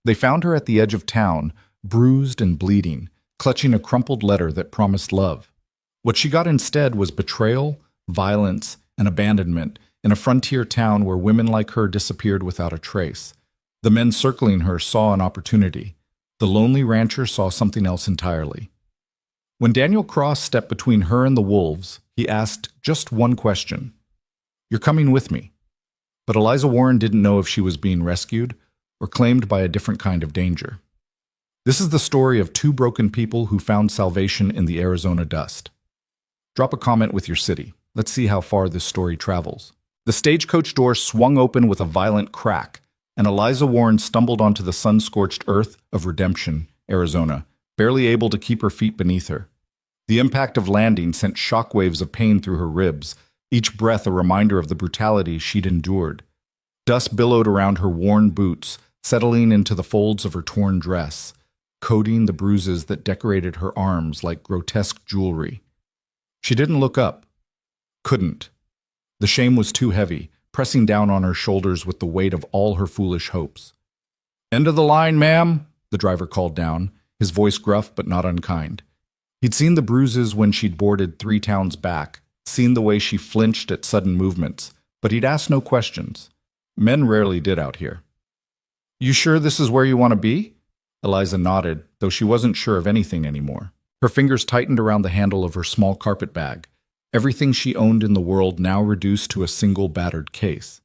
They found her at the edge of town, bruised and bleeding, clutching a crumpled letter that promised love. What she got instead was betrayal, violence, and abandonment in a frontier town where women like her disappeared without a trace. The men circling her saw an opportunity. The lonely rancher saw something else entirely. When Daniel Cross stepped between her and the wolves, he asked just one question. "You're coming with me." But Eliza Warren didn't know if she was being rescued or claimed by a different kind of danger. This is the story of two broken people who found salvation in the Arizona dust. Drop a comment with your city. Let's see how far this story travels. The stagecoach door swung open with a violent crack, and Eliza Warren stumbled onto the sun-scorched earth of Redemption, Arizona, barely able to keep her feet beneath her. The impact of landing sent shockwaves of pain through her ribs, each breath a reminder of the brutality she'd endured. Dust billowed around her worn boots, settling into the folds of her torn dress, coating the bruises that decorated her arms like grotesque jewelry. She didn't look up. Couldn't. The shame was too heavy, pressing down on her shoulders with the weight of all her foolish hopes. "End of the line, ma'am," the driver called down, his voice gruff but not unkind. He'd seen the bruises when she'd boarded 3 towns back, seen the way she flinched at sudden movements, but he'd asked no questions. Men rarely did out here. "You sure this is where you want to be?" Eliza nodded, though she wasn't sure of anything anymore. Her fingers tightened around the handle of her small carpet bag, everything she owned in the world now reduced to a single battered case.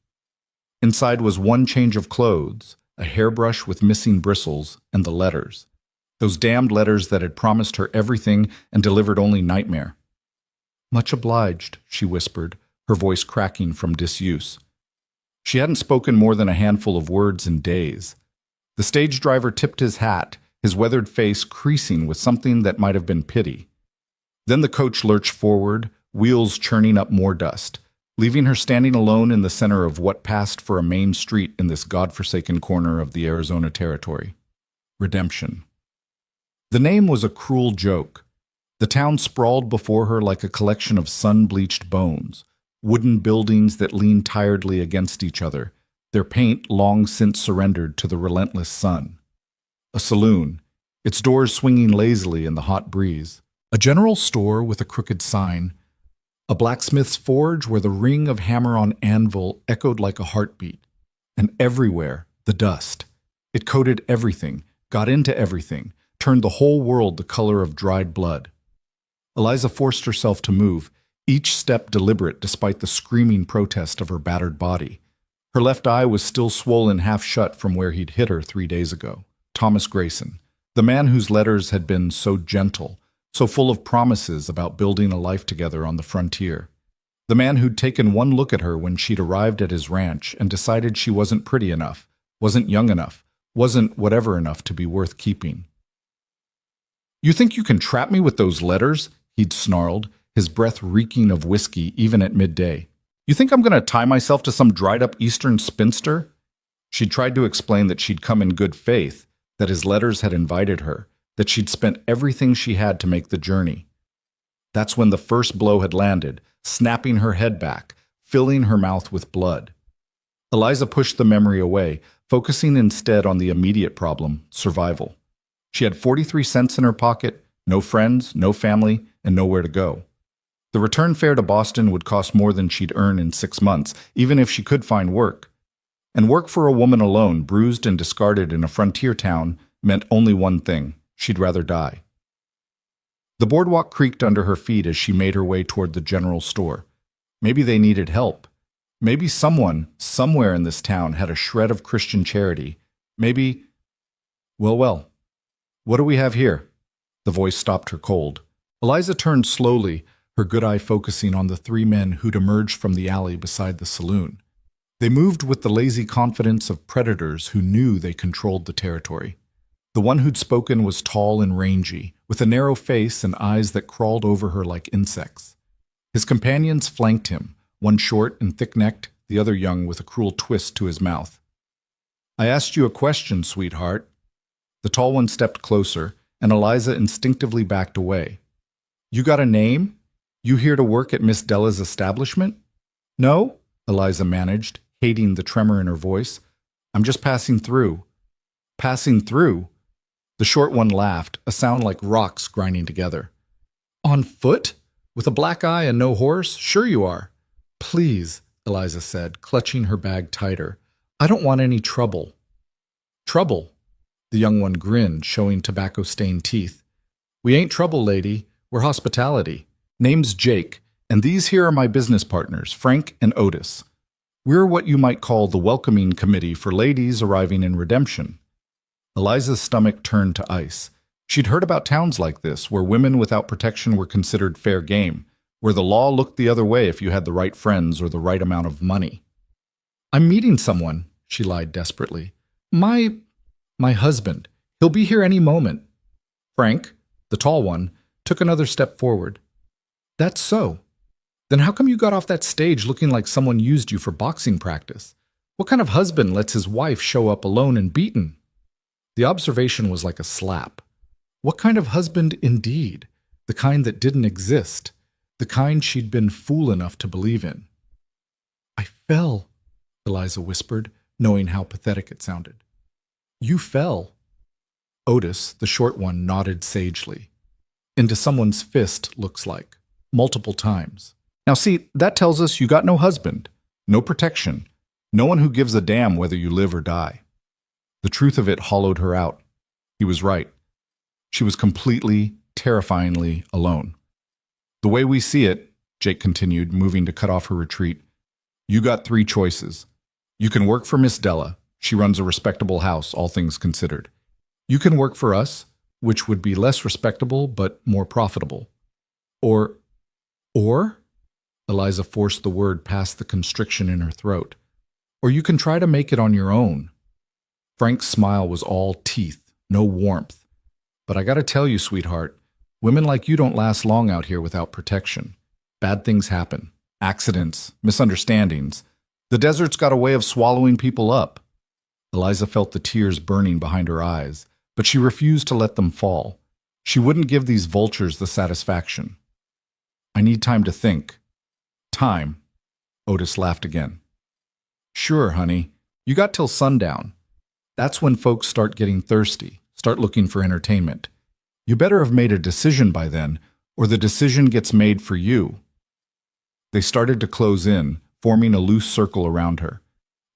Inside was one change of clothes, a hairbrush with missing bristles, and the letters. Those damned letters that had promised her everything and delivered only nightmare. "Much obliged," she whispered, her voice cracking from disuse. She hadn't spoken more than a handful of words in days. The stage driver tipped his hat, his weathered face creasing with something that might have been pity. Then the coach lurched forward, wheels churning up more dust, leaving her standing alone in the center of what passed for a main street in this godforsaken corner of the Arizona Territory. Redemption. The name was a cruel joke. The town sprawled before her like a collection of sun-bleached bones, wooden buildings that leaned tiredly against each other, their paint long since surrendered to the relentless sun. A saloon, its doors swinging lazily in the hot breeze. A general store with a crooked sign. A blacksmith's forge where the ring of hammer on anvil echoed like a heartbeat. And everywhere, the dust. It coated everything, got into everything, turned the whole world the color of dried blood. Eliza forced herself to move, each step deliberate despite the screaming protest of her battered body. Her left eye was still swollen half shut from where he'd hit her 3 days ago. Thomas Grayson, the man whose letters had been so gentle, so full of promises about building a life together on the frontier. The man who'd taken one look at her when she'd arrived at his ranch and decided she wasn't pretty enough, wasn't young enough, wasn't whatever enough to be worth keeping. "You think you can trap me with those letters?" he'd snarled, his breath reeking of whiskey even at midday. "You think I'm going to tie myself to some dried-up Eastern spinster?" She'd tried to explain that she'd come in good faith, that his letters had invited her, that she'd spent everything she had to make the journey. That's when the first blow had landed, snapping her head back, filling her mouth with blood. Eliza pushed the memory away, focusing instead on the immediate problem, survival. She had 43 cents in her pocket, no friends, no family, and nowhere to go. The return fare to Boston would cost more than she'd earn in 6 months, even if she could find work. And work for a woman alone, bruised and discarded in a frontier town, meant only one thing: she'd rather die. The boardwalk creaked under her feet as she made her way toward the general store. Maybe they needed help. Maybe someone, somewhere in this town, had a shred of Christian charity. Maybe... Well, what do we have here? The voice stopped her cold. Eliza turned slowly, her good eye focusing on the 3 men who'd emerged from the alley beside the saloon. They moved with the lazy confidence of predators who knew they controlled the territory. The one who'd spoken was tall and rangy, with a narrow face and eyes that crawled over her like insects. His companions flanked him, one short and thick-necked, the other young with a cruel twist to his mouth. "I asked you a question, sweetheart." The tall one stepped closer, and Eliza instinctively backed away. "You got a name? You here to work at Miss Della's establishment?" "No," Eliza managed, hating the tremor in her voice. "I'm just passing through." Passing through? The short one laughed, a sound like rocks grinding together. On foot? With a black eye and no horse? Sure you are. Please, Eliza said, clutching her bag tighter. I don't want any trouble. Trouble? The young one grinned, showing tobacco-stained teeth. We ain't trouble, lady. We're hospitality. Name's Jake, and these here are my business partners, Frank and Otis. We're what you might call the welcoming committee for ladies arriving in redemption. Eliza's stomach turned to ice. She'd heard about towns like this, where women without protection were considered fair game, where the law looked the other way if you had the right friends or the right amount of money. I'm meeting someone, she lied desperately. My husband. He'll be here any moment. Frank, the tall one, took another step forward. That's so. Then how come you got off that stage looking like someone used you for boxing practice? What kind of husband lets his wife show up alone and beaten? The observation was like a slap. What kind of husband indeed? The kind that didn't exist. The kind she'd been fool enough to believe in. I fell, Eliza whispered, knowing how pathetic it sounded. You fell. Otis, the short one, nodded sagely. Into someone's fist, looks like. Multiple times. Now see, that tells us you got no husband, no protection, no one who gives a damn whether you live or die. The truth of it hollowed her out. He was right. She was completely, terrifyingly alone. The way we see it, Jake continued, moving to cut off her retreat, you got three choices. You can work for Miss Della. She runs a respectable house, all things considered. You can work for us, which would be less respectable but more profitable. Or? Eliza forced the word past the constriction in her throat. Or you can try to make it on your own. Frank's smile was all teeth, no warmth. But I gotta tell you, sweetheart, women like you don't last long out here without protection. Bad things happen. Accidents, misunderstandings. The desert's got a way of swallowing people up. Eliza felt the tears burning behind her eyes, but she refused to let them fall. She wouldn't give these vultures the satisfaction. I need time to think. Time. Otis laughed again. Sure, honey. You got till sundown. That's when folks start getting thirsty, start looking for entertainment. You better have made a decision by then, or the decision gets made for you. They started to close in, forming a loose circle around her.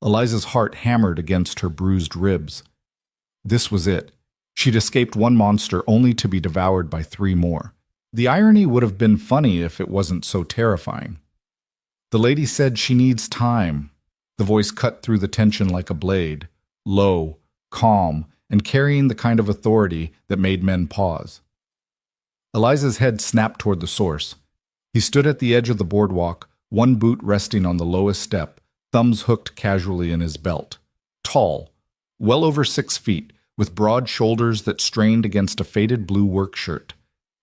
Eliza's heart hammered against her bruised ribs. This was it. She'd escaped one monster only to be devoured by three more. The irony would have been funny if it wasn't so terrifying. The lady said she needs time. The voice cut through the tension like a blade, low, calm, and carrying the kind of authority that made men pause. Eliza's head snapped toward the source. He stood at the edge of the boardwalk, one boot resting on the lowest step, thumbs hooked casually in his belt. Tall, well over 6 feet, with broad shoulders that strained against a faded blue work shirt.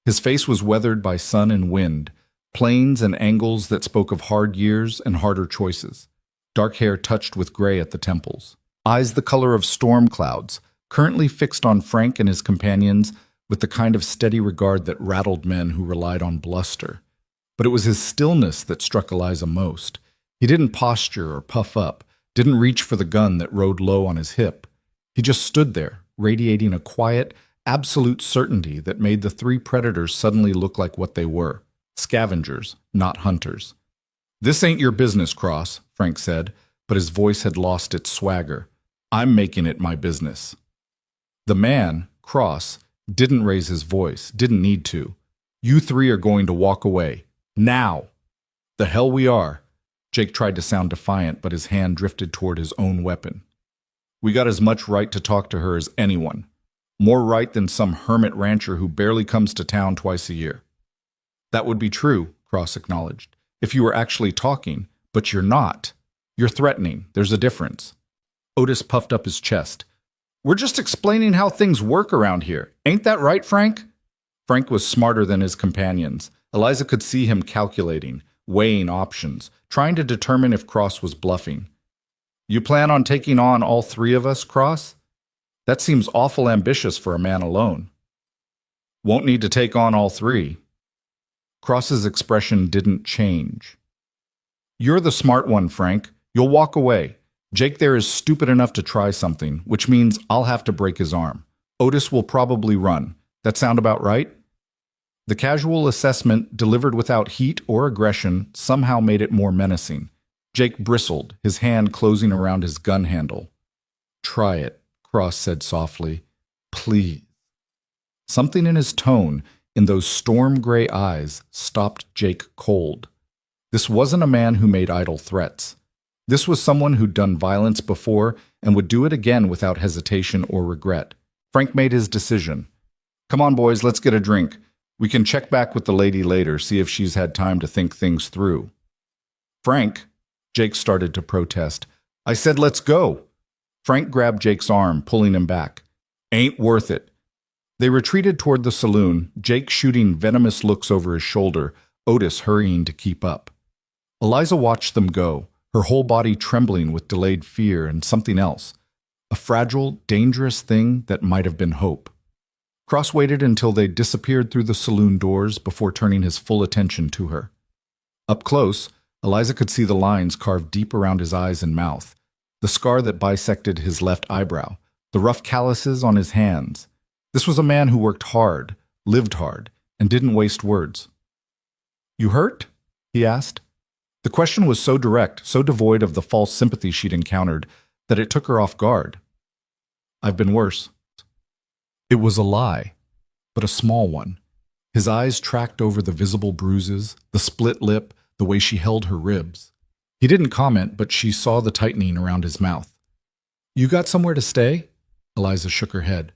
His face was weathered by sun and wind, planes and angles that spoke of hard years and harder choices. Dark hair touched with gray at the temples. Eyes the color of storm clouds, currently fixed on Frank and his companions with the kind of steady regard that rattled men who relied on bluster. But it was his stillness that struck Eliza most. He didn't posture or puff up, didn't reach for the gun that rode low on his hip. He just stood there, radiating a quiet, absolute certainty that made the three predators suddenly look like what they were. Scavengers, not hunters. This ain't your business, Cross, Frank said, but his voice had lost its swagger. I'm making it my business. The man, Cross, didn't raise his voice, didn't need to. You three are going to walk away. Now! The hell we are. Jake tried to sound defiant, but his hand drifted toward his own weapon. We got as much right to talk to her as anyone. More right than some hermit rancher who barely comes to town twice a year. That would be true, Cross acknowledged, if you were actually talking, but you're not. You're threatening. There's a difference. Otis puffed up his chest. We're just explaining how things work around here. Ain't that right, Frank? Frank was smarter than his companions. Eliza could see him calculating, weighing options, trying to determine if Cross was bluffing. You plan on taking on all three of us, Cross? That seems awful ambitious for a man alone. Won't need to take on all three. Cross's expression didn't change. You're the smart one, Frank. You'll walk away. Jake there is stupid enough to try something, which means I'll have to break his arm. Otis will probably run. That sound about right? The casual assessment, delivered without heat or aggression, somehow made it more menacing. Jake bristled, his hand closing around his gun handle. Try it, Cross said softly. Please. Something in his tone, in those storm-gray eyes, stopped Jake cold. This wasn't a man who made idle threats. This was someone who'd done violence before and would do it again without hesitation or regret. Frank made his decision. Come on, boys, let's get a drink. We can check back with the lady later, see if she's had time to think things through. Frank, Jake started to protest. I said let's go. Frank grabbed Jake's arm, pulling him back. Ain't worth it. They retreated toward the saloon, Jake shooting venomous looks over his shoulder, Otis hurrying to keep up. Eliza watched them go, her whole body trembling with delayed fear and something else, a fragile, dangerous thing that might have been hope. Cross waited until they disappeared through the saloon doors before turning his full attention to her. Up close, Eliza could see the lines carved deep around his eyes and mouth, the scar that bisected his left eyebrow, the rough calluses on his hands. This was a man who worked hard, lived hard, and didn't waste words. You hurt? He asked. The question was so direct, so devoid of the false sympathy she'd encountered, that it took her off guard. I've been worse. It was a lie, but a small one. His eyes tracked over the visible bruises, the split lip, the way she held her ribs. He didn't comment, but she saw the tightening around his mouth. You got somewhere to stay? Eliza shook her head.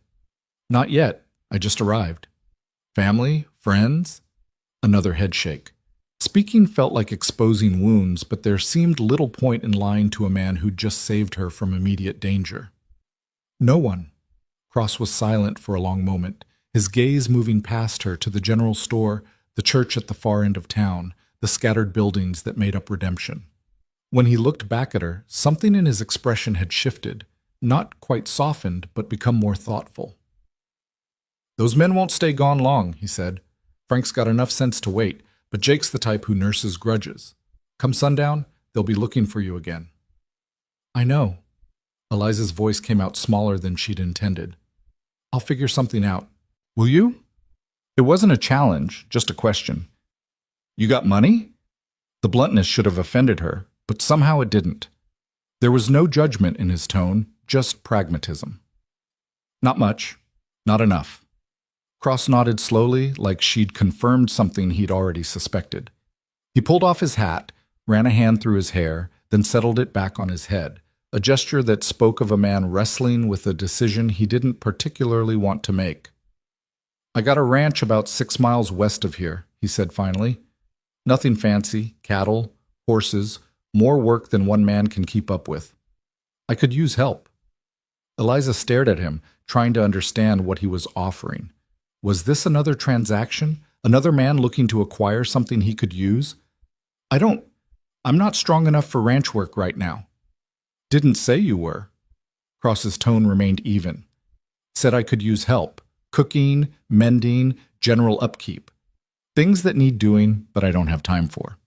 Not yet. I just arrived. Family? Friends? Another headshake. Speaking felt like exposing wounds, but there seemed little point in lying to a man who'd just saved her from immediate danger. No one. Cross was silent for a long moment, his gaze moving past her to the general store, the church at the far end of town, the scattered buildings that made up Redemption. When he looked back at her, something in his expression had shifted, not quite softened, but become more thoughtful. Those men won't stay gone long, he said. Frank's got enough sense to wait, but Jake's the type who nurses grudges. Come sundown, they'll be looking for you again. I know. Eliza's voice came out smaller than she'd intended. I'll figure something out. Will you? It wasn't a challenge, just a question. You got money? The bluntness should have offended her, but somehow it didn't. There was no judgment in his tone, just pragmatism. Not much. Not enough. Cross nodded slowly, like she'd confirmed something he'd already suspected. He pulled off his hat, ran a hand through his hair, then settled it back on his head, a gesture that spoke of a man wrestling with a decision he didn't particularly want to make. I got a ranch about 6 miles west of here, he said finally. Nothing fancy, cattle, horses, more work than one man can keep up with. I could use help. Eliza stared at him, trying to understand what he was offering. Was this another transaction? Another man looking to acquire something he could use? I'm not strong enough for ranch work right now. Didn't say you were. Cross's tone remained even. Said I could use help. Cooking, mending, general upkeep. Things that need doing, but I don't have time for.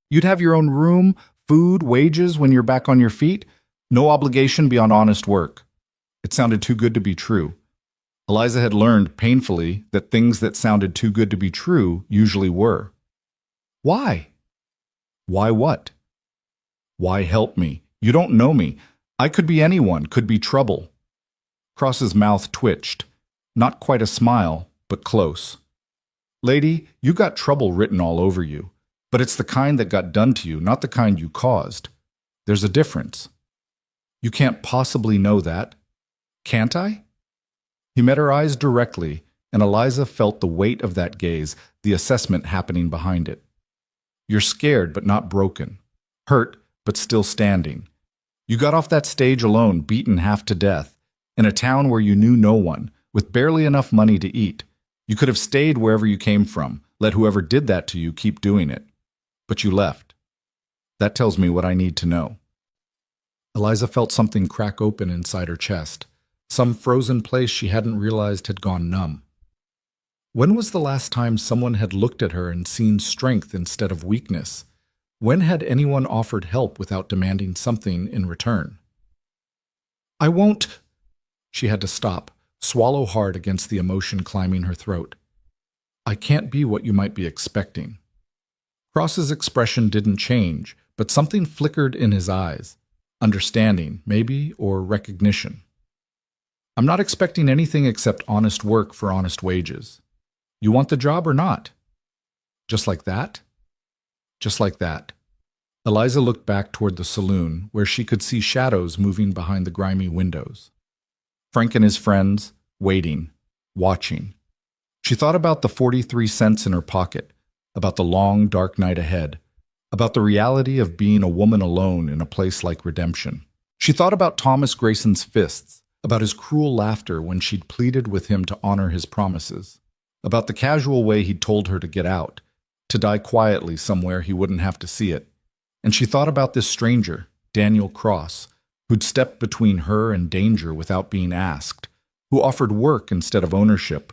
You'd have your own room, food, wages when you're back on your feet. No obligation beyond honest work. It sounded too good to be true. Eliza had learned painfully that things that sounded too good to be true usually were. Why? Why what? Why help me? You don't know me. I could be anyone, could be trouble. Cross's mouth twitched. Not quite a smile, but close. Lady, you got trouble written all over you, but it's the kind that got done to you, not the kind you caused. There's a difference. You can't possibly know that. Can't I? He met her eyes directly, and Eliza felt the weight of that gaze, the assessment happening behind it. You're scared, but not broken. Hurt, but still standing. You got off that stage alone, beaten half to death, in a town where you knew no one, with barely enough money to eat. You could have stayed wherever you came from, let whoever did that to you keep doing it. But you left. That tells me what I need to know. Eliza felt something crack open inside her chest, some frozen place she hadn't realized had gone numb. When was the last time someone had looked at her and seen strength instead of weakness? When had anyone offered help without demanding something in return? I won't. She had to stop, swallow hard against the emotion climbing her throat. I can't be what you might be expecting. Cross's expression didn't change, but something flickered in his eyes. Understanding, maybe, or recognition. I'm not expecting anything except honest work for honest wages. You want the job or not? Just like that? Just like that. Eliza looked back toward the saloon, where she could see shadows moving behind the grimy windows. Frank and his friends, waiting, watching. She thought about the 43 cents in her pocket, about the long, dark night ahead, about the reality of being a woman alone in a place like Redemption. She thought about Thomas Grayson's fists, about his cruel laughter when she'd pleaded with him to honor his promises, about the casual way he'd told her to get out, to die quietly somewhere he wouldn't have to see it. And she thought about this stranger, Daniel Cross, who'd stepped between her and danger without being asked, who offered work instead of ownership,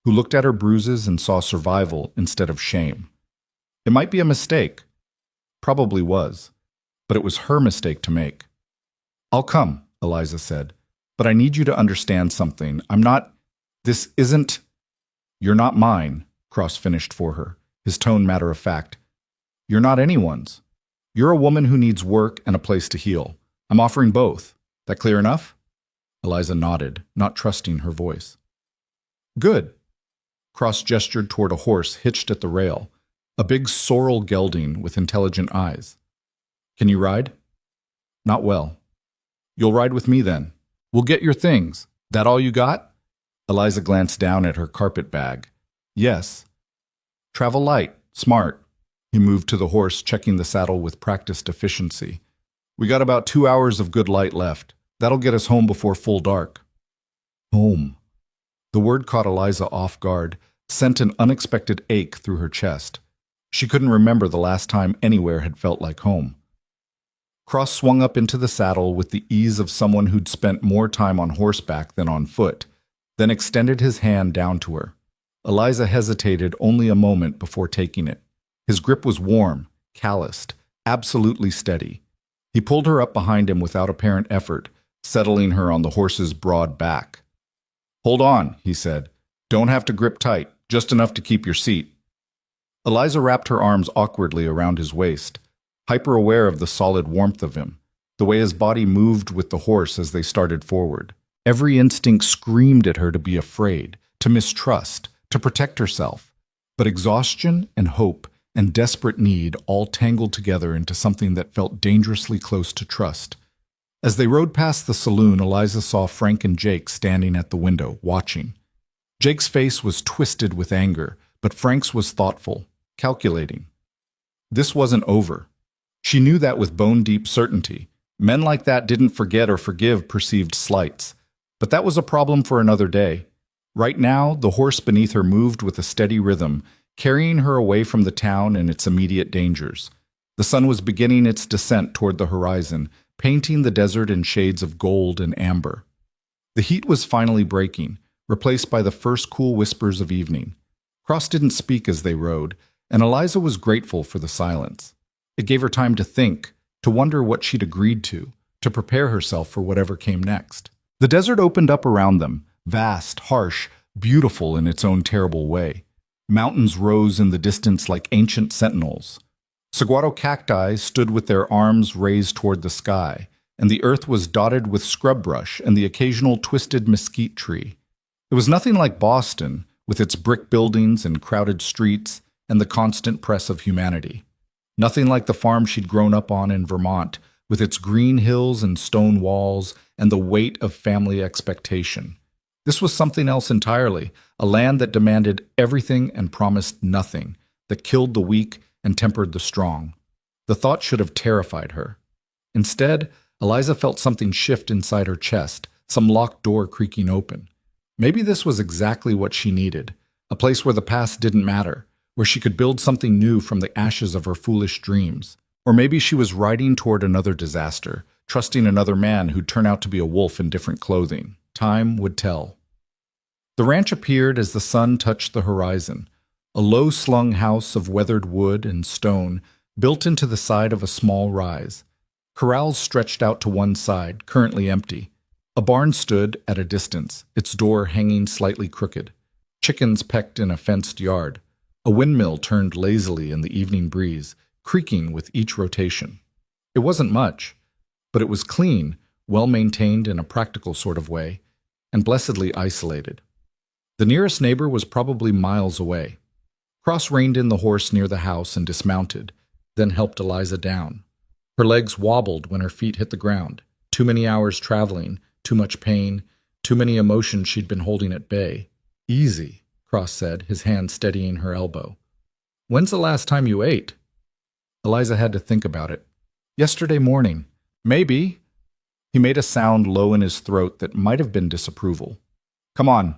who looked at her bruises and saw survival instead of shame. It might be a mistake. Probably was. But it was her mistake to make. I'll come, Eliza said. But I need you to understand something. This isn't... You're not mine, Cross finished for her, his tone matter-of-fact. You're not anyone's. You're a woman who needs work and a place to heal. I'm offering both. That clear enough? Eliza nodded, not trusting her voice. Good. Cross gestured toward a horse hitched at the rail, a big sorrel gelding with intelligent eyes. Can you ride? Not well. You'll ride with me then. We'll get your things. That all you got? Eliza glanced down at her carpet bag. Yes. Travel light, smart. He moved to the horse, checking the saddle with practiced efficiency. We got about 2 hours of good light left. That'll get us home before full dark. Home. The word caught Eliza off guard, sent an unexpected ache through her chest. She couldn't remember the last time anywhere had felt like home. Cross swung up into the saddle with the ease of someone who'd spent more time on horseback than on foot, then extended his hand down to her. Eliza hesitated only a moment before taking it. His grip was warm, calloused, absolutely steady. He pulled her up behind him without apparent effort, settling her on the horse's broad back. Hold on, he said. Don't have to grip tight, just enough to keep your seat. Eliza wrapped her arms awkwardly around his waist, hyper-aware of the solid warmth of him, the way his body moved with the horse as they started forward. Every instinct screamed at her to be afraid, to mistrust, to protect herself. But exhaustion and hope and desperate need all tangled together into something that felt dangerously close to trust. As they rode past the saloon, Eliza saw Frank and Jake standing at the window, watching. Jake's face was twisted with anger, but Frank's was thoughtful, calculating. This wasn't over. She knew that with bone-deep certainty. Men like that didn't forget or forgive perceived slights. But that was a problem for another day. Right now, the horse beneath her moved with a steady rhythm, carrying her away from the town and its immediate dangers. The sun was beginning its descent toward the horizon, painting the desert in shades of gold and amber. The heat was finally breaking, replaced by the first cool whispers of evening. Cross didn't speak as they rode, and Eliza was grateful for the silence. It gave her time to think, to wonder what she'd agreed to prepare herself for whatever came next. The desert opened up around them, vast, harsh, beautiful in its own terrible way. Mountains rose in the distance like ancient sentinels. Saguaro cacti stood with their arms raised toward the sky, and the earth was dotted with scrub brush and the occasional twisted mesquite tree. It was nothing like Boston, with its brick buildings and crowded streets and the constant press of humanity. Nothing like the farm she'd grown up on in Vermont, with its green hills and stone walls and the weight of family expectation. This was something else entirely, a land that demanded everything and promised nothing, that killed the weak and tempered the strong. The thought should have terrified her. Instead, Eliza felt something shift inside her chest, some locked door creaking open. Maybe this was exactly what she needed, a place where the past didn't matter, where she could build something new from the ashes of her foolish dreams. Or maybe she was riding toward another disaster, trusting another man who'd turn out to be a wolf in different clothing. Time would tell. The ranch appeared as the sun touched the horizon, a low-slung house of weathered wood and stone built into the side of a small rise. Corrals stretched out to one side, currently empty. A barn stood at a distance, its door hanging slightly crooked. Chickens pecked in a fenced yard. A windmill turned lazily in the evening breeze, creaking with each rotation. It wasn't much, but it was clean, well-maintained in a practical sort of way, and blessedly isolated. The nearest neighbor was probably miles away. Cross reined in the horse near the house and dismounted, then helped Eliza down. Her legs wobbled when her feet hit the ground. Too many hours traveling, too much pain, too many emotions she'd been holding at bay. Easy, Cross said, his hand steadying her elbow. When's the last time you ate? Eliza had to think about it. Yesterday morning. Maybe. He made a sound low in his throat that might have been disapproval. Come on.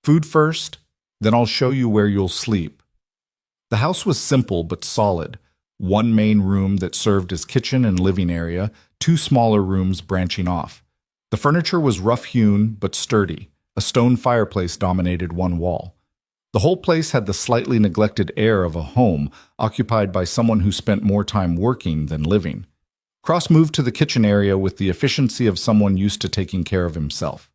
Food first, then I'll show you where you'll sleep. The house was simple but solid. One main room that served as kitchen and living area, two smaller rooms branching off. The furniture was rough-hewn but sturdy. A stone fireplace dominated one wall. The whole place had the slightly neglected air of a home occupied by someone who spent more time working than living. Cross moved to the kitchen area with the efficiency of someone used to taking care of himself.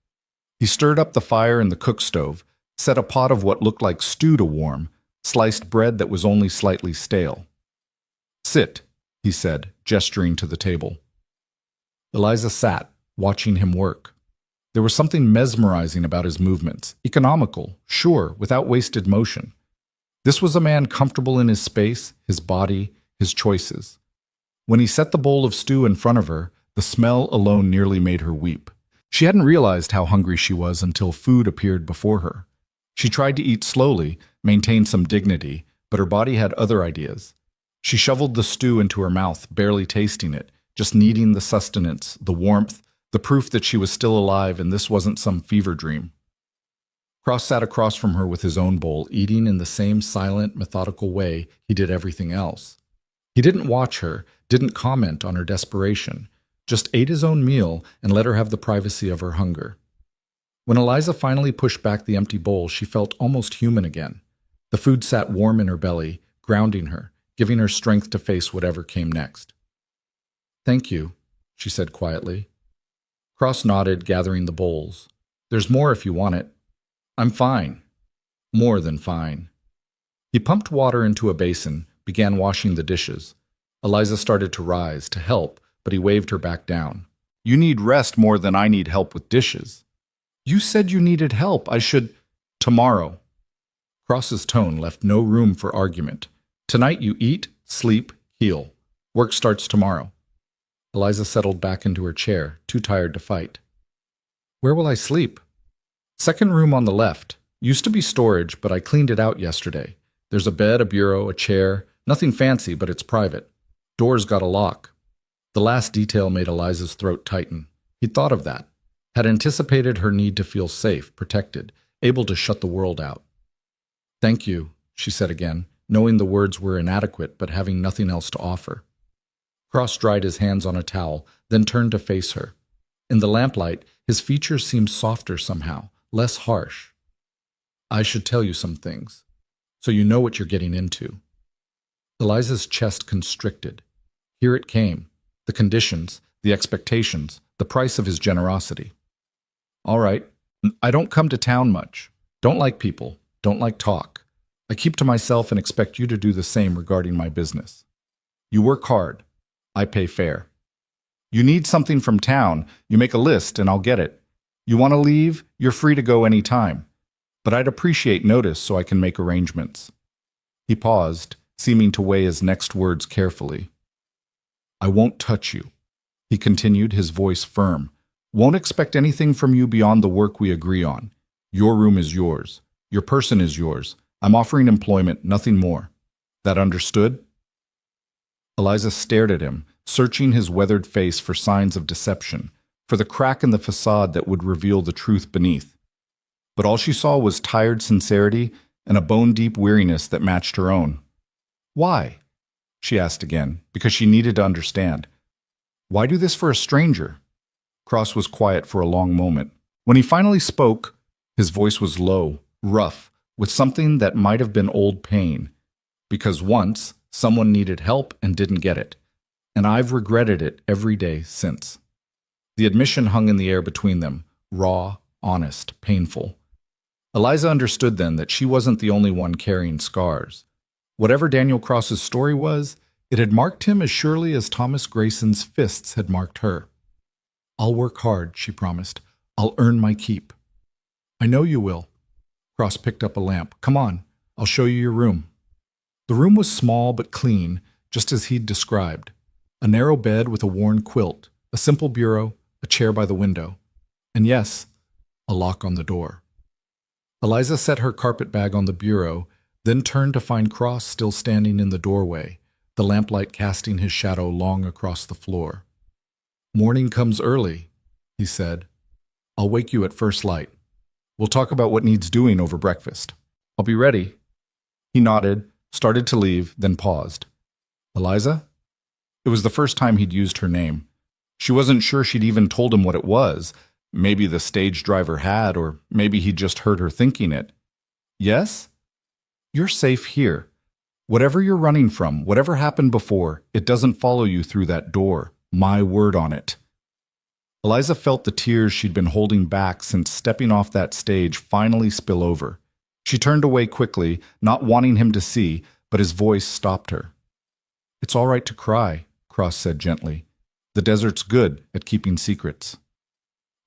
He stirred up the fire in the cook stove, set a pot of what looked like stew to warm, sliced bread that was only slightly stale. Sit, he said, gesturing to the table. Eliza sat, watching him work. There was something mesmerizing about his movements, economical, sure, without wasted motion. This was a man comfortable in his space, his body, his choices. When he set the bowl of stew in front of her, the smell alone nearly made her weep. She hadn't realized how hungry she was until food appeared before her. She tried to eat slowly, maintain some dignity, but her body had other ideas. She shoveled the stew into her mouth, barely tasting it, just needing the sustenance, the warmth, the proof that she was still alive and this wasn't some fever dream. Cross sat across from her with his own bowl, eating in the same silent, methodical way he did everything else. He didn't watch her, didn't comment on her desperation, just ate his own meal and let her have the privacy of her hunger. When Eliza finally pushed back the empty bowl, she felt almost human again. The food sat warm in her belly, grounding her, giving her strength to face whatever came next. Thank you, she said quietly. Cross nodded, gathering the bowls. There's more if you want it. I'm fine. More than fine. He pumped water into a basin, began washing the dishes. Eliza started to rise, to help, but he waved her back down. You need rest more than I need help with dishes. You said you needed help. I should... Tomorrow. Cross's tone left no room for argument. Tonight you eat, sleep, heal. Work starts tomorrow. Eliza settled back into her chair, too tired to fight. Where will I sleep? Second room on the left. Used to be storage, but I cleaned it out yesterday. There's a bed, a bureau, a chair. Nothing fancy, but it's private. Door's got a lock. The last detail made Eliza's throat tighten. He'd thought of that. Had anticipated her need to feel safe, protected, able to shut the world out. Thank you, she said again, knowing the words were inadequate but having nothing else to offer. Cross dried his hands on a towel, then turned to face her. In the lamplight, his features seemed softer somehow, less harsh. I should tell you some things, so you know what you're getting into. Eliza's chest constricted. Here it came, the conditions, the expectations, the price of his generosity. All right, I don't come to town much. Don't like people, don't like talk. I keep to myself and expect you to do the same regarding my business. You work hard. I pay fair. You need something from town, you make a list and I'll get it. You want to leave, you're free to go any time. But I'd appreciate notice so I can make arrangements. He paused, seeming to weigh his next words carefully. I won't touch you, he continued, his voice firm. Won't expect anything from you beyond the work we agree on. Your room is yours. Your person is yours. I'm offering employment, nothing more. That understood? Eliza stared at him, searching his weathered face for signs of deception, for the crack in the facade that would reveal the truth beneath. But all she saw was tired sincerity and a bone-deep weariness that matched her own. Why? She asked again, because she needed to understand. Why do this for a stranger? Cross was quiet for a long moment. When he finally spoke, his voice was low, rough, with something that might have been old pain. Because once, someone needed help and didn't get it. And I've regretted it every day since. The admission hung in the air between them, raw, honest, painful. Eliza understood then that she wasn't the only one carrying scars. Whatever Daniel Cross's story was, it had marked him as surely as Thomas Grayson's fists had marked her. "I'll work hard," she promised. "I'll earn my keep." "I know you will." Cross picked up a lamp. "Come on, I'll show you your room." The room was small but clean, just as he'd described. A narrow bed with a worn quilt, a simple bureau, a chair by the window, and yes, a lock on the door. Eliza set her carpet bag on the bureau, then turned to find Cross still standing in the doorway, the lamplight casting his shadow long across the floor. "Morning comes early," he said. "I'll wake you at first light. We'll talk about what needs doing over breakfast. I'll be ready." He nodded, started to leave, then paused. "Eliza?" It was the first time he'd used her name. She wasn't sure she'd even told him what it was. Maybe the stage driver had, or maybe he'd just heard her thinking it. "Yes?" "You're safe here. Whatever you're running from, whatever happened before, it doesn't follow you through that door. My word on it." Eliza felt the tears she'd been holding back since stepping off that stage finally spill over. She turned away quickly, not wanting him to see, but his voice stopped her. "It's all right to cry," Cross said gently. "The desert's good at keeping secrets."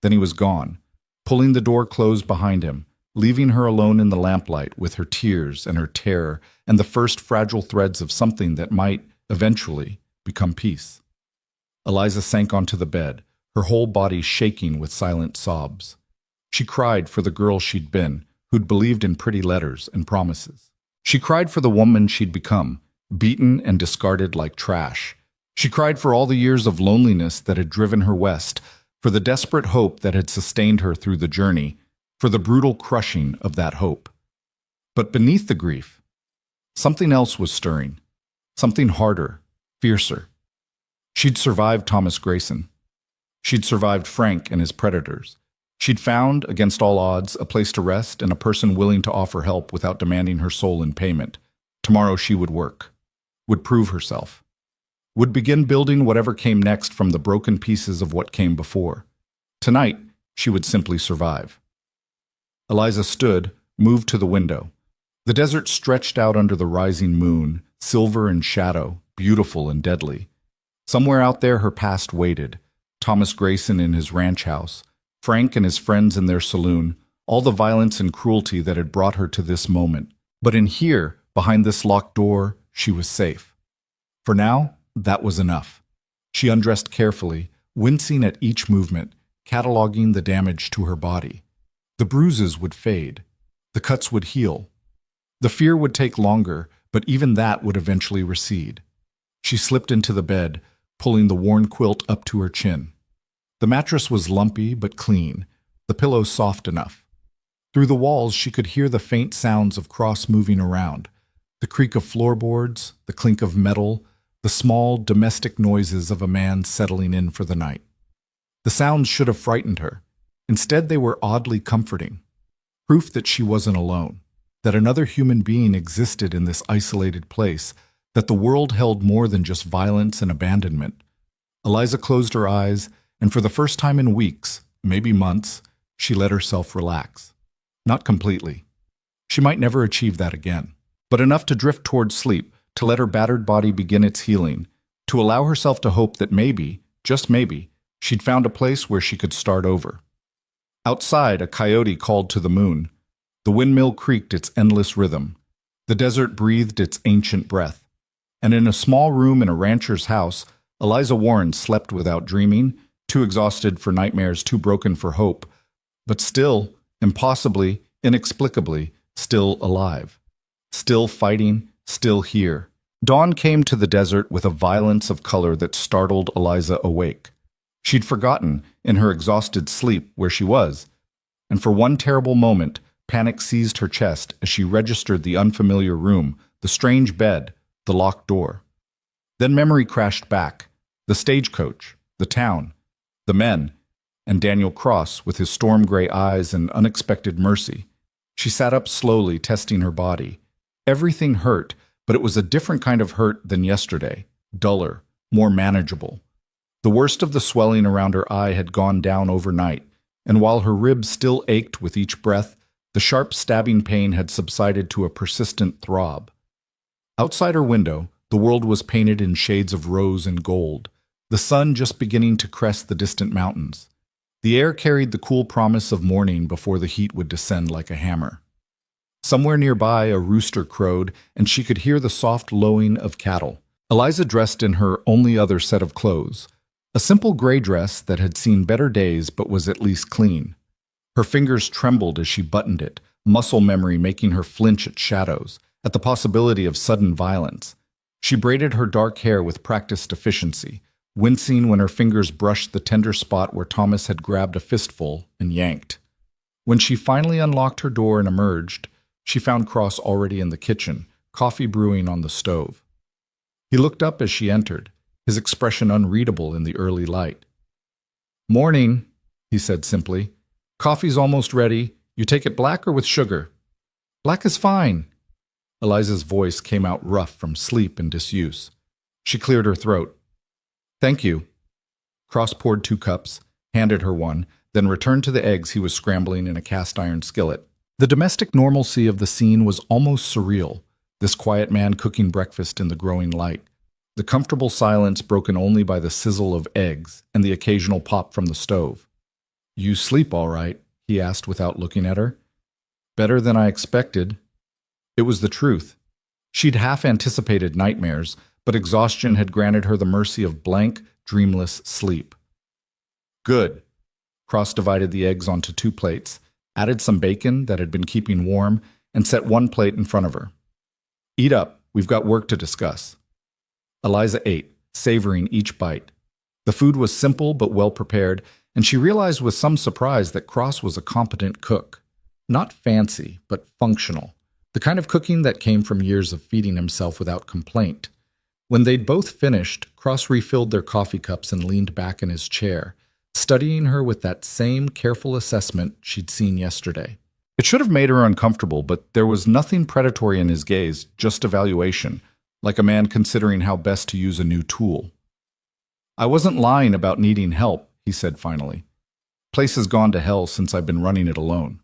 Then he was gone, pulling the door closed behind him, leaving her alone in the lamplight with her tears and her terror and the first fragile threads of something that might, eventually, become peace. Eliza sank onto the bed, her whole body shaking with silent sobs. She cried for the girl she'd been, who'd believed in pretty letters and promises. She cried for the woman she'd become, beaten and discarded like trash. She cried for all the years of loneliness that had driven her west, for the desperate hope that had sustained her through the journey, for the brutal crushing of that hope. But beneath the grief, something else was stirring, something harder, fiercer. She'd survived Thomas Grayson. She'd survived Frank and his predators. She'd found, against all odds, a place to rest and a person willing to offer help without demanding her soul in payment. Tomorrow she would work, would prove herself, would begin building whatever came next from the broken pieces of what came before. Tonight, she would simply survive. Eliza stood, moved to the window. The desert stretched out under the rising moon, silver and shadow, beautiful and deadly. Somewhere out there her past waited. Thomas Grayson in his ranch house, Frank and his friends in their saloon, all the violence and cruelty that had brought her to this moment. But in here, behind this locked door, she was safe. For now, that was enough. She undressed carefully, wincing at each movement, cataloging the damage to her body. The bruises would fade. The cuts would heal. The fear would take longer, but even that would eventually recede. She slipped into the bed, pulling the worn quilt up to her chin. The mattress was lumpy but clean, the pillow soft enough. Through the walls she could hear the faint sounds of Cross moving around, the creak of floorboards, the clink of metal, the small, domestic noises of a man settling in for the night. The sounds should have frightened her. Instead, they were oddly comforting. Proof that she wasn't alone, that another human being existed in this isolated place, that the world held more than just violence and abandonment. Eliza closed her eyes, and for the first time in weeks, maybe months, she let herself relax. Not completely. She might never achieve that again, but enough to drift towards sleep, to let her battered body begin its healing, to allow herself to hope that maybe, just maybe, she'd found a place where she could start over. Outside, a coyote called to the moon. The windmill creaked its endless rhythm. The desert breathed its ancient breath. And in a small room in a rancher's house, Eliza Warren slept without dreaming, too exhausted for nightmares, too broken for hope, but still, impossibly, inexplicably, still alive. Still fighting, still here. Dawn came to the desert with a violence of color that startled Eliza awake. She'd forgotten, in her exhausted sleep, where she was, and for one terrible moment, panic seized her chest as she registered the unfamiliar room, the strange bed, the locked door. Then memory crashed back. The stagecoach, the town, the men, and Daniel Cross with his storm-gray eyes and unexpected mercy. She sat up slowly, testing her body. Everything hurt, but it was a different kind of hurt than yesterday, duller, more manageable. The worst of the swelling around her eye had gone down overnight, and while her ribs still ached with each breath, the sharp stabbing pain had subsided to a persistent throb. Outside her window, the world was painted in shades of rose and gold, the sun just beginning to crest the distant mountains. The air carried the cool promise of morning before the heat would descend like a hammer. Somewhere nearby, a rooster crowed, and she could hear the soft lowing of cattle. Eliza dressed in her only other set of clothes, a simple gray dress that had seen better days but was at least clean. Her fingers trembled as she buttoned it, muscle memory making her flinch at shadows, at the possibility of sudden violence. She braided her dark hair with practiced efficiency, wincing when her fingers brushed the tender spot where Thomas had grabbed a fistful and yanked. When she finally unlocked her door and emerged, she found Cross already in the kitchen, coffee brewing on the stove. He looked up as she entered, his expression unreadable in the early light. "Morning," he said simply. "Coffee's almost ready. You take it black or with sugar?" "Black is fine." Eliza's voice came out rough from sleep and disuse. She cleared her throat. "Thank you." Cross poured 2 cups, handed her one, then returned to the eggs he was scrambling in a cast-iron skillet. The domestic normalcy of the scene was almost surreal, this quiet man cooking breakfast in the growing light, the comfortable silence broken only by the sizzle of eggs and the occasional pop from the stove. "You sleep all right?" he asked without looking at her. "Better than I expected." It was the truth. She'd half-anticipated nightmares, but exhaustion had granted her the mercy of blank, dreamless sleep. "Good." Cross divided the eggs onto 2 plates, added some bacon that had been keeping warm, and set 1 plate in front of her. "Eat up, we've got work to discuss." Eliza ate, savoring each bite. The food was simple but well prepared, and she realized with some surprise that Cross was a competent cook. Not fancy, but functional. The kind of cooking that came from years of feeding himself without complaint. When they'd both finished, Cross refilled their coffee cups and leaned back in his chair, studying her with that same careful assessment she'd seen yesterday. It should have made her uncomfortable, but there was nothing predatory in his gaze, just evaluation, like a man considering how best to use a new tool. "I wasn't lying about needing help," he said finally. "Place has gone to hell since I've been running it alone.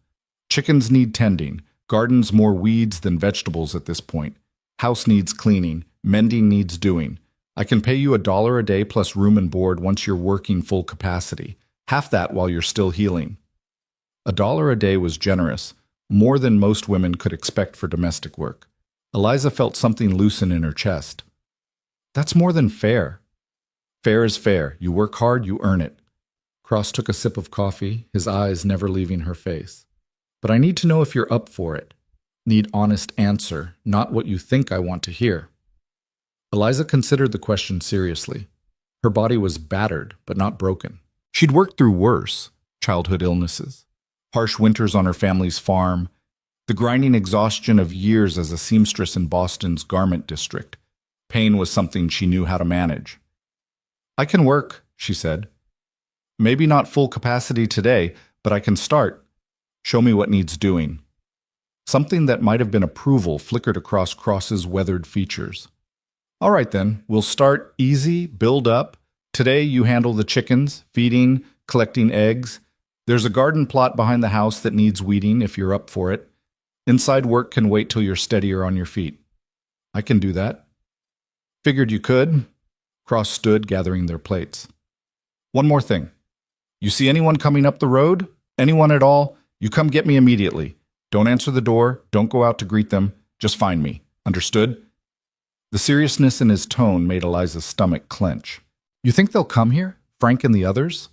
Chickens need tending, gardens more weeds than vegetables at this point. House needs cleaning, mending needs doing. I can pay you $1 a day plus room and board once you're working full capacity. Half that while you're still healing." $1 a day was generous, more than most women could expect for domestic work. Eliza felt something loosen in her chest. "That's more than fair." "Fair is fair. You work hard, you earn it." Cross took a sip of coffee, his eyes never leaving her face. "But I need to know if you're up for it. Need honest answer, not what you think I want to hear." Eliza considered the question seriously. Her body was battered, but not broken. She'd worked through worse: childhood illnesses, harsh winters on her family's farm, the grinding exhaustion of years as a seamstress in Boston's garment district. Pain was something she knew how to manage. "I can work," she said. "Maybe not full capacity today, but I can start. Show me what needs doing." Something that might have been approval flickered across Cross's weathered features. "All right then, we'll start easy, build up. Today you handle the chickens, feeding, collecting eggs. There's a garden plot behind the house that needs weeding if you're up for it. Inside work can wait till you're steadier on your feet." "I can do that." "Figured you could." Cross stood, gathering their plates. "One more thing. You see anyone coming up the road? Anyone at all? You come get me immediately. Don't answer the door, don't go out to greet them, just find me. Understood?" The seriousness in his tone made Eliza's stomach clench. "You think they'll come here? Frank and the others?"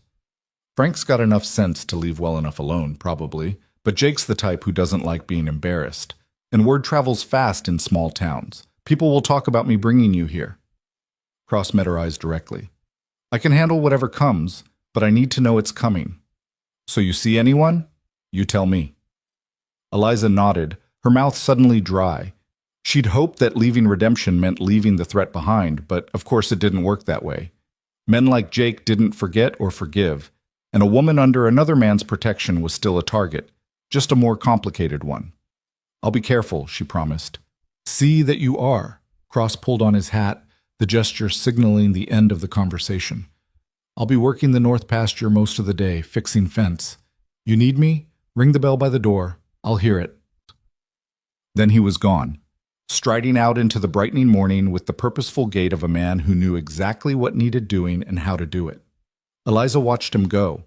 "Frank's got enough sense to leave well enough alone, probably, but Jake's the type who doesn't like being embarrassed. And word travels fast in small towns. People will talk about me bringing you here." Cross met her eyes directly. "I can handle whatever comes, but I need to know it's coming. So you see anyone? You tell me." Eliza nodded, her mouth suddenly dry. She'd hoped that leaving redemption meant leaving the threat behind, but of course it didn't work that way. Men like Jake didn't forget or forgive, and a woman under another man's protection was still a target, just a more complicated one. "I'll be careful," she promised. "See that you are." Cross pulled on his hat, the gesture signaling the end of the conversation. I'll be working the north pasture most of the day, fixing fence. You need me? Ring the bell by the door. I'll hear it." Then he was gone, striding out into the brightening morning with the purposeful gait of a man who knew exactly what needed doing and how to do it. Eliza watched him go,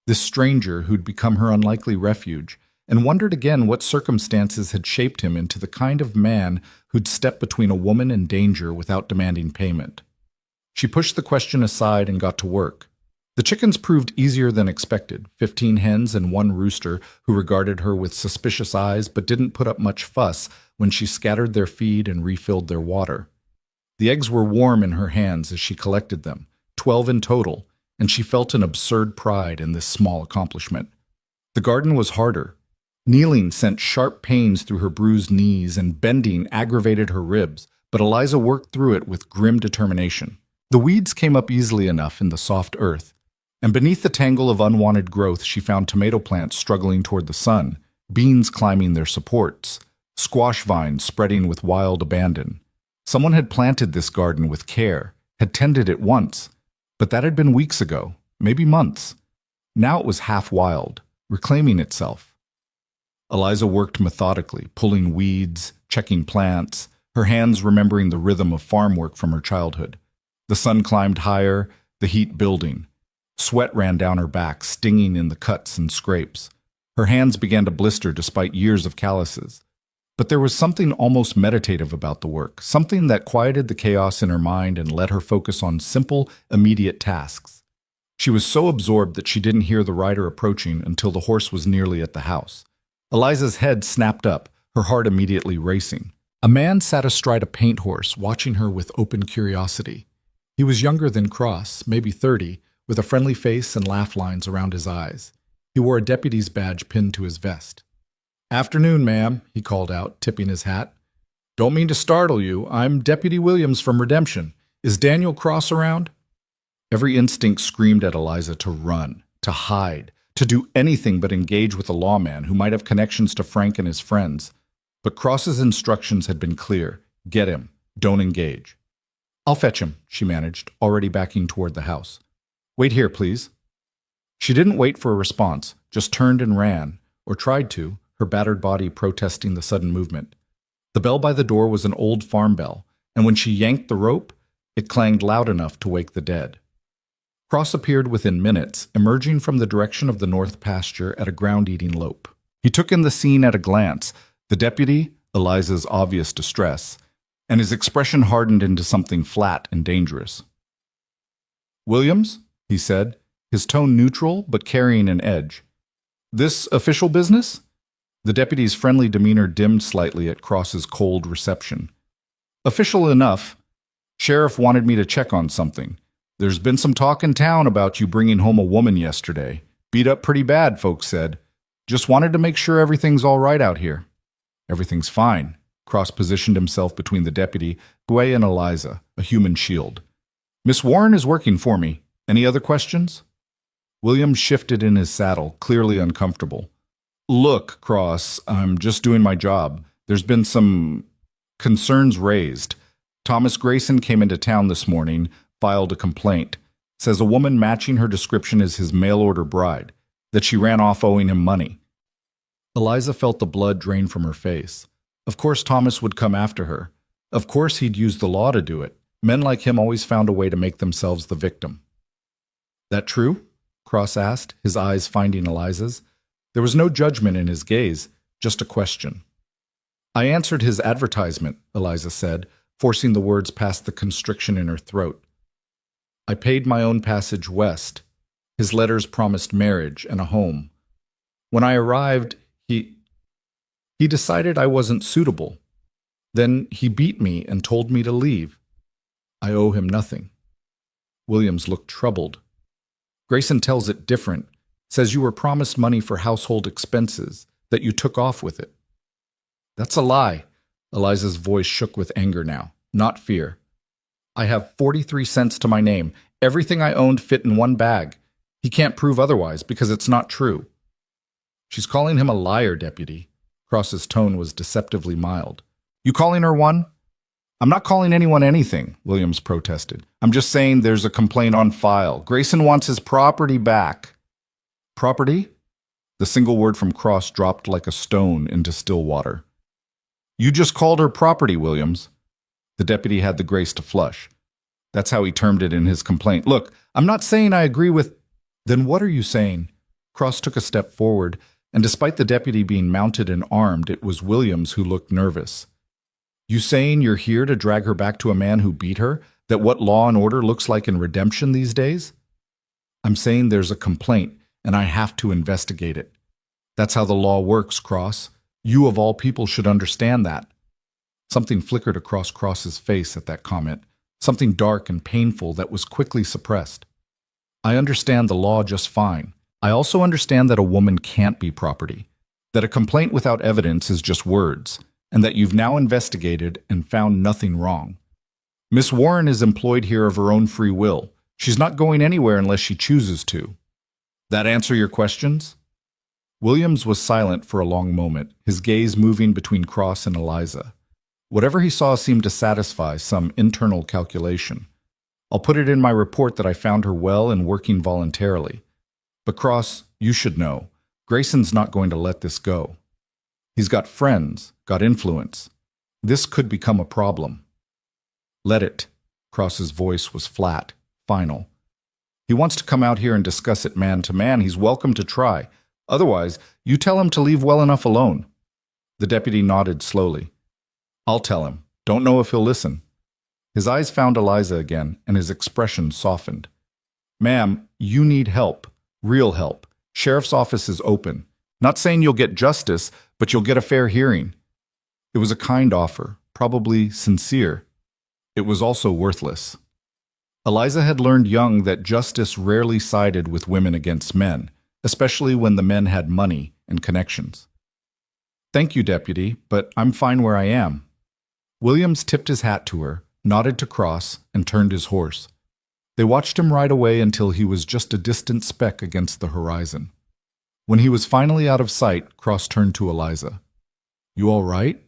this stranger who'd become her unlikely refuge, and wondered again what circumstances had shaped him into the kind of man who'd step between a woman and danger without demanding payment. She pushed the question aside and got to work. The chickens proved easier than expected, 15 hens and 1 rooster who regarded her with suspicious eyes but didn't put up much fuss when she scattered their feed and refilled their water. The eggs were warm in her hands as she collected them, 12 in total, and she felt an absurd pride in this small accomplishment. The garden was harder. Kneeling sent sharp pains through her bruised knees, and bending aggravated her ribs, but Eliza worked through it with grim determination. The weeds came up easily enough in the soft earth, and beneath the tangle of unwanted growth she found tomato plants struggling toward the sun, beans climbing their supports, squash vines spreading with wild abandon. Someone had planted this garden with care, had tended it once, but that had been weeks ago, maybe months. Now it was half wild, reclaiming itself. Eliza worked methodically, pulling weeds, checking plants, her hands remembering the rhythm of farm work from her childhood. The sun climbed higher, the heat building. Sweat ran down her back, stinging in the cuts and scrapes. Her hands began to blister despite years of calluses. But there was something almost meditative about the work, something that quieted the chaos in her mind and let her focus on simple, immediate tasks. She was so absorbed that she didn't hear the rider approaching until the horse was nearly at the house. Eliza's head snapped up, her heart immediately racing. A man sat astride a paint horse, watching her with open curiosity. He was younger than Cross, maybe 30, with a friendly face and laugh lines around his eyes. He wore a deputy's badge pinned to his vest. "Afternoon, ma'am," he called out, tipping his hat. "Don't mean to startle you. I'm Deputy Williams from Redemption. Is Daniel Cross around?" Every instinct screamed at Eliza to run, to hide, to do anything but engage with a lawman who might have connections to Frank and his friends. But Cross's instructions had been clear. Get him. Don't engage. "I'll fetch him," she managed, already backing toward the house. "Wait here, please." She didn't wait for a response, just turned and ran, or tried to, her battered body protesting the sudden movement. The bell by the door was an old farm bell, and when she yanked the rope, it clanged loud enough to wake the dead. Cross appeared within minutes, emerging from the direction of the north pasture at a ground-eating lope. He took in the scene at a glance, the deputy, Eliza's obvious distress, and his expression hardened into something flat and dangerous. "Williams?" he said, his tone neutral but carrying an edge. "This official business?" The deputy's friendly demeanor dimmed slightly at Cross's cold reception. "Official enough. Sheriff wanted me to check on something. There's been some talk in town about you bringing home a woman yesterday. Beat up pretty bad, folks said. Just wanted to make sure everything's all right out here." "Everything's fine." Cross positioned himself between the deputy, Guay, and Eliza, a human shield. "Miss Warren is working for me. Any other questions?" Williams shifted in his saddle, clearly uncomfortable. "Look, Cross, I'm just doing my job. There's been some concerns raised. Thomas Grayson came into town this morning, filed a complaint. Says a woman matching her description is his mail-order bride, that she ran off owing him money." Eliza felt the blood drain from her face. Of course Thomas would come after her. Of course he'd use the law to do it. Men like him always found a way to make themselves the victim. "That true?" Cross asked, his eyes finding Eliza's. There was no judgment in his gaze, just a question. "I answered his advertisement," Eliza said, forcing the words past the constriction in her throat. "I paid my own passage west. His letters promised marriage and a home. When I arrived, he decided I wasn't suitable. Then he beat me and told me to leave. I owe him nothing." Williams looked troubled. "Grayson tells it different. Says you were promised money for household expenses, that you took off with it." "That's a lie." Eliza's voice shook with anger now, not fear. "I have 43 cents to my name. Everything I owned fit in one bag. He can't prove otherwise because it's not true." "She's calling him a liar, deputy." Cross's tone was deceptively mild. "You calling her one?" I'm not calling anyone anything, Williams protested. I'm just saying there's a complaint on file. Grayson wants his property back. Property? The single word from Cross dropped like a stone into still water. You just called her property, Williams. The deputy had the grace to flush. That's how he termed it in his complaint. Look, I'm not saying I agree with... Then what are you saying? Cross took a step forward, and despite the deputy being mounted and armed, it was Williams who looked nervous. You saying you're here to drag her back to a man who beat her? That what law and order looks like in redemption these days? I'm saying there's a complaint, and I have to investigate it. That's how the law works, Cross. You of all people should understand that. Something flickered across Cross's face at that comment, something dark and painful that was quickly suppressed. I understand the law just fine. I also understand that a woman can't be property, that a complaint without evidence is just words, and that you've now investigated and found nothing wrong. Miss Warren is employed here of her own free will. She's not going anywhere unless she chooses to. That answer your questions? Williams was silent for a long moment, his gaze moving between Cross and Eliza. Whatever he saw seemed to satisfy some internal calculation. I'll put it in my report that I found her well and working voluntarily. But Cross, you should know, Grayson's not going to let this go. He's got friends, got influence. This could become a problem. Let it. Cross's voice was flat, final. He wants to come out here and discuss it man to man. He's welcome to try. Otherwise, you tell him to leave well enough alone. The deputy nodded slowly. I'll tell him. Don't know if he'll listen. His eyes found Eliza again, and his expression softened. Ma'am, you need help. Real help. Sheriff's office is open. Not saying you'll get justice, but you'll get a fair hearing. It was a kind offer, probably sincere. It was also worthless. Eliza had learned young that justice rarely sided with women against men, especially when the men had money and connections. Thank you, deputy, but I'm fine where I am. Williams tipped his hat to her, nodded to Cross, and turned his horse. They watched him ride away until he was just a distant speck against the horizon. When he was finally out of sight, Cross turned to Eliza. You all right?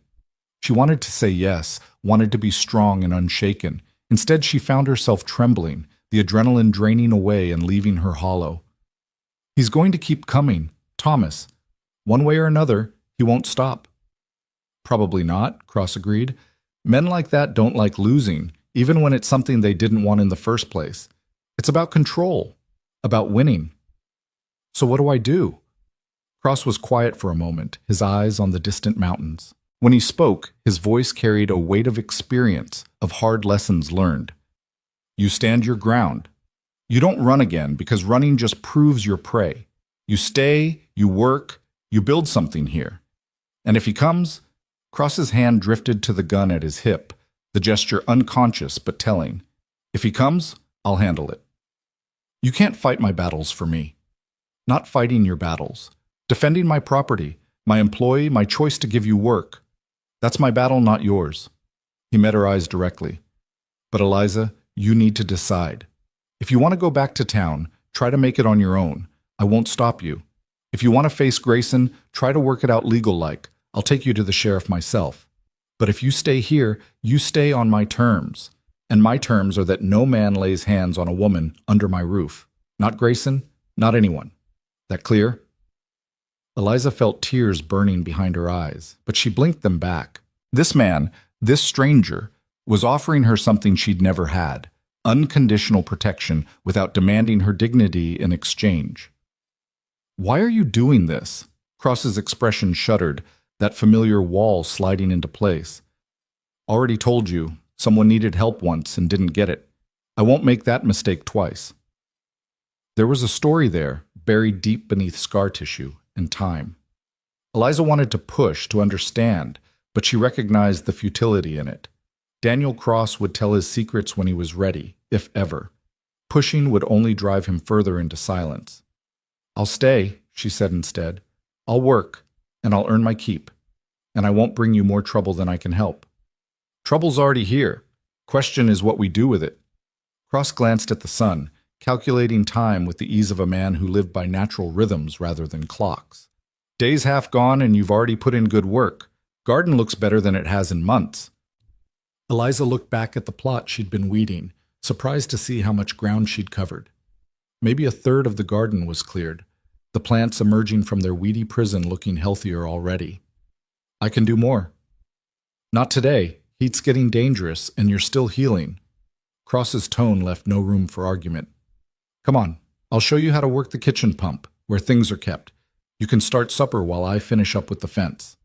She wanted to say yes, wanted to be strong and unshaken. Instead, she found herself trembling, the adrenaline draining away and leaving her hollow. He's going to keep coming, Thomas. One way or another, he won't stop. Probably not, Cross agreed. Men like that don't like losing, even when it's something they didn't want in the first place. It's about control, about winning. So what do I do? Cross was quiet for a moment, his eyes on the distant mountains. When he spoke, his voice carried a weight of experience, of hard lessons learned. You stand your ground. You don't run again, because running just proves your prey. You stay, you work, you build something here. And if he comes... Cross's hand drifted to the gun at his hip, the gesture unconscious but telling. If he comes, I'll handle it. You can't fight my battles for me. Not fighting your battles. Defending my property, my employee, my choice to give you work. That's my battle, not yours. He met her eyes directly. But Eliza, you need to decide. If you want to go back to town, try to make it on your own. I won't stop you. If you want to face Grayson, try to work it out legal-like. I'll take you to the sheriff myself. But if you stay here, you stay on my terms. And my terms are that no man lays hands on a woman under my roof. Not Grayson, not anyone. That clear? Eliza felt tears burning behind her eyes, but she blinked them back. This man, this stranger, was offering her something she'd never had, unconditional protection without demanding her dignity in exchange. Why are you doing this? Cross's expression shuddered, that familiar wall sliding into place. Already told you, someone needed help once and didn't get it. I won't make that mistake twice. There was a story there, buried deep beneath scar tissue and time. Eliza wanted to push, to understand, but she recognized the futility in it. Daniel Cross would tell his secrets when he was ready, if ever. Pushing would only drive him further into silence. I'll stay, she said instead. I'll work. And I'll earn my keep, and I won't bring you more trouble than I can help. Trouble's already here. Question is what we do with it. Cross glanced at the sun, calculating time with the ease of a man who lived by natural rhythms rather than clocks. Day's half gone and you've already put in good work. Garden looks better than it has in months. Eliza looked back at the plot she'd been weeding, surprised to see how much ground she'd covered. Maybe a third of the garden was cleared, the plants emerging from their weedy prison looking healthier already. I can do more. Not today. Heat's getting dangerous, and you're still healing. Cross's tone left no room for argument. Come on, I'll show you how to work the kitchen pump, where things are kept. You can start supper while I finish up with the fence.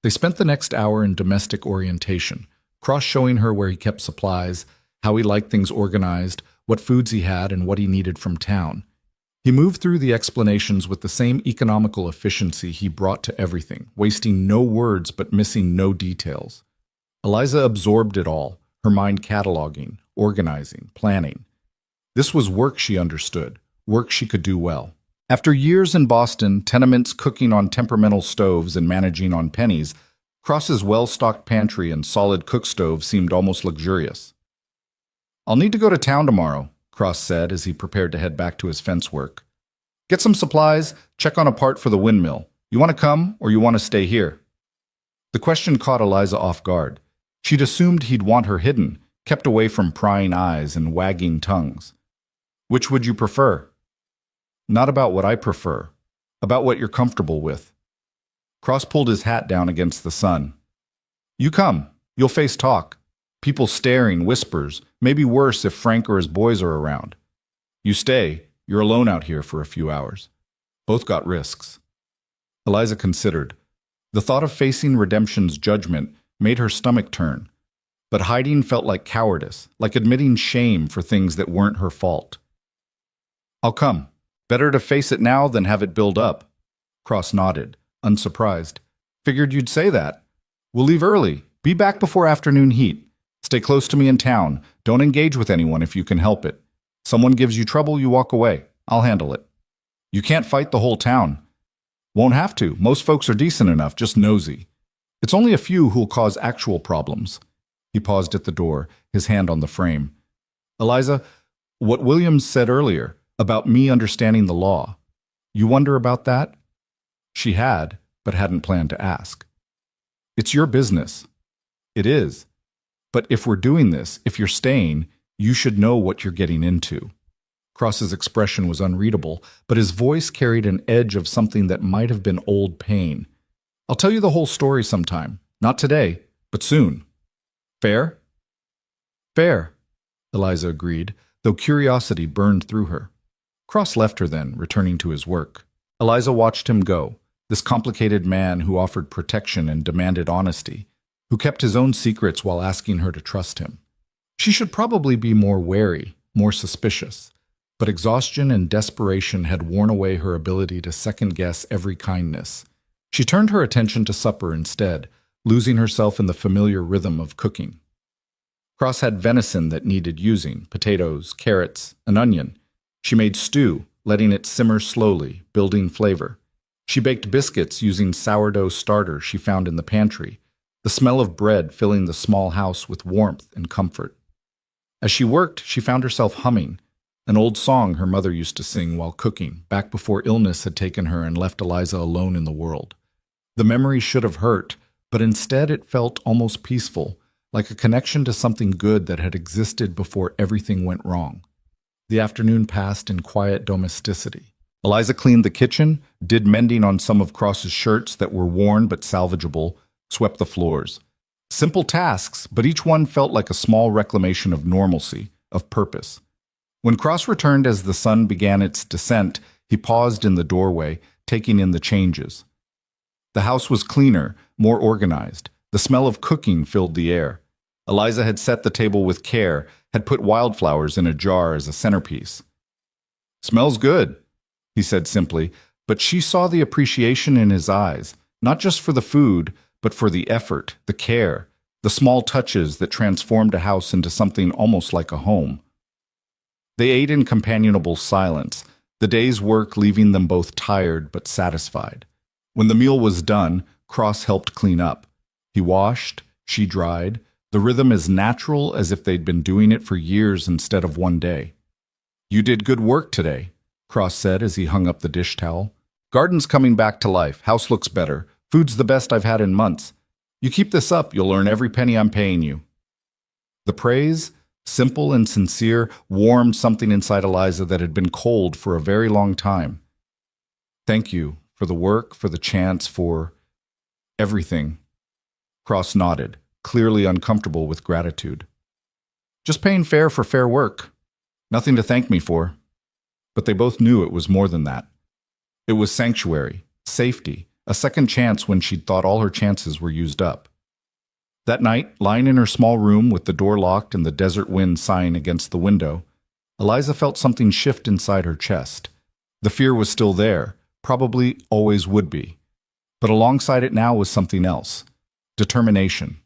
They spent the next hour in domestic orientation, Cross showing her where he kept supplies, how he liked things organized, what foods he had, and what he needed from town. He moved through the explanations with the same economical efficiency he brought to everything, wasting no words but missing no details. Eliza absorbed it all, her mind cataloging, organizing, planning. This was work she understood, work she could do well. After years in Boston, tenements cooking on temperamental stoves and managing on pennies, Cross's well-stocked pantry and solid cook stove seemed almost luxurious. I'll need to go to town tomorrow, Cross said as he prepared to head back to his fence work. Get some supplies, check on a part for the windmill. You want to come or you want to stay here? The question caught Eliza off guard. She'd assumed he'd want her hidden, kept away from prying eyes and wagging tongues. Which would you prefer? Not about what I prefer, about what you're comfortable with. Cross pulled his hat down against the sun. You come, you'll face talk. People staring, whispers, maybe worse if Frank or his boys are around. You stay, you're alone out here for a few hours. Both got risks. Eliza considered. The thought of facing Redemption's judgment made her stomach turn. But hiding felt like cowardice, like admitting shame for things that weren't her fault. I'll come. Better to face it now than have it build up. Cross nodded, unsurprised. Figured you'd say that. We'll leave early. Be back before afternoon heat. Stay close to me in town. Don't engage with anyone if you can help it. Someone gives you trouble, you walk away. I'll handle it. You can't fight the whole town. Won't have to. Most folks are decent enough, just nosy. It's only a few who'll cause actual problems. He paused at the door, his hand on the frame. Eliza, what Williams said earlier about me understanding the law, you wonder about that? She had, but hadn't planned to ask. It's your business. It is. But if we're doing this, if you're staying, you should know what you're getting into. Cross's expression was unreadable, but his voice carried an edge of something that might have been old pain. I'll tell you the whole story sometime. Not today, but soon. Fair? Fair, Eliza agreed, though curiosity burned through her. Cross left her then, returning to his work. Eliza watched him go, this complicated man who offered protection and demanded honesty, who kept his own secrets while asking her to trust him. She should probably be more wary, more suspicious, but exhaustion and desperation had worn away her ability to second-guess every kindness. She turned her attention to supper instead, losing herself in the familiar rhythm of cooking. Cross had venison that needed using, potatoes, carrots, an onion. She made stew, letting it simmer slowly, building flavor. She baked biscuits using sourdough starter she found in the pantry, the smell of bread filling the small house with warmth and comfort. As she worked, she found herself humming, an old song her mother used to sing while cooking, back before illness had taken her and left Eliza alone in the world. The memory should have hurt, but instead it felt almost peaceful, like a connection to something good that had existed before everything went wrong. The afternoon passed in quiet domesticity. Eliza cleaned the kitchen, did mending on some of Cross's shirts that were worn but salvageable, swept the floors. Simple tasks, but each one felt like a small reclamation of normalcy, of purpose. When Cross returned as the sun began its descent, he paused in the doorway, taking in the changes. The house was cleaner, more organized. The smell of cooking filled the air. Eliza had set the table with care, had put wildflowers in a jar as a centerpiece. "Smells good," he said simply, but she saw the appreciation in his eyes, not just for the food, but for the effort, the care, the small touches that transformed a house into something almost like a home. They ate in companionable silence, the day's work leaving them both tired but satisfied. When the meal was done, Cross helped clean up. He washed, she dried, the rhythm as natural as if they'd been doing it for years instead of one day. "You did good work today," Cross said as he hung up the dish towel. "Garden's coming back to life, house looks better, food's the best I've had in months. You keep this up, you'll earn every penny I'm paying you." The praise, simple and sincere, warmed something inside Eliza that had been cold for a very long time. "Thank you for the work, for the chance, for everything." Cross nodded, clearly uncomfortable with gratitude. "Just paying fair for fair work. Nothing to thank me for." But they both knew it was more than that. It was sanctuary, safety, a second chance when she'd thought all her chances were used up. That night, lying in her small room with the door locked and the desert wind sighing against the window, Eliza felt something shift inside her chest. The fear was still there, probably always would be. But alongside it now was something else. Determination.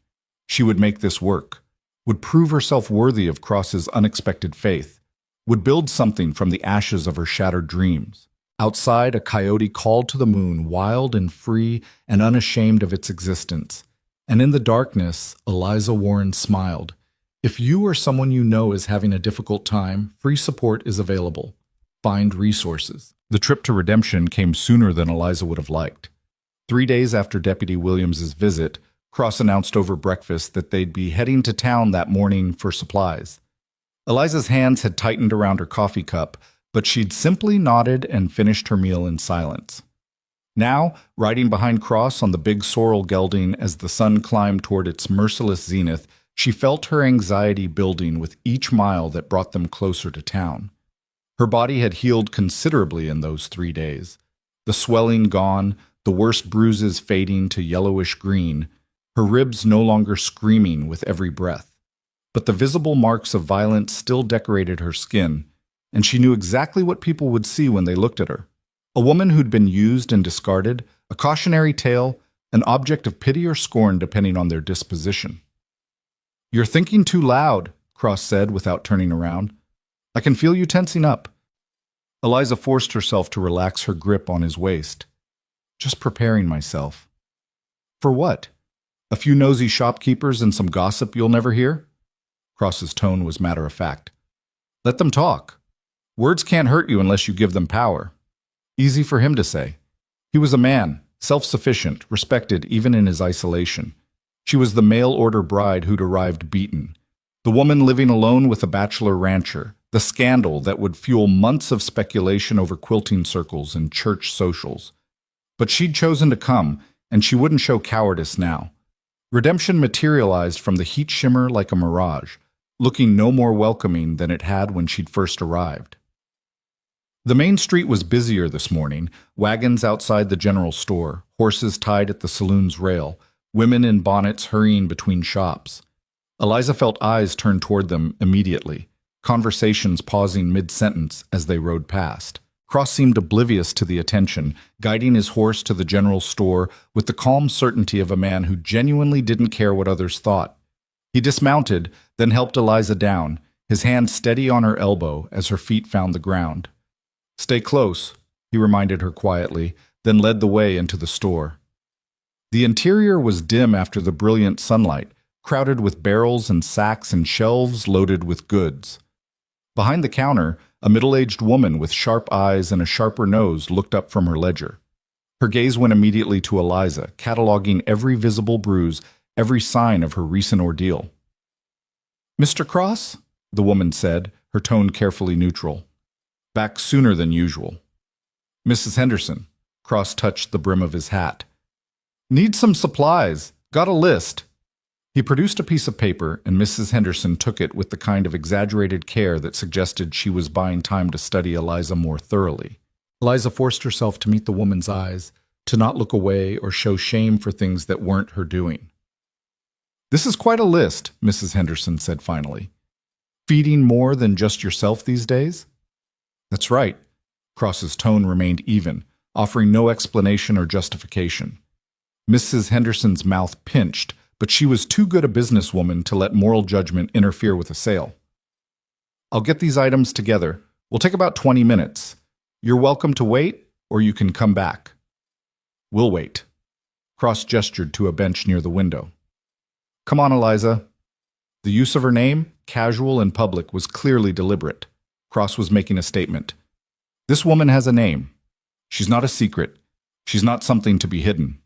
She would make this work, would prove herself worthy of Cross's unexpected faith, would build something from the ashes of her shattered dreams. Outside, a coyote called to the moon, wild and free and unashamed of its existence. And in the darkness, Eliza Warren smiled. If you or someone you know is having a difficult time, free support is available. Find resources. The trip to Redemption came sooner than Eliza would have liked. 3 days after Deputy Williams's visit, Cross announced over breakfast that they'd be heading to town that morning for supplies. Eliza's hands had tightened around her coffee cup, but she'd simply nodded and finished her meal in silence. Now, riding behind Cross on the big sorrel gelding as the sun climbed toward its merciless zenith, she felt her anxiety building with each mile that brought them closer to town. Her body had healed considerably in those 3 days. The swelling gone, the worst bruises fading to yellowish green, her ribs no longer screaming with every breath. But the visible marks of violence still decorated her skin, and she knew exactly what people would see when they looked at her. A woman who'd been used and discarded, a cautionary tale, an object of pity or scorn depending on their disposition. "You're thinking too loud," Cross said without turning around. "I can feel you tensing up." Eliza forced herself to relax her grip on his waist. "Just preparing myself." "For what? A few nosy shopkeepers and some gossip you'll never hear?" Cross's tone was matter-of-fact. "Let them talk. Words can't hurt you unless you give them power." Easy for him to say. He was a man, self-sufficient, respected even in his isolation. She was the mail-order bride who'd arrived beaten. The woman living alone with a bachelor rancher. The scandal that would fuel months of speculation over quilting circles and church socials. But she'd chosen to come, and she wouldn't show cowardice now. Redemption materialized from the heat shimmer like a mirage, looking no more welcoming than it had when she'd first arrived. The main street was busier this morning, wagons outside the general store, horses tied at the saloon's rail, women in bonnets hurrying between shops. Eliza felt eyes turn toward them immediately, conversations pausing mid-sentence as they rode past. Cross seemed oblivious to the attention, guiding his horse to the general store with the calm certainty of a man who genuinely didn't care what others thought. He dismounted, then helped Eliza down, his hand steady on her elbow as her feet found the ground. "Stay close," he reminded her quietly, then led the way into the store. The interior was dim after the brilliant sunlight, crowded with barrels and sacks and shelves loaded with goods. Behind the counter, a middle-aged woman with sharp eyes and a sharper nose looked up from her ledger. Her gaze went immediately to Eliza, cataloging every visible bruise, every sign of her recent ordeal. "Mr. Cross?" the woman said, her tone carefully neutral. "Back sooner than usual." "Mrs. Henderson." Cross touched the brim of his hat. "Need some supplies. Got a list." He produced a piece of paper, and Mrs. Henderson took it with the kind of exaggerated care that suggested she was buying time to study Eliza more thoroughly. Eliza forced herself to meet the woman's eyes, to not look away or show shame for things that weren't her doing. "This is quite a list," Mrs. Henderson said finally. "Feeding more than just yourself these days?" "That's right." Cross's tone remained even, offering no explanation or justification. Mrs. Henderson's mouth pinched, but she was too good a businesswoman to let moral judgment interfere with a sale. "I'll get these items together. We'll take about 20 minutes. You're welcome to wait, or you can come back." "We'll wait." Cross gestured to a bench near the window. "Come on, Eliza." The use of her name, casual and public, was clearly deliberate. Cross was making a statement. This woman has a name. She's not a secret. She's not something to be hidden.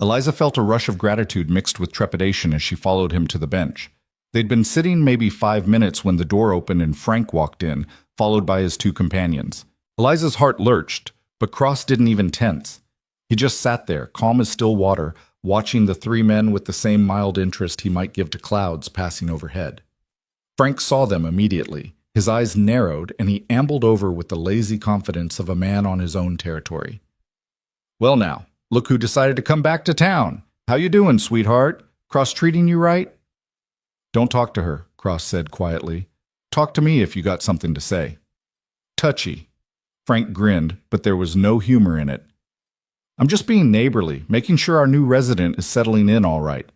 Eliza felt a rush of gratitude mixed with trepidation as she followed him to the bench. They'd been sitting maybe 5 minutes when the door opened and Frank walked in, followed by his two companions. Eliza's heart lurched, but Cross didn't even tense. He just sat there, calm as still water, watching the three men with the same mild interest he might give to clouds passing overhead. Frank saw them immediately. His eyes narrowed, and he ambled over with the lazy confidence of a man on his own territory. "Well now, look who decided to come back to town. How you doing, sweetheart? Cross treating you right?" "Don't talk to her," Cross said quietly. "Talk to me if you got something to say." "Touchy." Frank grinned, but there was no humor in it. "I'm just being neighborly, making sure our new resident is settling in all right.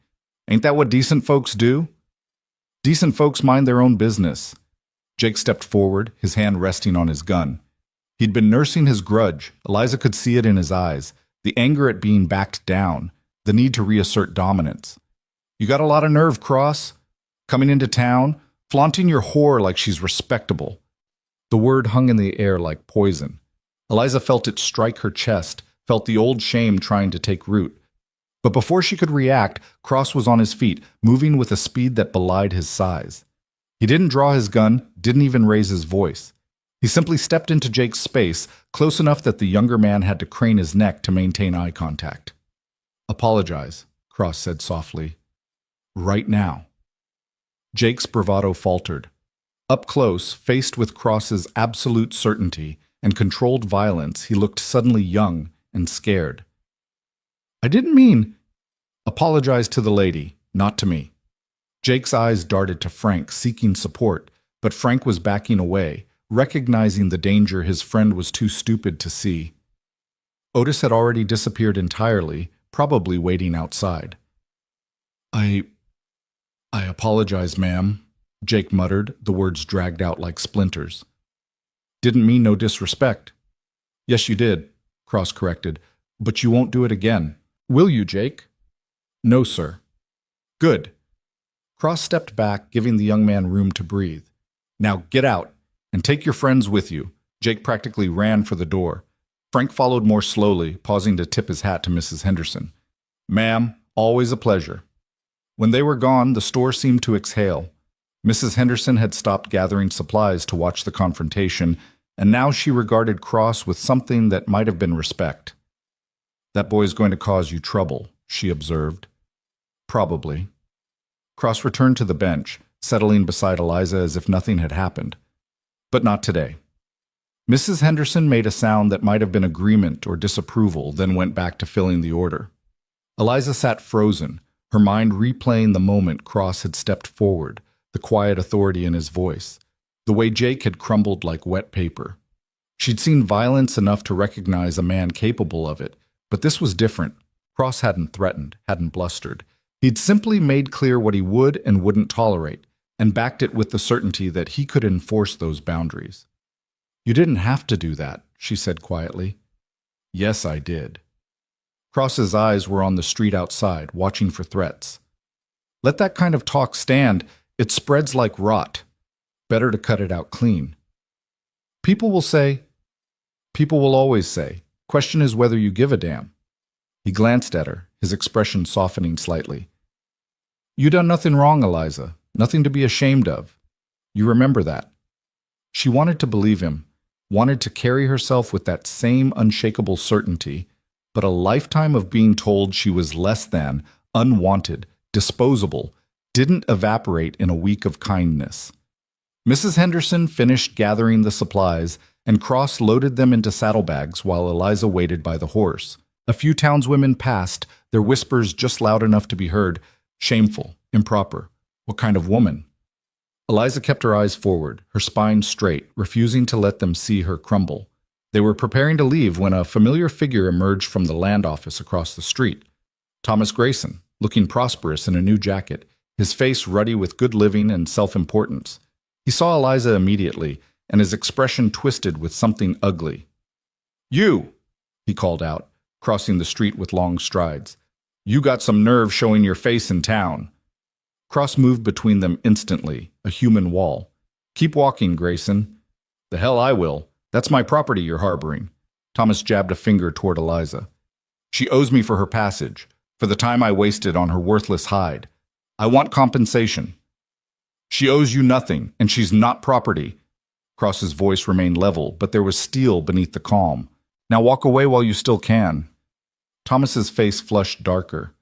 Ain't that what decent folks do?" "Decent folks mind their own business." Jake stepped forward, his hand resting on his gun. He'd been nursing his grudge. Eliza could see it in his eyes, the anger at being backed down, the need to reassert dominance. "You got a lot of nerve, Cross. Coming into town, flaunting your whore like she's respectable." The word hung in the air like poison. Eliza felt it strike her chest, felt the old shame trying to take root. But before she could react, Cross was on his feet, moving with a speed that belied his size. He didn't draw his gun, didn't even raise his voice. He simply stepped into Jake's space, close enough that the younger man had to crane his neck to maintain eye contact. "Apologize," Cross said softly. "Right now." Jake's bravado faltered. Up close, faced with Cross's absolute certainty and controlled violence, he looked suddenly young and scared. "I didn't mean—" "Apologize to the lady, not to me." Jake's eyes darted to Frank, seeking support, but Frank was backing away, recognizing the danger his friend was too stupid to see. Otis had already disappeared entirely, probably waiting outside. I apologize, ma'am," Jake muttered, the words dragged out like splinters. "Didn't mean no disrespect." "Yes, you did," Cross corrected, "but you won't do it again. Will you, Jake?" "No, sir." "Good." Cross stepped back, giving the young man room to breathe. "Now get out, and take your friends with you." Jake practically ran for the door. Frank followed more slowly, pausing to tip his hat to Mrs. Henderson. "Ma'am, always a pleasure." When they were gone, the store seemed to exhale. Mrs. Henderson had stopped gathering supplies to watch the confrontation, and now she regarded Cross with something that might have been respect. "That boy's going to cause you trouble," she observed. "Probably." Cross returned to the bench, settling beside Eliza as if nothing had happened. But not today. Mrs. Henderson made a sound that might have been agreement or disapproval, then went back to filling the order. Eliza sat frozen, her mind replaying the moment Cross had stepped forward, the quiet authority in his voice, the way Jake had crumbled like wet paper. She'd seen violence enough to recognize a man capable of it, but this was different. Cross hadn't threatened, hadn't blustered. He'd simply made clear what he would and wouldn't tolerate, and backed it with the certainty that he could enforce those boundaries. "You didn't have to do that," she said quietly. "Yes, I did." Cross's eyes were on the street outside, watching for threats. "Let that kind of talk stand. It spreads like rot. Better to cut it out clean." People will always say, question is whether you give a damn." He glanced at her, his expression softening slightly. "You done nothing wrong, Eliza. Nothing to be ashamed of. You remember that." She wanted to believe him, wanted to carry herself with that same unshakable certainty, but a lifetime of being told she was less than, unwanted, disposable, didn't evaporate in a week of kindness. Mrs. Henderson finished gathering the supplies, and Cross loaded them into saddlebags while Eliza waited by the horse. A few townswomen passed, their whispers just loud enough to be heard. Shameful, improper. What kind of woman? Eliza kept her eyes forward, her spine straight, refusing to let them see her crumble. They were preparing to leave when a familiar figure emerged from the land office across the street. Thomas Grayson, looking prosperous in a new jacket, his face ruddy with good living and self-importance. He saw Eliza immediately, and his expression twisted with something ugly. "You!" he called out, crossing the street with long strides. "You got some nerve showing your face in town." Cross moved between them instantly, a human wall. "Keep walking, Grayson." "The hell I will. That's my property you're harboring." Thomas jabbed a finger toward Eliza. "She owes me for her passage, for the time I wasted on her worthless hide. I want compensation." She owes you nothing, and she's not property. Cross's voice remained level, but there was steel beneath the calm. Now walk away while you still can. Thomas's face flushed darker.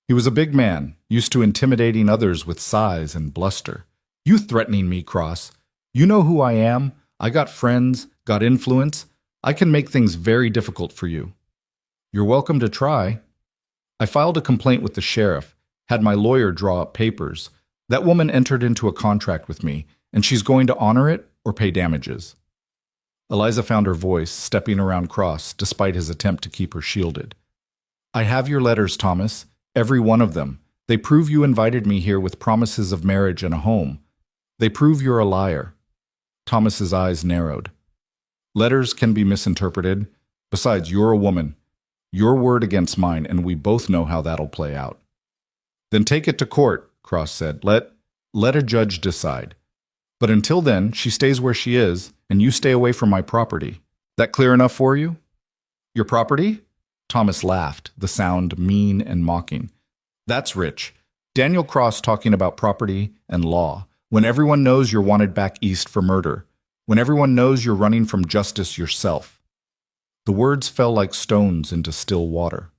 He was a big man, used to intimidating others with size and bluster. You threatening me, Cross. You know who I am. I got friends, got influence. I can make things very difficult for you. You're welcome to try. I filed a complaint with the sheriff, had my lawyer draw up papers. That woman entered into a contract with me, and she's going to honor it or pay damages. Eliza found her voice, stepping around Cross, despite his attempt to keep her shielded. I have your letters, Thomas, every one of them. They prove you invited me here with promises of marriage and a home. They prove you're a liar. Thomas's eyes narrowed. Letters can be misinterpreted. Besides, you're a woman. Your word against mine, and we both know how that'll play out. Then take it to court, Cross said. Let a judge decide. But until then, she stays where she is, and you stay away from my property. That clear enough for you? Your property? Thomas laughed, the sound mean and mocking. That's rich. Daniel Cross talking about property and law, when everyone knows you're wanted back east for murder, when everyone knows you're running from justice yourself. The words fell like stones into still water.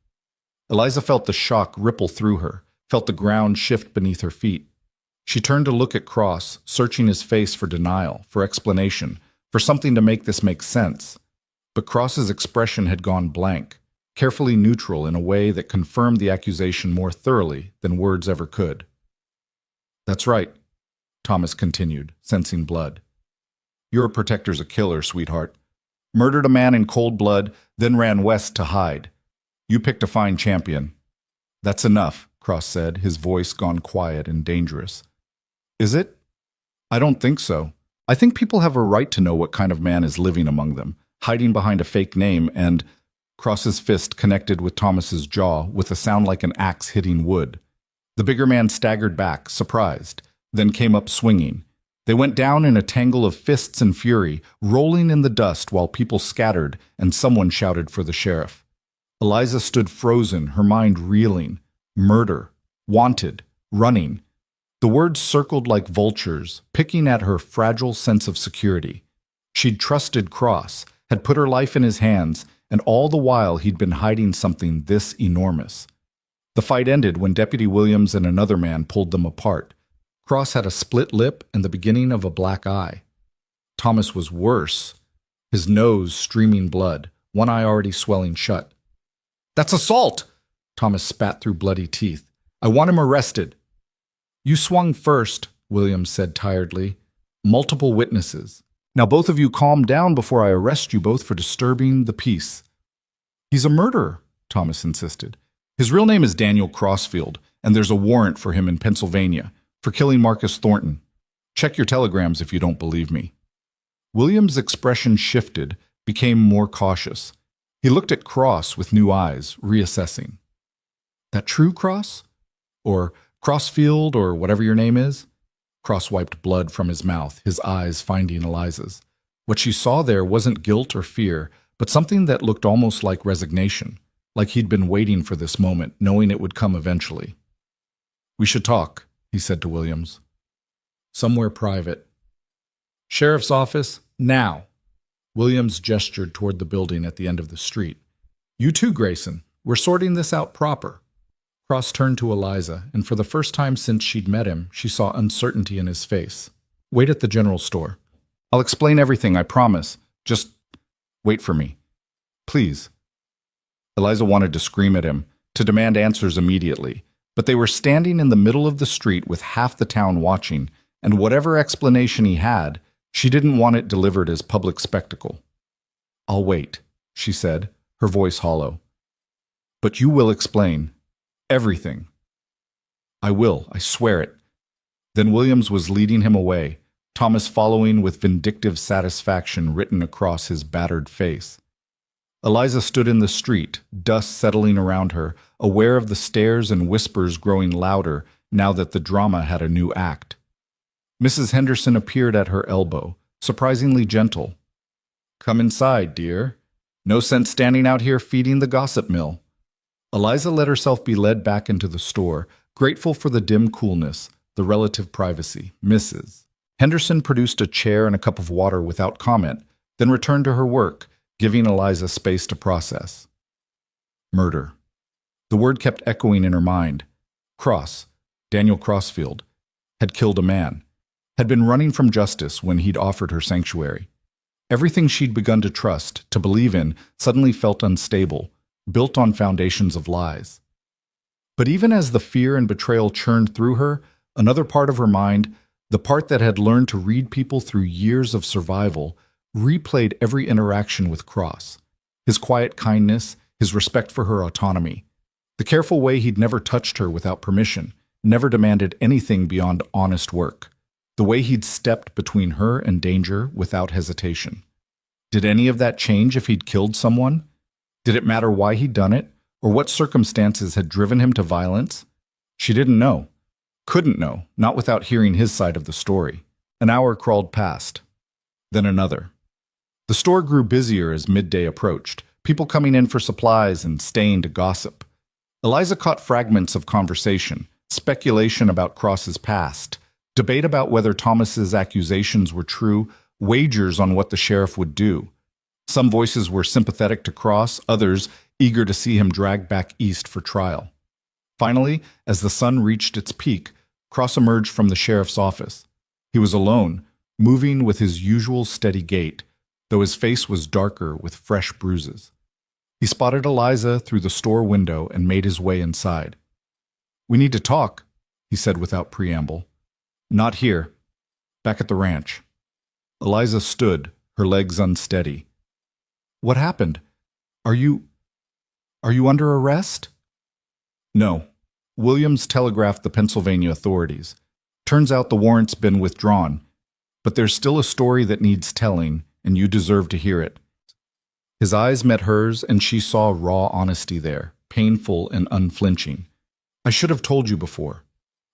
Eliza felt the shock ripple through her, felt the ground shift beneath her feet. She turned to look at Cross, searching his face for denial, for explanation, for something to make this make sense. But Cross's expression had gone blank, carefully neutral in a way that confirmed the accusation more thoroughly than words ever could. That's right, Thomas continued, sensing blood. Your protector's a killer, sweetheart. Murdered a man in cold blood, then ran west to hide. You picked a fine champion. That's enough, Cross said, his voice gone quiet and dangerous. Is it? I don't think so. I think people have a right to know what kind of man is living among them, hiding behind a fake name, and Cross's fist connected with Thomas's jaw with a sound like an axe hitting wood. The bigger man staggered back, surprised, then came up swinging. They went down in a tangle of fists and fury, rolling in the dust while people scattered and someone shouted for the sheriff. Eliza stood frozen, her mind reeling. Murder. Wanted. Running. The words circled like vultures, picking at her fragile sense of security. She'd trusted Cross, had put her life in his hands, and all the while he'd been hiding something this enormous. The fight ended when Deputy Williams and another man pulled them apart. Cross had a split lip and the beginning of a black eye. Thomas was worse, his nose streaming blood, one eye already swelling shut. That's assault! Thomas spat through bloody teeth. I want him arrested. You swung first, Williams said tiredly. Multiple witnesses. Now both of you calm down before I arrest you both for disturbing the peace. He's a murderer, Thomas insisted. His real name is Daniel Crossfield, and there's a warrant for him in Pennsylvania for killing Marcus Thornton. Check your telegrams if you don't believe me. Williams' expression shifted, became more cautious. He looked at Cross with new eyes, reassessing. That true, Cross? Or Crossfield, or whatever your name is? Cross wiped blood from his mouth, his eyes finding Eliza's. What she saw there wasn't guilt or fear, but something that looked almost like resignation, like he'd been waiting for this moment, knowing it would come eventually. We should talk, he said to Williams. Somewhere private. Sheriff's office, now. Williams gestured toward the building at the end of the street. You too, Grayson. We're sorting this out proper. Cross turned to Eliza, and for the first time since she'd met him, she saw uncertainty in his face. Wait at the general store. I'll explain everything, I promise. Just wait for me. Please. Eliza wanted to scream at him, to demand answers immediately, but they were standing in the middle of the street with half the town watching, and whatever explanation he had, she didn't want it delivered as public spectacle. I'll wait, she said, her voice hollow. But you will explain. Everything. I will, I swear it. Then Williams was leading him away, Thomas following with vindictive satisfaction written across his battered face. Eliza stood in the street, dust settling around her, aware of the stares and whispers growing louder now that the drama had a new act. Mrs. Henderson appeared at her elbow, surprisingly gentle. Come inside, dear. No sense standing out here feeding the gossip mill. Eliza let herself be led back into the store, grateful for the dim coolness, the relative privacy, Mrs. Henderson produced a chair and a cup of water without comment, then returned to her work, giving Eliza space to process. Murder. The word kept echoing in her mind. Cross, Daniel Crossfield, had killed a man, had been running from justice when he'd offered her sanctuary. Everything she'd begun to trust, to believe in, suddenly felt unstable, built on foundations of lies. But even as the fear and betrayal churned through her, another part of her mind, the part that had learned to read people through years of survival, replayed every interaction with Cross. His quiet kindness, his respect for her autonomy, the careful way he'd never touched her without permission, never demanded anything beyond honest work, the way he'd stepped between her and danger without hesitation. Did any of that change if he'd killed someone? Did it matter why he'd done it, or what circumstances had driven him to violence? She didn't know. Couldn't know, not without hearing his side of the story. An hour crawled past. Then another. The store grew busier as midday approached, people coming in for supplies and staying to gossip. Eliza caught fragments of conversation, speculation about Cross's past, debate about whether Thomas's accusations were true, wagers on what the sheriff would do. Some voices were sympathetic to Cross, others eager to see him dragged back east for trial. Finally, as the sun reached its peak, Cross emerged from the sheriff's office. He was alone, moving with his usual steady gait, though his face was darker with fresh bruises. He spotted Eliza through the store window and made his way inside. "We need to talk," he said without preamble. "Not here. Back at the ranch." Eliza stood, her legs unsteady. "What happened? Are you under arrest?" "No. Williams telegraphed the Pennsylvania authorities. Turns out the warrant's been withdrawn. But there's still a story that needs telling, and you deserve to hear it." His eyes met hers, and she saw raw honesty there, painful and unflinching. "I should have told you before.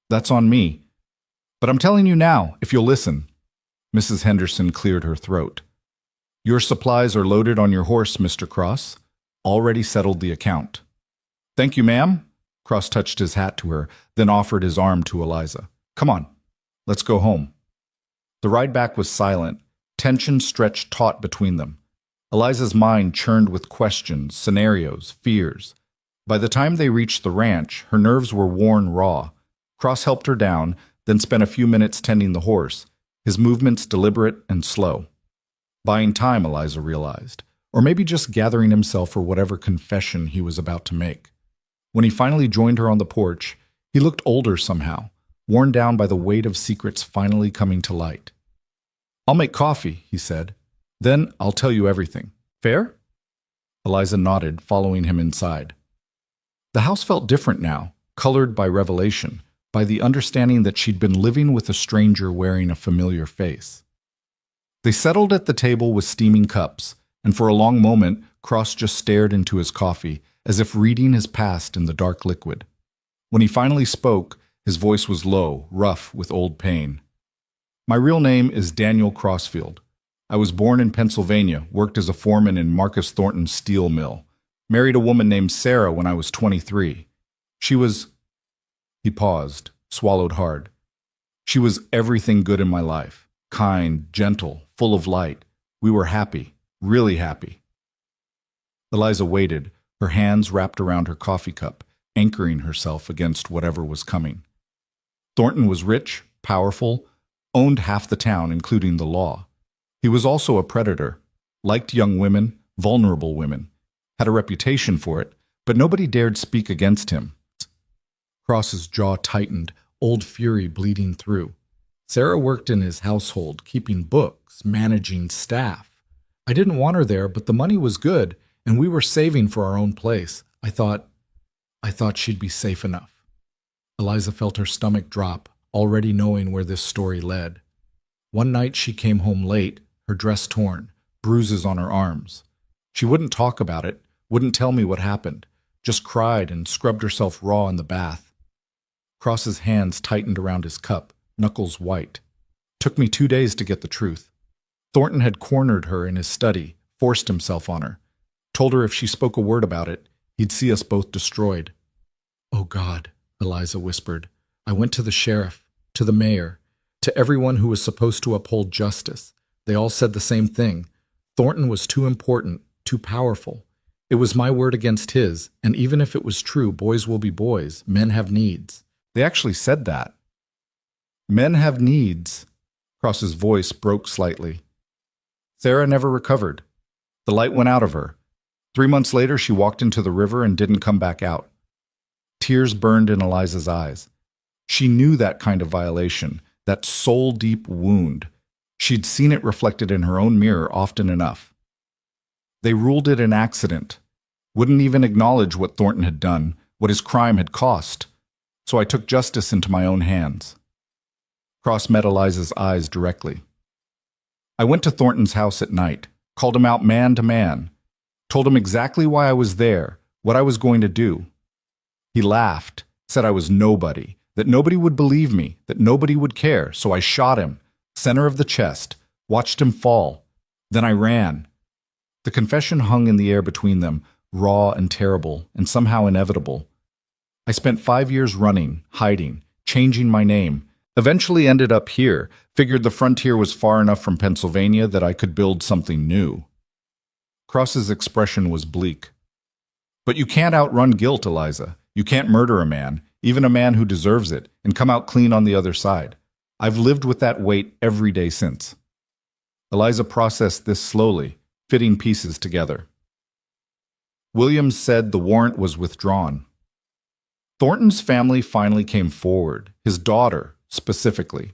That's on me. But I'm telling you now, if you'll listen." Mrs. Henderson cleared her throat. "Your supplies are loaded on your horse, Mr. Cross. Already settled the account." "Thank you, ma'am." Cross touched his hat to her, then offered his arm to Eliza. "Come on, let's go home." The ride back was silent. Tension stretched taut between them. Eliza's mind churned with questions, scenarios, fears. By the time they reached the ranch, her nerves were worn raw. Cross helped her down, then spent a few minutes tending the horse, his movements deliberate and slow. Buying time, Eliza realized, or maybe just gathering himself for whatever confession he was about to make. When he finally joined her on the porch, he looked older somehow, worn down by the weight of secrets finally coming to light. "I'll make coffee," he said. "Then I'll tell you everything. Fair?" Eliza nodded, following him inside. The house felt different now, colored by revelation, by the understanding that she'd been living with a stranger wearing a familiar face. They settled at the table with steaming cups, and for a long moment, Cross just stared into his coffee, as if reading his past in the dark liquid. When he finally spoke, his voice was low, rough with old pain. "My real name is Daniel Crossfield. I was born in Pennsylvania, worked as a foreman in Marcus Thornton's steel mill. Married a woman named Sarah when I was 23. She was..." He paused, swallowed hard. "She was everything good in my life. Kind, gentle, full of light. We were happy, really happy." Eliza waited, her hands wrapped around her coffee cup, anchoring herself against whatever was coming. Thornton was rich, powerful, owned half the town, including the law. He was also a predator, liked young women, vulnerable women, had a reputation for it, but nobody dared speak against him. Cross's jaw tightened, old fury bleeding through. Sarah worked in his household, keeping books, managing staff. I didn't want her there, but the money was good, and we were saving for our own place. I thought she'd be safe enough. Eliza felt her stomach drop, already knowing where this story led. One night she came home late, her dress torn, bruises on her arms. She wouldn't talk about it, wouldn't tell me what happened, just cried and scrubbed herself raw in the bath. Cross's hands tightened around his cup, knuckles white. Took me 2 days to get the truth. Thornton had cornered her in his study, forced himself on her. Told her if she spoke a word about it, he'd see us both destroyed. "Oh God," Eliza whispered. "I went to the sheriff. to the mayor, to everyone who was supposed to uphold justice. They all said the same thing. Thornton was too important, too powerful. It was my word against his, and even if it was true, boys will be boys, men have needs. They actually said that. Men have needs. Cross's voice broke slightly. Sarah never recovered. The light went out of her. 3 months later, she walked into the river and didn't come back out. Tears burned in Eliza's eyes. She knew that kind of violation, that soul-deep wound. She'd seen it reflected in her own mirror often enough. They ruled it an accident, wouldn't even acknowledge what Thornton had done, what his crime had cost. So I took justice into my own hands. Cross met Eliza's eyes directly. I went to Thornton's house at night, called him out man to man, told him exactly why I was there, what I was going to do. He laughed, said I was nobody, that nobody would believe me, that nobody would care, so I shot him, center of the chest, watched him fall. Then I ran. The confession hung in the air between them, raw and terrible, and somehow inevitable. I spent 5 years running, hiding, changing my name, eventually ended up here, figured the frontier was far enough from Pennsylvania that I could build something new. Cross's expression was bleak. But you can't outrun guilt, Eliza. You can't murder a man, even a man who deserves it, and come out clean on the other side. I've lived with that weight every day since. Eliza processed this slowly, fitting pieces together. Williams said the warrant was withdrawn. Thornton's family finally came forward, his daughter, specifically.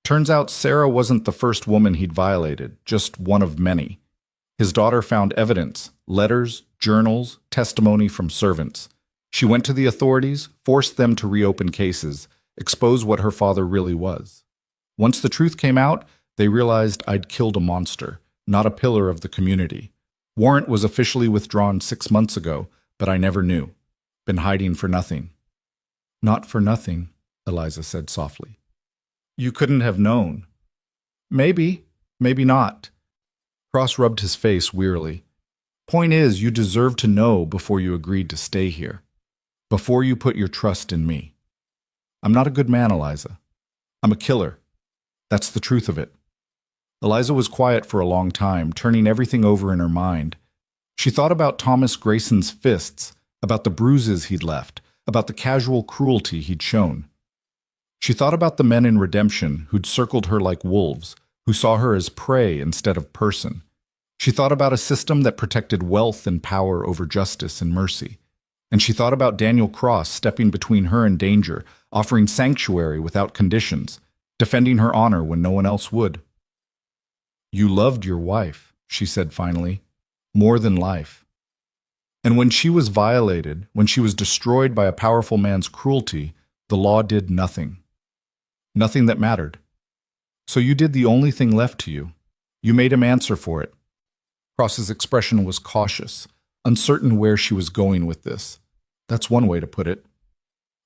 Turns out Sarah wasn't the first woman he'd violated, just one of many. His daughter found evidence, letters, journals, testimony from servants. She went to the authorities, forced them to reopen cases, expose what her father really was. Once the truth came out, they realized I'd killed a monster, not a pillar of the community. Warrant was officially withdrawn 6 months ago, but I never knew. Been hiding for nothing. Not for nothing, Eliza said softly. You couldn't have known. Maybe, maybe not. Cross rubbed his face wearily. Point is, you deserve to know before you agreed to stay here. Before you put your trust in me. I'm not a good man, Eliza. I'm a killer. That's the truth of it. Eliza was quiet for a long time, turning everything over in her mind. She thought about Thomas Grayson's fists, about the bruises he'd left, about the casual cruelty he'd shown. She thought about the men in Redemption who'd circled her like wolves, who saw her as prey instead of person. She thought about a system that protected wealth and power over justice and mercy. And she thought about Daniel Cross stepping between her and danger, offering sanctuary without conditions, defending her honor when no one else would. You loved your wife, she said finally, more than life. And when she was violated, when she was destroyed by a powerful man's cruelty, the law did nothing. Nothing that mattered. So you did the only thing left to you. You made him answer for it. Cross's expression was cautious, uncertain where she was going with this. That's one way to put it.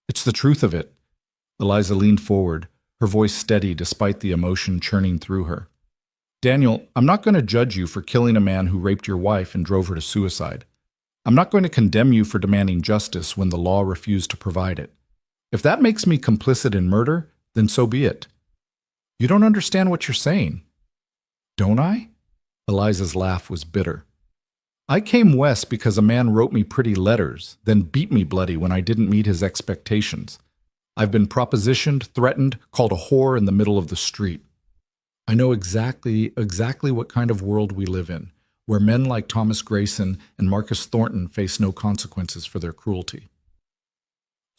It's the truth of it. Eliza leaned forward, her voice steady despite the emotion churning through her. Daniel, I'm not going to judge you for killing a man who raped your wife and drove her to suicide. I'm not going to condemn you for demanding justice when the law refused to provide it. If that makes me complicit in murder, then so be it. You don't understand what you're saying. Don't I? Eliza's laugh was bitter. I came west because a man wrote me pretty letters, then beat me bloody when I didn't meet his expectations. I've been propositioned, threatened, called a whore in the middle of the street. I know exactly what kind of world we live in, where men like Thomas Grayson and Marcus Thornton face no consequences for their cruelty.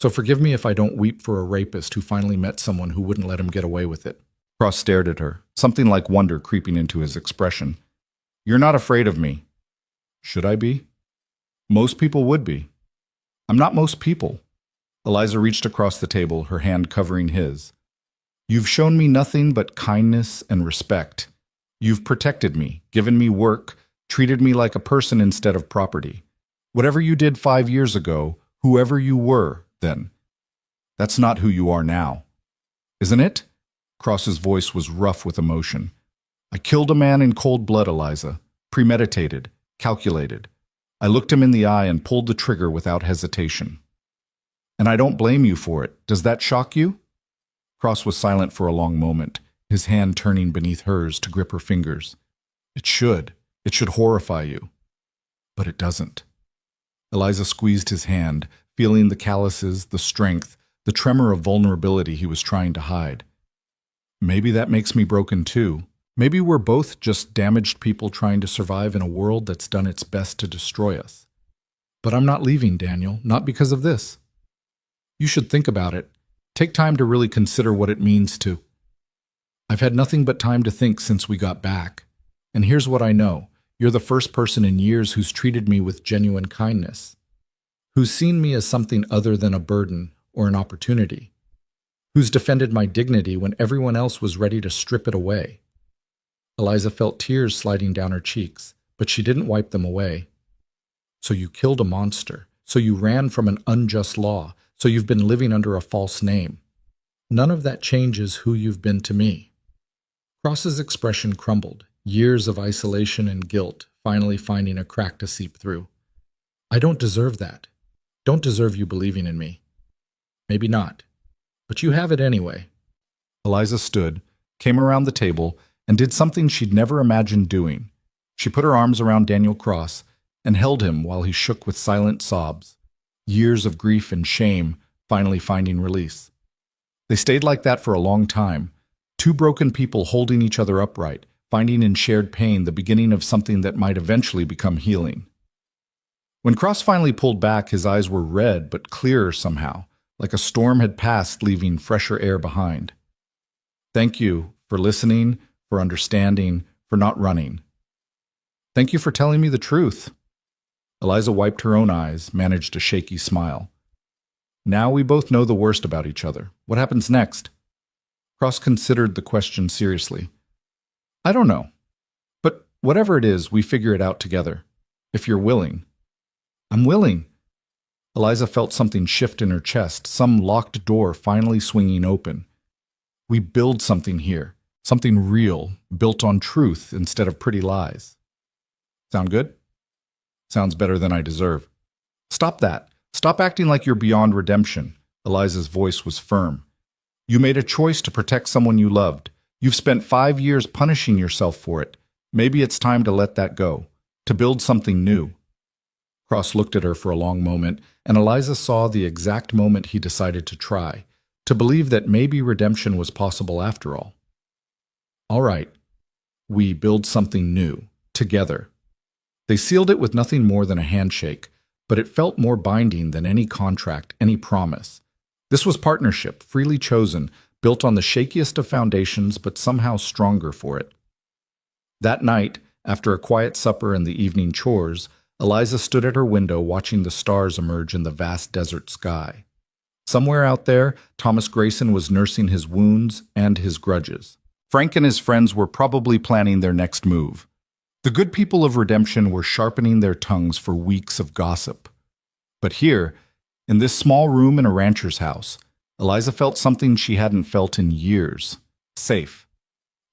So forgive me if I don't weep for a rapist who finally met someone who wouldn't let him get away with it. Cross stared at her, something like wonder creeping into his expression. You're not afraid of me. Should I be? Most people would be. I'm not most people. Eliza reached across the table, her hand covering his. You've shown me nothing but kindness and respect. You've protected me, given me work, treated me like a person instead of property. Whatever you did 5 years ago, whoever you were then, that's not who you are now. Isn't it? Cross's voice was rough with emotion. I killed a man in cold blood, Eliza. Premeditated, calculated. I looked him in the eye and pulled the trigger without hesitation. And I don't blame you for it. Does that shock you? Cross was silent for a long moment, his hand turning beneath hers to grip her fingers. It should. It should horrify you. But it doesn't. Eliza squeezed his hand, feeling the calluses, the strength, the tremor of vulnerability he was trying to hide. Maybe that makes me broken too. Maybe we're both just damaged people trying to survive in a world that's done its best to destroy us. But I'm not leaving, Daniel, not because of this. You should think about it. Take time to really consider what it means to. I've had nothing but time to think since we got back. And here's what I know. You're the first person in years who's treated me with genuine kindness, who's seen me as something other than a burden or an opportunity, who's defended my dignity when everyone else was ready to strip it away. Eliza felt tears sliding down her cheeks, but she didn't wipe them away. So you killed a monster. So you ran from an unjust law. So you've been living under a false name. None of that changes who you've been to me. Cross's expression crumbled, years of isolation and guilt finally finding a crack to seep through. I don't deserve that. Don't deserve you believing in me. Maybe not. But you have it anyway. Eliza stood, came around the table, and did something she'd never imagined doing. She put her arms around Daniel Cross and held him while he shook with silent sobs, years of grief and shame finally finding release. They stayed like that for a long time, two broken people holding each other upright, finding in shared pain the beginning of something that might eventually become healing. When Cross finally pulled back, his eyes were red but clearer somehow, like a storm had passed, leaving fresher air behind. Thank you for listening, for understanding, for not running. Thank you for telling me the truth. Eliza wiped her own eyes, managed a shaky smile. Now we both know the worst about each other. What happens next? Cross considered the question seriously. I don't know. But whatever it is, we figure it out together. If you're willing. I'm willing. Eliza felt something shift in her chest, some locked door finally swinging open. We build something here. Something real, built on truth instead of pretty lies. Sound good? Sounds better than I deserve. Stop that. Stop acting like you're beyond redemption. Eliza's voice was firm. You made a choice to protect someone you loved. You've spent 5 years punishing yourself for it. Maybe it's time to let that go, to build something new. Cross looked at her for a long moment, and Eliza saw the exact moment he decided to try, to believe that maybe redemption was possible after all. All right, we build something new, together. They sealed it with nothing more than a handshake, but it felt more binding than any contract, any promise. This was partnership, freely chosen, built on the shakiest of foundations, but somehow stronger for it. That night, after a quiet supper and the evening chores, Eliza stood at her window watching the stars emerge in the vast desert sky. Somewhere out there, Thomas Grayson was nursing his wounds and his grudges. Frank and his friends were probably planning their next move. The good people of redemption were sharpening their tongues for weeks of gossip. But here, in this small room in a rancher's house, Eliza felt something she hadn't felt in years. Safe.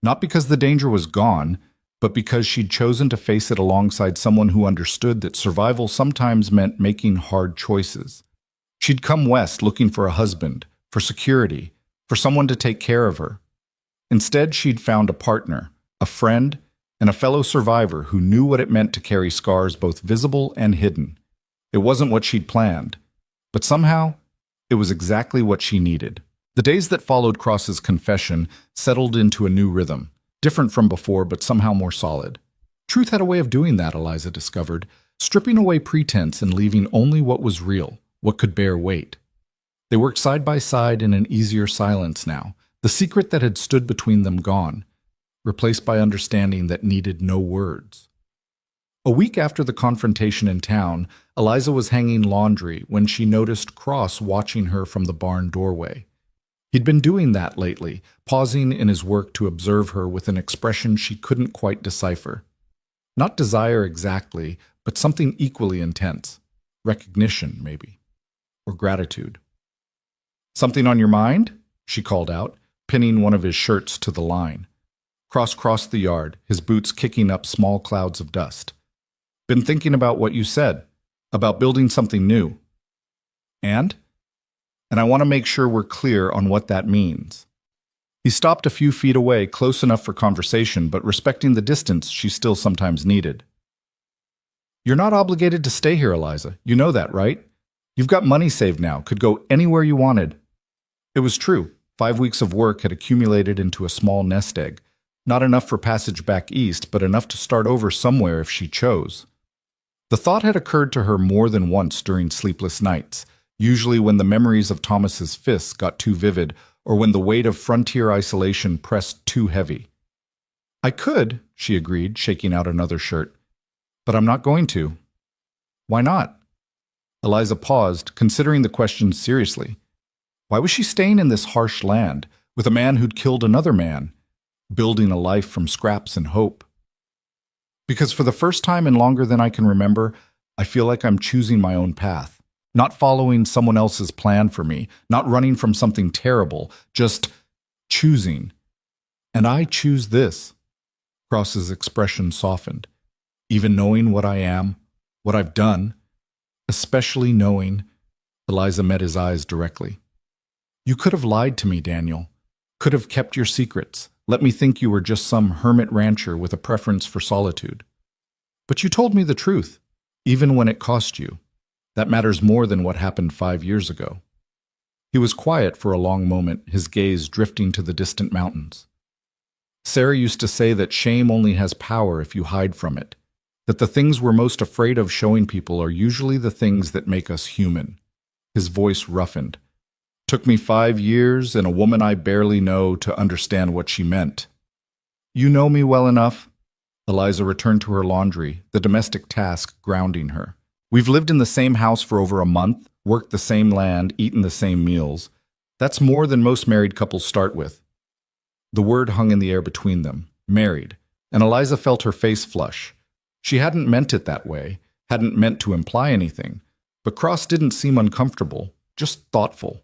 Not because the danger was gone, but because she'd chosen to face it alongside someone who understood that survival sometimes meant making hard choices. She'd come west looking for a husband, for security, for someone to take care of her. Instead, she'd found a partner, a friend, and a fellow survivor who knew what it meant to carry scars both visible and hidden. It wasn't what she'd planned, but somehow, it was exactly what she needed. The days that followed Cross's confession settled into a new rhythm, different from before but somehow more solid. Truth had a way of doing that, Eliza discovered, stripping away pretense and leaving only what was real, what could bear weight. They worked side by side in an easier silence now, the secret that had stood between them gone, replaced by understanding that needed no words. A week after the confrontation in town, Eliza was hanging laundry when she noticed Cross watching her from the barn doorway. He'd been doing that lately, pausing in his work to observe her with an expression she couldn't quite decipher. Not desire exactly, but something equally intense. Recognition, maybe. Or gratitude. "Something on your mind?" she called out, pinning one of his shirts to the line. Cross crossed the yard, his boots kicking up small clouds of dust. "Been thinking about what you said, about building something new." And I want to make sure we're clear on what that means. He stopped a few feet away, close enough for conversation, but respecting the distance she still sometimes needed. You're not obligated to stay here, Eliza. You know that, right? You've got money saved now, could go anywhere you wanted. It was true. 5 weeks of work had accumulated into a small nest egg. Not enough for passage back east, but enough to start over somewhere if she chose. The thought had occurred to her more than once during sleepless nights, usually when the memories of Thomas's fists got too vivid or when the weight of frontier isolation pressed too heavy. I could, she agreed, shaking out another shirt, but I'm not going to. Why not? Eliza paused, considering the question seriously. Why was she staying in this harsh land with a man who'd killed another man, building a life from scraps and hope? Because for the first time in longer than I can remember, I feel like I'm choosing my own path, not following someone else's plan for me, not running from something terrible, just choosing. And I choose this. Cross's expression softened. Even knowing what I am, what I've done, especially knowing, Eliza met his eyes directly. You could have lied to me, Daniel. Could have kept your secrets. Let me think you were just some hermit rancher with a preference for solitude. But you told me the truth, even when it cost you. That matters more than what happened 5 years ago. He was quiet for a long moment, his gaze drifting to the distant mountains. Sarah used to say that shame only has power if you hide from it, that the things we're most afraid of showing people are usually the things that make us human. His voice roughened. Took me 5 years and a woman I barely know to understand what she meant. You know me well enough. Eliza returned to her laundry, the domestic task grounding her. We've lived in the same house for over a month, worked the same land, eaten the same meals. That's more than most married couples start with. The word hung in the air between them, married, and Eliza felt her face flush. She hadn't meant it that way, hadn't meant to imply anything, but Cross didn't seem uncomfortable, just thoughtful.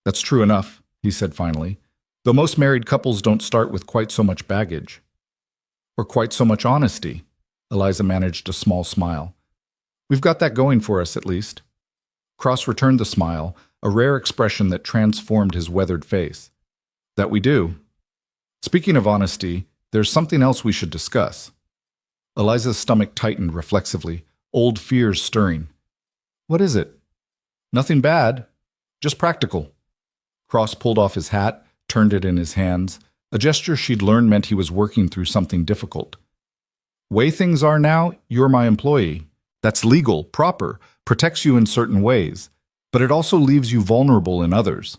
That's true enough, he said finally, though most married couples don't start with quite so much baggage. Or quite so much honesty. Eliza managed a small smile. We've got that going for us, at least. Cross returned the smile, a rare expression that transformed his weathered face. That we do. Speaking of honesty, there's something else we should discuss. Eliza's stomach tightened reflexively, old fears stirring. What is it? Nothing bad, just practical. Cross pulled off his hat, turned it in his hands, a gesture she'd learned meant he was working through something difficult. Way things are now, you're my employee. That's legal, proper, protects you in certain ways, but it also leaves you vulnerable in others.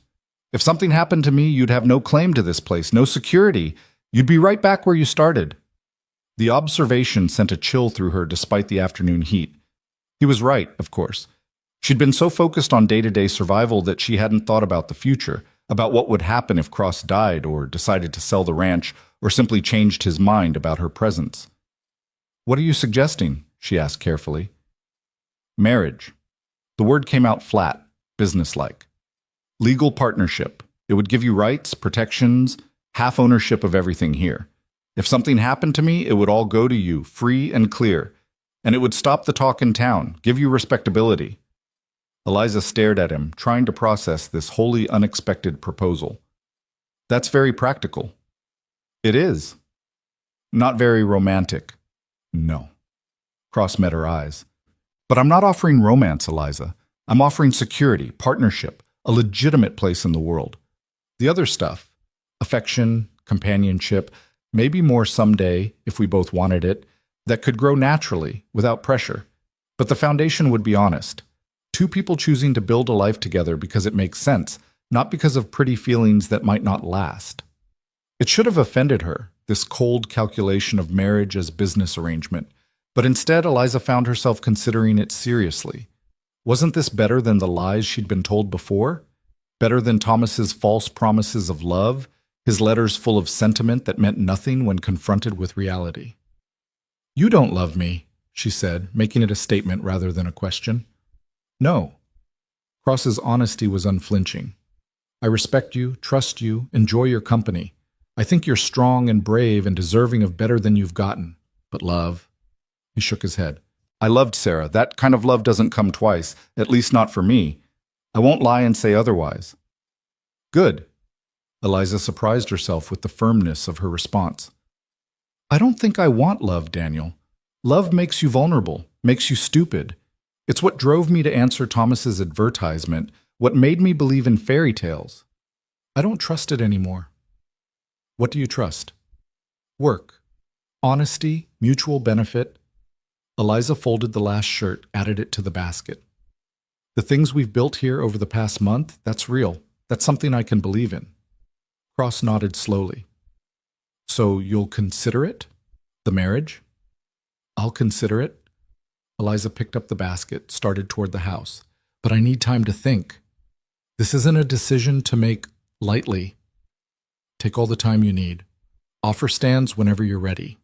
If something happened to me, you'd have no claim to this place, no security. You'd be right back where you started. The observation sent a chill through her despite the afternoon heat. He was right, of course. She'd been so focused on day-to-day survival that she hadn't thought about the future, about what would happen if Cross died or decided to sell the ranch or simply changed his mind about her presence. What are you suggesting? She asked carefully. Marriage. The word came out flat, businesslike. Legal partnership. It would give you rights, protections, half ownership of everything here. If something happened to me, it would all go to you, free and clear. And it would stop the talk in town, give you respectability. Eliza stared at him, trying to process this wholly unexpected proposal. That's very practical. It is. Not very romantic. No. Cross met her eyes. But I'm not offering romance, Eliza. I'm offering security, partnership, a legitimate place in the world. The other stuff, affection, companionship, maybe more someday, if we both wanted it, that could grow naturally, without pressure. But the foundation would be honest. Two people choosing to build a life together because it makes sense, not because of pretty feelings that might not last. It should have offended her, this cold calculation of marriage as business arrangement, but instead Eliza found herself considering it seriously. Wasn't this better than the lies she'd been told before? Better than Thomas's false promises of love, his letters full of sentiment that meant nothing when confronted with reality? You don't love me, she said, making it a statement rather than a question. No. Cross's honesty was unflinching. I respect you, trust you, enjoy your company. I think you're strong and brave and deserving of better than you've gotten. But love? He shook his head. I loved Sarah. That kind of love doesn't come twice, at least not for me. I won't lie and say otherwise. Good. Eliza surprised herself with the firmness of her response. I don't think I want love, Daniel. Love makes you vulnerable, makes you stupid. It's what drove me to answer Thomas's advertisement, what made me believe in fairy tales. I don't trust it anymore. What do you trust? Work, honesty, mutual benefit. Eliza folded the last shirt, added it to the basket. The things we've built here over the past month, that's real. That's something I can believe in. Cross nodded slowly. So you'll consider it? The marriage? I'll consider it. Eliza picked up the basket, started toward the house. But I need time to think. This isn't a decision to make lightly. Take all the time you need. Offer stands whenever you're ready.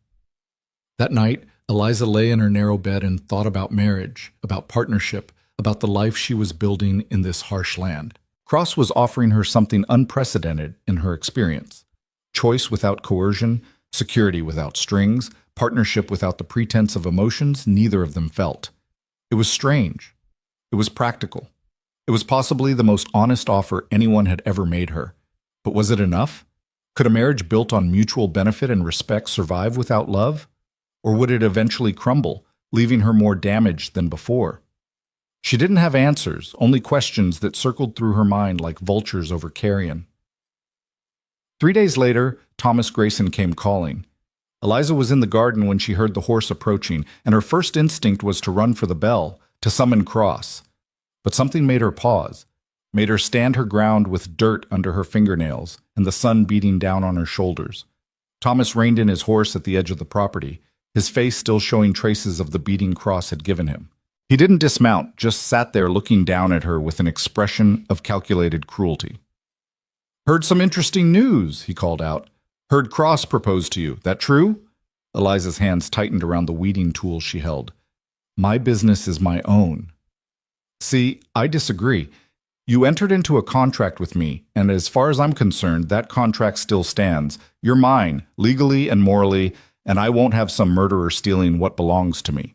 That night, Eliza lay in her narrow bed and thought about marriage, about partnership, about the life she was building in this harsh land. Cross was offering her something unprecedented in her experience. Choice without coercion, security without strings, partnership without the pretense of emotions neither of them felt. It was strange. It was practical. It was possibly the most honest offer anyone had ever made her. But was it enough? Could a marriage built on mutual benefit and respect survive without love? Or would it eventually crumble, leaving her more damaged than before? She didn't have answers, only questions that circled through her mind like vultures over carrion. 3 days later, Thomas Grayson came calling. Eliza was in the garden when she heard the horse approaching, and her first instinct was to run for the bell, to summon Cross. But something made her pause, made her stand her ground with dirt under her fingernails and the sun beating down on her shoulders. Thomas reined in his horse at the edge of the property, his face still showing traces of the beating Cross had given him. He didn't dismount, just sat there looking down at her with an expression of calculated cruelty. Heard some interesting news, he called out. Heard Cross propose to you. That true? Eliza's hands tightened around the weeding tool she held. My business is my own. See, I disagree. You entered into a contract with me, and as far as I'm concerned, that contract still stands. You're mine, legally and morally, and I won't have some murderer stealing what belongs to me.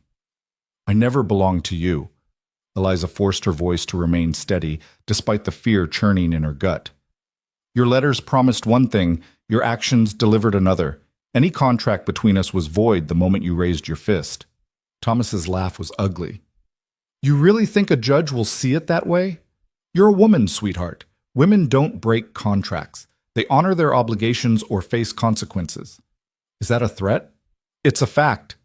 I never belonged to you. Eliza forced her voice to remain steady, despite the fear churning in her gut. Your letters promised one thing, your actions delivered another. Any contract between us was void the moment you raised your fist. Thomas's laugh was ugly. You really think a judge will see it that way? You're a woman, sweetheart. Women don't break contracts. They honor their obligations or face consequences. Is that a threat? It's a fact.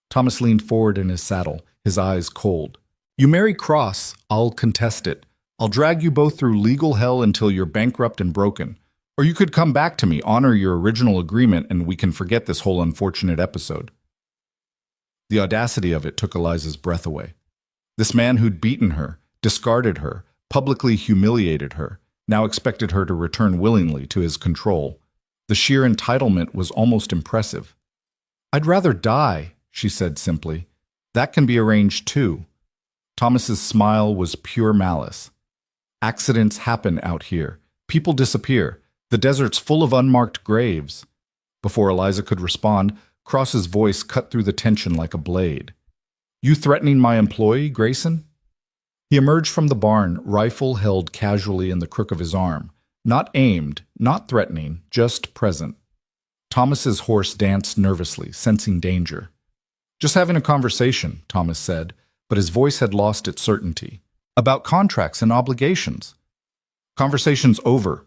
Thomas leaned forward in his saddle, his eyes cold. You marry Cross, I'll contest it. I'll drag you both through legal hell until you're bankrupt and broken. Or you could come back to me, honor your original agreement, and we can forget this whole unfortunate episode. The audacity of it took Eliza's breath away. This man who'd beaten her, discarded her, publicly humiliated her, now expected her to return willingly to his control. The sheer entitlement was almost impressive. I'd rather die, she said simply. That can be arranged too. Thomas's smile was pure malice. Accidents happen out here. People disappear. The desert's full of unmarked graves. Before Eliza could respond, Cross's voice cut through the tension like a blade. You threatening my employee, Grayson? He emerged from the barn, rifle held casually in the crook of his arm. Not aimed, not threatening, just present. Thomas's horse danced nervously, sensing danger. Just having a conversation, Thomas said, but his voice had lost its certainty. About contracts and obligations. Conversation's over.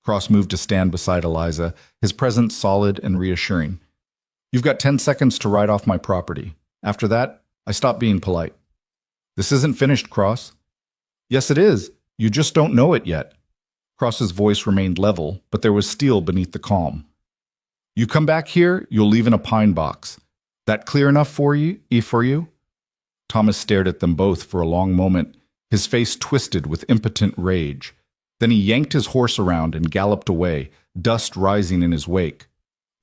Cross moved to stand beside Eliza, his presence solid and reassuring. You've got 10 seconds to ride off my property. After that, I stop being polite. This isn't finished, Cross. Yes, it is. You just don't know it yet. Cross's voice remained level, but there was steel beneath the calm. You come back here, you'll leave in a pine box. That clear enough for you? Thomas stared at them both for a long moment, his face twisted with impotent rage. Then he yanked his horse around and galloped away, dust rising in his wake.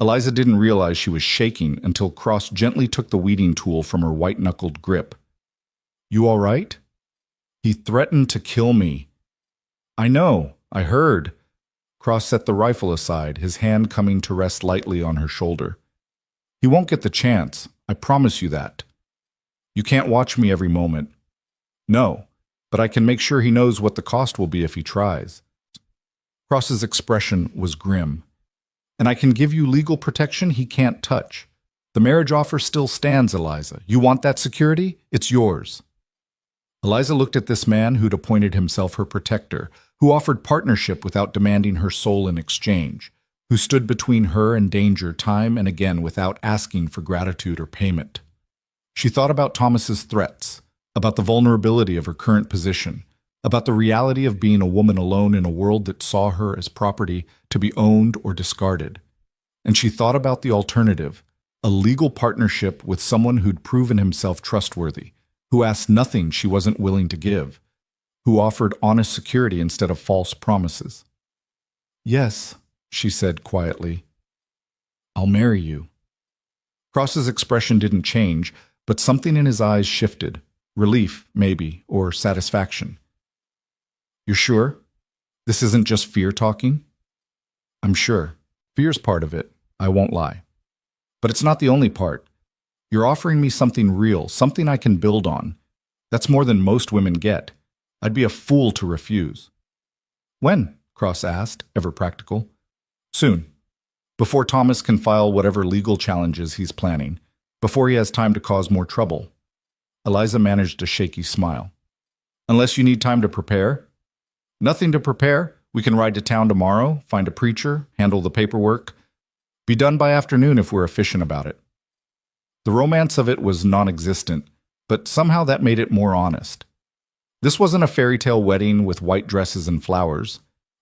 Eliza didn't realize she was shaking until Cross gently took the weeding tool from her white-knuckled grip. You all right? He threatened to kill me. I know, I heard. Cross set the rifle aside, his hand coming to rest lightly on her shoulder. He won't get the chance, I promise you that. You can't watch me every moment. No, but I can make sure he knows what the cost will be if he tries. Cross's expression was grim. And I can give you legal protection he can't touch. The marriage offer still stands, Eliza. You want that security? It's yours. Eliza looked at this man who'd appointed himself her protector, who offered partnership without demanding her soul in exchange, who stood between her and danger time and again without asking for gratitude or payment. She thought about Thomas's threats, about the vulnerability of her current position, about the reality of being a woman alone in a world that saw her as property to be owned or discarded. And she thought about the alternative, a legal partnership with someone who'd proven himself trustworthy, who asked nothing she wasn't willing to give, who offered honest security instead of false promises. "Yes," she said quietly. "I'll marry you." Cross's expression didn't change, but something in his eyes shifted. Relief, maybe, or satisfaction. "You're sure? This isn't just fear talking?" "I'm sure. Fear's part of it, I won't lie. But it's not the only part. You're offering me something real, something I can build on. That's more than most women get. I'd be a fool to refuse." "When?" Cross asked, ever practical. "Soon. Before Thomas can file whatever legal challenges he's planning. Before he has time to cause more trouble." Eliza managed a shaky smile. "Unless you need time to prepare?" "Nothing to prepare. We can ride to town tomorrow, find a preacher, handle the paperwork. Be done by afternoon if we're efficient about it." The romance of it was non-existent, but somehow that made it more honest. This wasn't a fairy tale wedding with white dresses and flowers.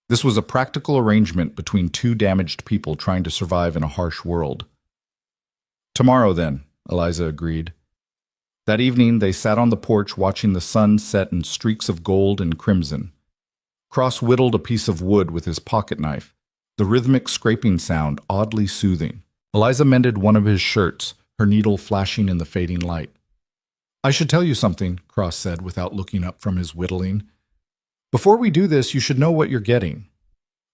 This was a practical arrangement between two damaged people trying to survive in a harsh world. "Tomorrow, then," Eliza agreed. That evening, they sat on the porch watching the sun set in streaks of gold and crimson. Cross whittled a piece of wood with his pocket knife, the rhythmic scraping sound oddly soothing. Eliza mended one of his shirts, her needle flashing in the fading light. "I should tell you something," Cross said without looking up from his whittling. "Before we do this, you should know what you're getting."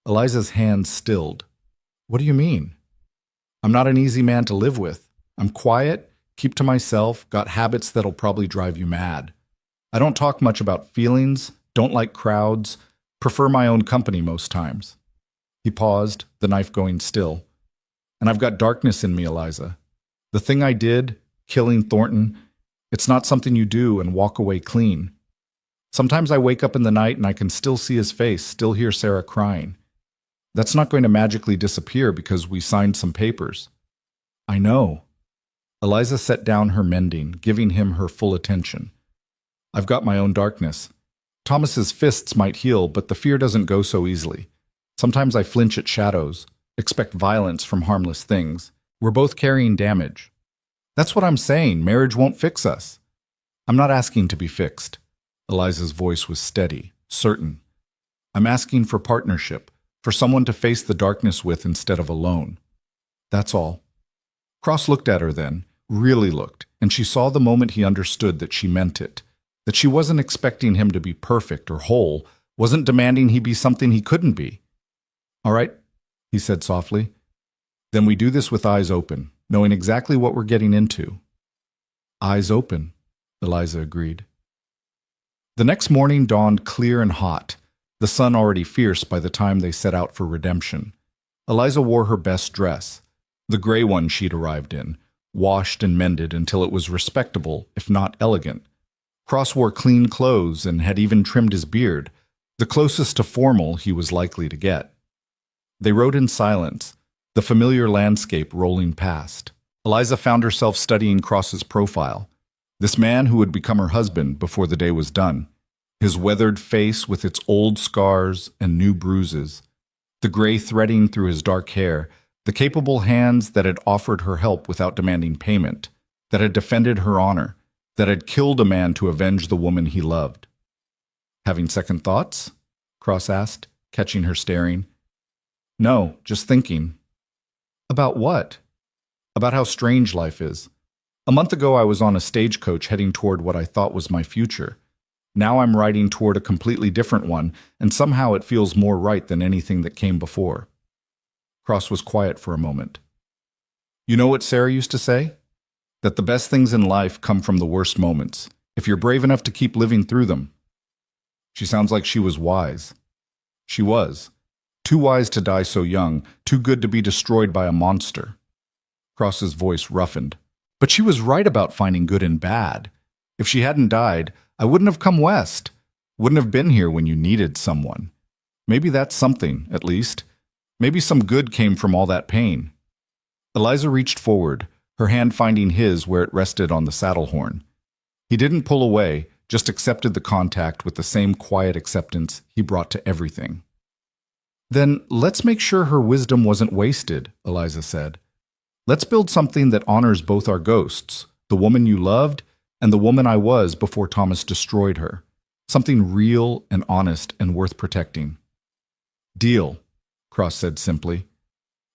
Eliza's hands stilled. "What do you mean?" "I'm not an easy man to live with. I'm quiet, keep to myself, got habits that'll probably drive you mad. I don't talk much about feelings, don't like crowds, prefer my own company most times." He paused, the knife going still. "And I've got darkness in me, Eliza. The thing I did, killing Thornton, it's not something you do and walk away clean. Sometimes I wake up in the night and I can still see his face, still hear Sarah crying. That's not going to magically disappear because we signed some papers." "I know." Eliza set down her mending, giving him her full attention. "I've got my own darkness. Thomas's fists might heal, but the fear doesn't go so easily. Sometimes I flinch at shadows, expect violence from harmless things. We're both carrying damage. That's what I'm saying. Marriage won't fix us." "I'm not asking to be fixed." Eliza's voice was steady, certain. "I'm asking for partnership, for someone to face the darkness with instead of alone. That's all." Cross looked at her then, really looked, and she saw the moment he understood that she meant it, that she wasn't expecting him to be perfect or whole, wasn't demanding he be something he couldn't be. "All right," he said softly. "Then we do this with eyes open, knowing exactly what we're getting into." "Eyes open," Eliza agreed. The next morning dawned clear and hot, the sun already fierce by the time they set out for redemption. Eliza wore her best dress, the gray one she'd arrived in, washed and mended until it was respectable, if not elegant. Cross wore clean clothes and had even trimmed his beard, the closest to formal he was likely to get. They rode in silence, the familiar landscape rolling past. Eliza found herself studying Cross's profile, this man who would become her husband before the day was done. His weathered face with its old scars and new bruises, the gray threading through his dark hair, the capable hands that had offered her help without demanding payment, that had defended her honor, that had killed a man to avenge the woman he loved. "Having second thoughts?" Cross asked, catching her staring. "No, just thinking." "About what?" "About how strange life is. A month ago I was on a stagecoach heading toward what I thought was my future. Now I'm riding toward a completely different one, and somehow it feels more right than anything that came before." Cross was quiet for a moment. "You know what Sarah used to say? That the best things in life come from the worst moments, if you're brave enough to keep living through them." She sounds like she was wise. She was. Too wise to die so young, too good to be destroyed by a monster. Cross's voice roughened. But she was right about finding good and bad. If she hadn't died, I wouldn't have come west. Wouldn't have been here when you needed someone. Maybe that's something, at least. Maybe some good came from all that pain. Eliza reached forward, her hand finding his where it rested on the saddle horn. He didn't pull away, just accepted the contact with the same quiet acceptance he brought to everything. Then let's make sure her wisdom wasn't wasted, Eliza said. Let's build something that honors both our ghosts, the woman you loved and the woman I was before Thomas destroyed her. Something real and honest and worth protecting. Deal, Cross said simply.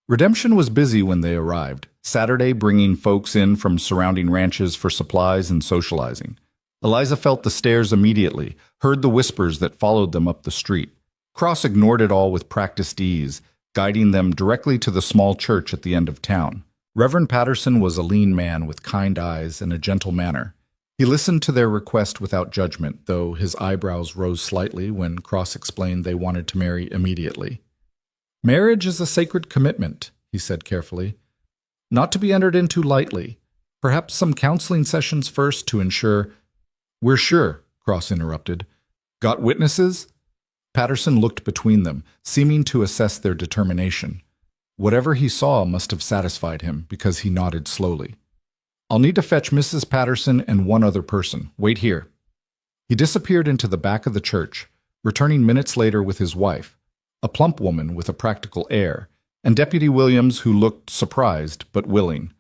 Redemption was busy when they arrived, Saturday bringing folks in from surrounding ranches for supplies and socializing. Eliza felt the stares immediately, heard the whispers that followed them up the street. Cross ignored it all with practiced ease, guiding them directly to the small church at the end of town. Reverend Patterson was a lean man with kind eyes and a gentle manner. He listened to their request without judgment, though his eyebrows rose slightly when Cross explained they wanted to marry immediately. Marriage is a sacred commitment, he said carefully, not to be entered into lightly. Perhaps some counseling sessions first to ensure— We're sure, Cross interrupted. Got witnesses? Patterson looked between them, seeming to assess their determination. Whatever he saw must have satisfied him, because he nodded slowly. I'll need to fetch Mrs. Patterson and one other person. Wait here. He disappeared into the back of the church, returning minutes later with his wife, a plump woman with a practical air, and Deputy Williams, who looked surprised but willing.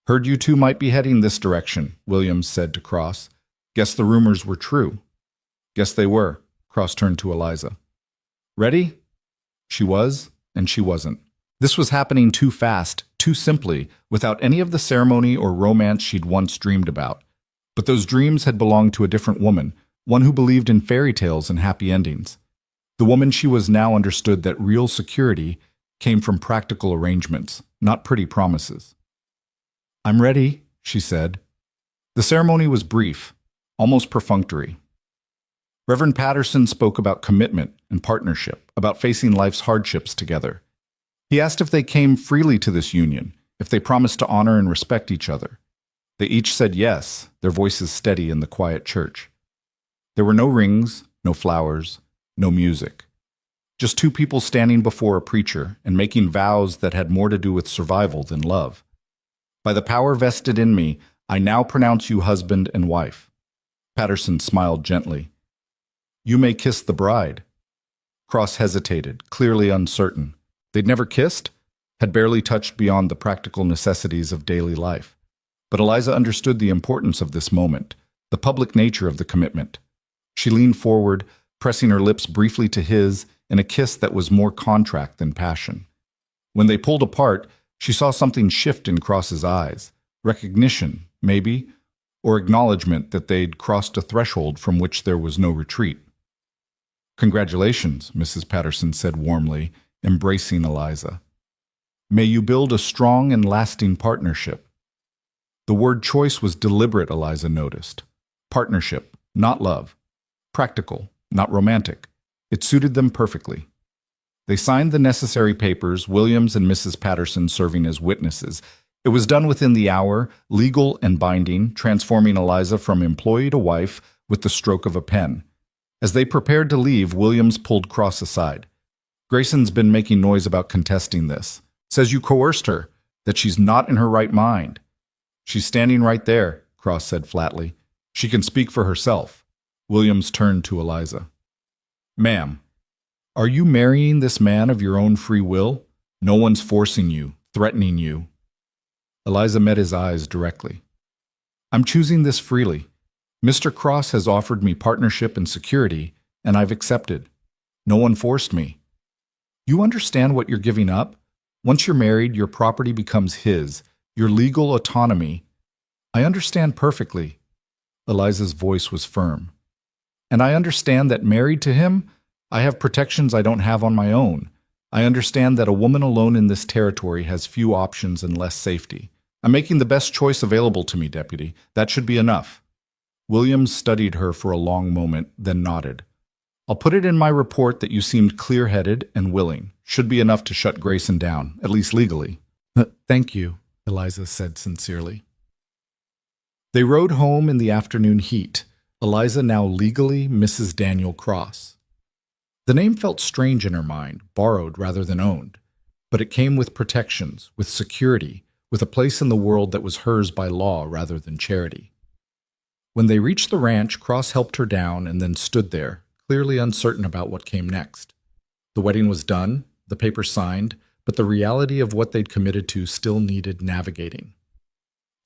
Heard you two might be heading this direction, Williams said to Cross. Guess the rumors were true. Guess they were. Cross turned to Eliza. Ready? She was, and she wasn't. This was happening too fast, too simply, without any of the ceremony or romance she'd once dreamed about. But those dreams had belonged to a different woman, one who believed in fairy tales and happy endings. The woman she was now understood that real security came from practical arrangements, not pretty promises. I'm ready, she said. The ceremony was brief, almost perfunctory. Reverend Patterson spoke about commitment and partnership, about facing life's hardships together. He asked if they came freely to this union, if they promised to honor and respect each other. They each said yes, their voices steady in the quiet church. There were no rings, no flowers, no music. Just two people standing before a preacher and making vows that had more to do with survival than love. By the power vested in me, I now pronounce you husband and wife. Patterson smiled gently. You may kiss the bride. Cross hesitated, clearly uncertain. They'd never kissed, had barely touched beyond the practical necessities of daily life. But Eliza understood the importance of this moment, the public nature of the commitment. She leaned forward, pressing her lips briefly to his in a kiss that was more contract than passion. When they pulled apart, she saw something shift in Cross's eyes. Recognition, maybe, or acknowledgement that they'd crossed a threshold from which there was no retreat. Congratulations, Mrs. Patterson said warmly, embracing Eliza. May you build a strong and lasting partnership. The word choice was deliberate, Eliza noticed. Partnership, not love. Practical, not romantic. It suited them perfectly. They signed the necessary papers, Williams and Mrs. Patterson serving as witnesses. It was done within the hour, legal and binding, transforming Eliza from employee to wife with the stroke of a pen. As they prepared to leave, Williams pulled Cross aside. Grayson's been making noise about contesting this. Says you coerced her, that she's not in her right mind. She's standing right there, Cross said flatly. She can speak for herself. Williams turned to Eliza. Ma'am, are you marrying this man of your own free will? No one's forcing you, threatening you. Eliza met his eyes directly. I'm choosing this freely. Mr. Cross has offered me partnership and security, and I've accepted. No one forced me. You understand what you're giving up? Once you're married, your property becomes his, your legal autonomy. I understand perfectly. Eliza's voice was firm. And I understand that married to him, I have protections I don't have on my own. I understand that a woman alone in this territory has few options and less safety. I'm making the best choice available to me, Deputy. That should be enough. Williams studied her for a long moment, then nodded. I'll put it in my report that you seemed clear-headed and willing. Should be enough to shut Grayson down, at least legally. Thank you, Eliza said sincerely. They rode home in the afternoon heat, Eliza now legally Mrs. Daniel Cross. The name felt strange in her mind, borrowed rather than owned, but it came with protections, with security, with a place in the world that was hers by law rather than charity. When they reached the ranch, Cross helped her down and then stood there, clearly uncertain about what came next. The wedding was done, the papers signed, but the reality of what they'd committed to still needed navigating.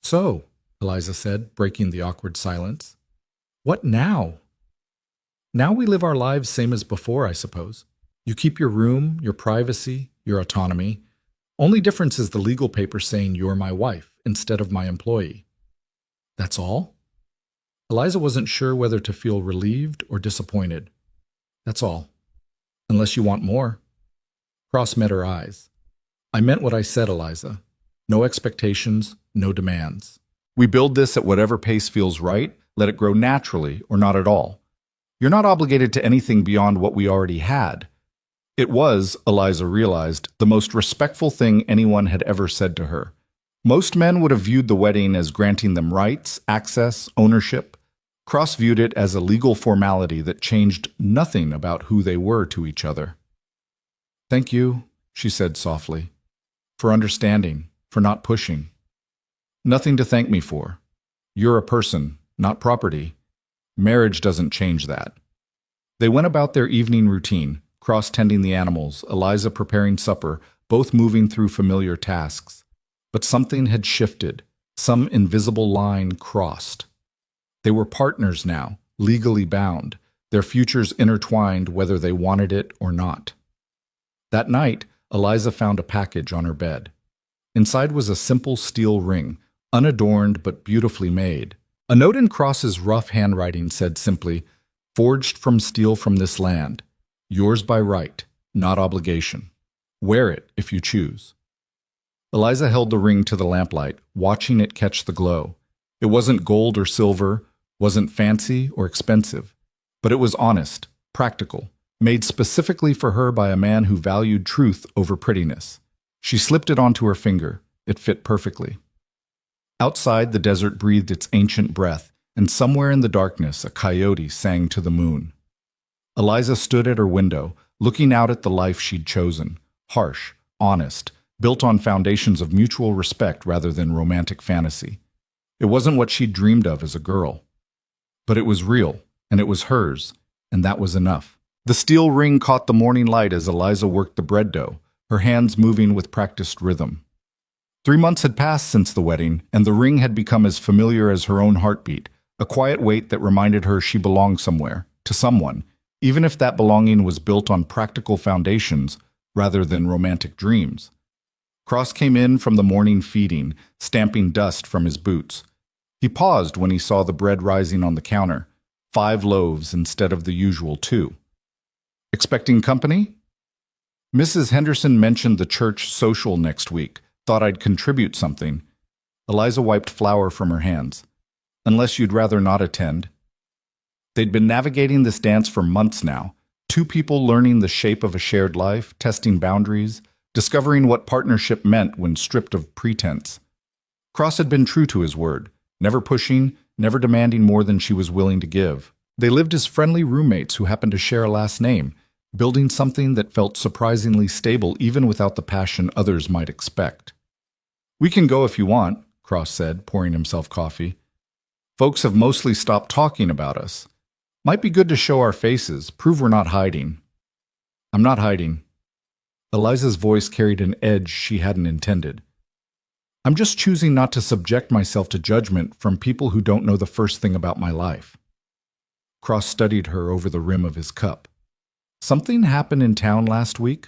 So, Eliza said, breaking the awkward silence, what now? Now we live our lives same as before, I suppose. You keep your room, your privacy, your autonomy. Only difference is the legal paper saying you're my wife instead of my employee. That's all? Eliza wasn't sure whether to feel relieved or disappointed. That's all. Unless you want more. Cross met her eyes. I meant what I said, Eliza. No expectations, no demands. We build this at whatever pace feels right, let it grow naturally or not at all. You're not obligated to anything beyond what we already had. It was, Eliza realized, the most respectful thing anyone had ever said to her. Most men would have viewed the wedding as granting them rights, access, ownership. Cross viewed it as a legal formality that changed nothing about who they were to each other. Thank you, she said softly, for understanding, for not pushing. Nothing to thank me for. You're a person, not property. Marriage doesn't change that. They went about their evening routine, Cross tending the animals, Eliza preparing supper, both moving through familiar tasks. But something had shifted. Some invisible line crossed. They were partners now, legally bound, their futures intertwined whether they wanted it or not. That night, Eliza found a package on her bed. Inside was a simple steel ring, unadorned but beautifully made. A note in Cross's rough handwriting said simply, "Forged from steel from this land. Yours by right, not obligation. Wear it if you choose." Eliza held the ring to the lamplight, watching it catch the glow. It wasn't gold or silver, wasn't fancy or expensive, but it was honest, practical, made specifically for her by a man who valued truth over prettiness. She slipped it onto her finger. It fit perfectly. Outside, the desert breathed its ancient breath, and somewhere in the darkness, a coyote sang to the moon. Eliza stood at her window, looking out at the life she'd chosen, harsh, honest, built on foundations of mutual respect rather than romantic fantasy. It wasn't what she'd dreamed of as a girl. But it was real, and it was hers, and that was enough. The steel ring caught the morning light as Eliza worked the bread dough, her hands moving with practiced rhythm. 3 months had passed since the wedding, and the ring had become as familiar as her own heartbeat, a quiet weight that reminded her she belonged somewhere, to someone, even if that belonging was built on practical foundations rather than romantic dreams. Cross came in from the morning feeding, stamping dust from his boots. He paused when he saw the bread rising on the counter, 5 loaves instead of the usual 2. Expecting company? Mrs. Henderson mentioned the church social next week. Thought I'd contribute something. Eliza wiped flour from her hands. Unless you'd rather not attend. They'd been navigating this dance for months now. 2 people learning the shape of a shared life, testing boundaries, discovering what partnership meant when stripped of pretense. Cross had been true to his word, never pushing, never demanding more than she was willing to give. They lived as friendly roommates who happened to share a last name, building something that felt surprisingly stable even without the passion others might expect. We can go if you want, Cross said, pouring himself coffee. Folks have mostly stopped talking about us. Might be good to show our faces, prove we're not hiding. I'm not hiding. Eliza's voice carried an edge she hadn't intended. I'm just choosing not to subject myself to judgment from people who don't know the first thing about my life. Cross studied her over the rim of his cup. Something happened in town last week?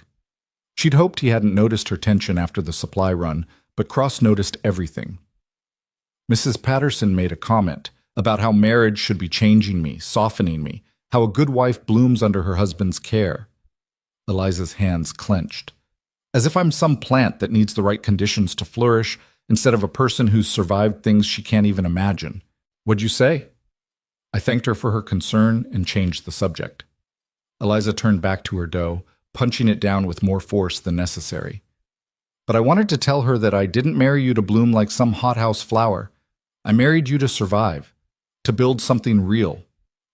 She'd hoped he hadn't noticed her tension after the supply run, but Cross noticed everything. Mrs. Patterson made a comment about how marriage should be changing me, softening me, how a good wife blooms under her husband's care. Eliza's hands clenched. As if I'm some plant that needs the right conditions to flourish, instead of a person who's survived things she can't even imagine. What'd you say? I thanked her for her concern and changed the subject. Eliza turned back to her dough, punching it down with more force than necessary. But I wanted to tell her that I didn't marry you to bloom like some hothouse flower. I married you to survive, to build something real,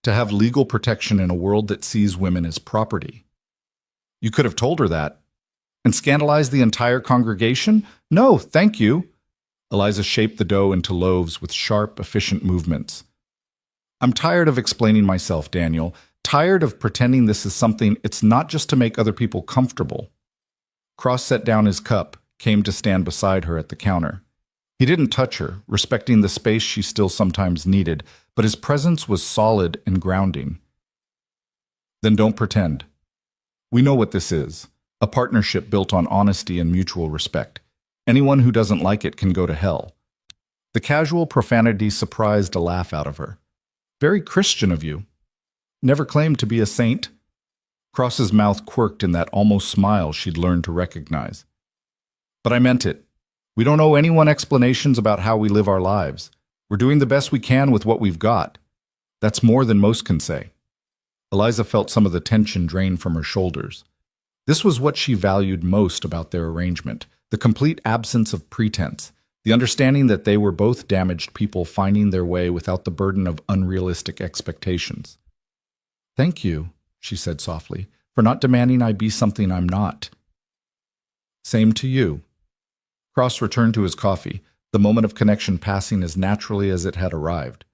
to have legal protection in a world that sees women as property. You could have told her that. And scandalized the entire congregation? No, thank you. Eliza shaped the dough into loaves with sharp, efficient movements. I'm tired of explaining myself, Daniel. Tired of pretending this is something it's not just to make other people comfortable. Cross set down his cup, came to stand beside her at the counter. He didn't touch her, respecting the space she still sometimes needed, but his presence was solid and grounding. Then don't pretend. We know what this is, a partnership built on honesty and mutual respect. Anyone who doesn't like it can go to hell. The casual profanity surprised a laugh out of her. Very Christian of you. Never claimed to be a saint. Cross's mouth quirked in that almost smile she'd learned to recognize. But I meant it. We don't owe anyone explanations about how we live our lives. We're doing the best we can with what we've got. That's more than most can say. Eliza felt some of the tension drain from her shoulders. This was what she valued most about their arrangement, the complete absence of pretense, the understanding that they were both damaged people finding their way without the burden of unrealistic expectations. Thank you, she said softly, for not demanding I be something I'm not. Same to you. Cross returned to his coffee, the moment of connection passing as naturally as it had arrived.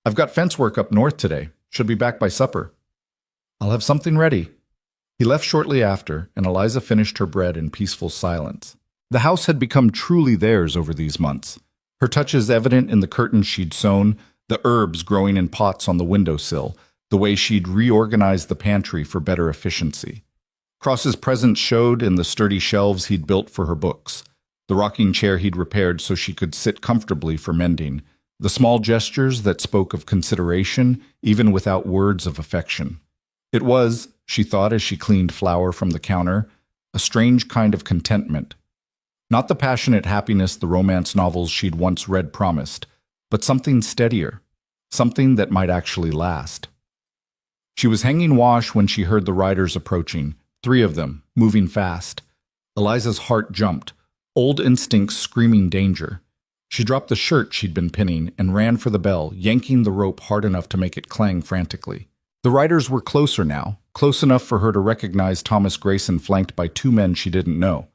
I've got fence work up north today. Should be back by supper. I'll have something ready. He left shortly after, and Eliza finished her bread in peaceful silence. The house had become truly theirs over these months, her touches evident in the curtains she'd sewn, the herbs growing in pots on the windowsill, the way she'd reorganized the pantry for better efficiency. Cross's presence showed in the sturdy shelves he'd built for her books, the rocking chair he'd repaired so she could sit comfortably for mending, the small gestures that spoke of consideration, even without words of affection. It was, she thought as she cleaned flour from the counter, a strange kind of contentment. Not the passionate happiness the romance novels she'd once read promised, but something steadier, something that might actually last. She was hanging wash when she heard the riders approaching, 3 of them, moving fast. Eliza's heart jumped, old instincts screaming danger. She dropped the shirt she'd been pinning and ran for the bell, yanking the rope hard enough to make it clang frantically. The riders were closer now, close enough for her to recognize Thomas Grayson flanked by 2 men she didn't know.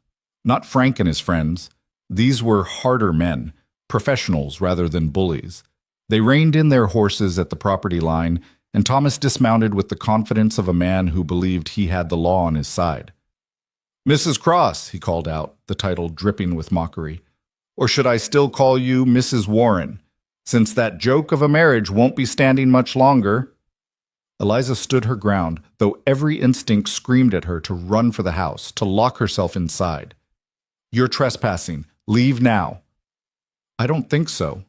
Not Frank and his friends. These were harder men, professionals rather than bullies. They reined in their horses at the property line, and Thomas dismounted with the confidence of a man who believed he had the law on his side. "Mrs. Cross," he called out, the title dripping with mockery. "Or should I still call you Mrs. Warren, since that joke of a marriage won't be standing much longer?" Eliza stood her ground, though every instinct screamed at her to run for the house, to lock herself inside. "You're trespassing. Leave now." "I don't think so."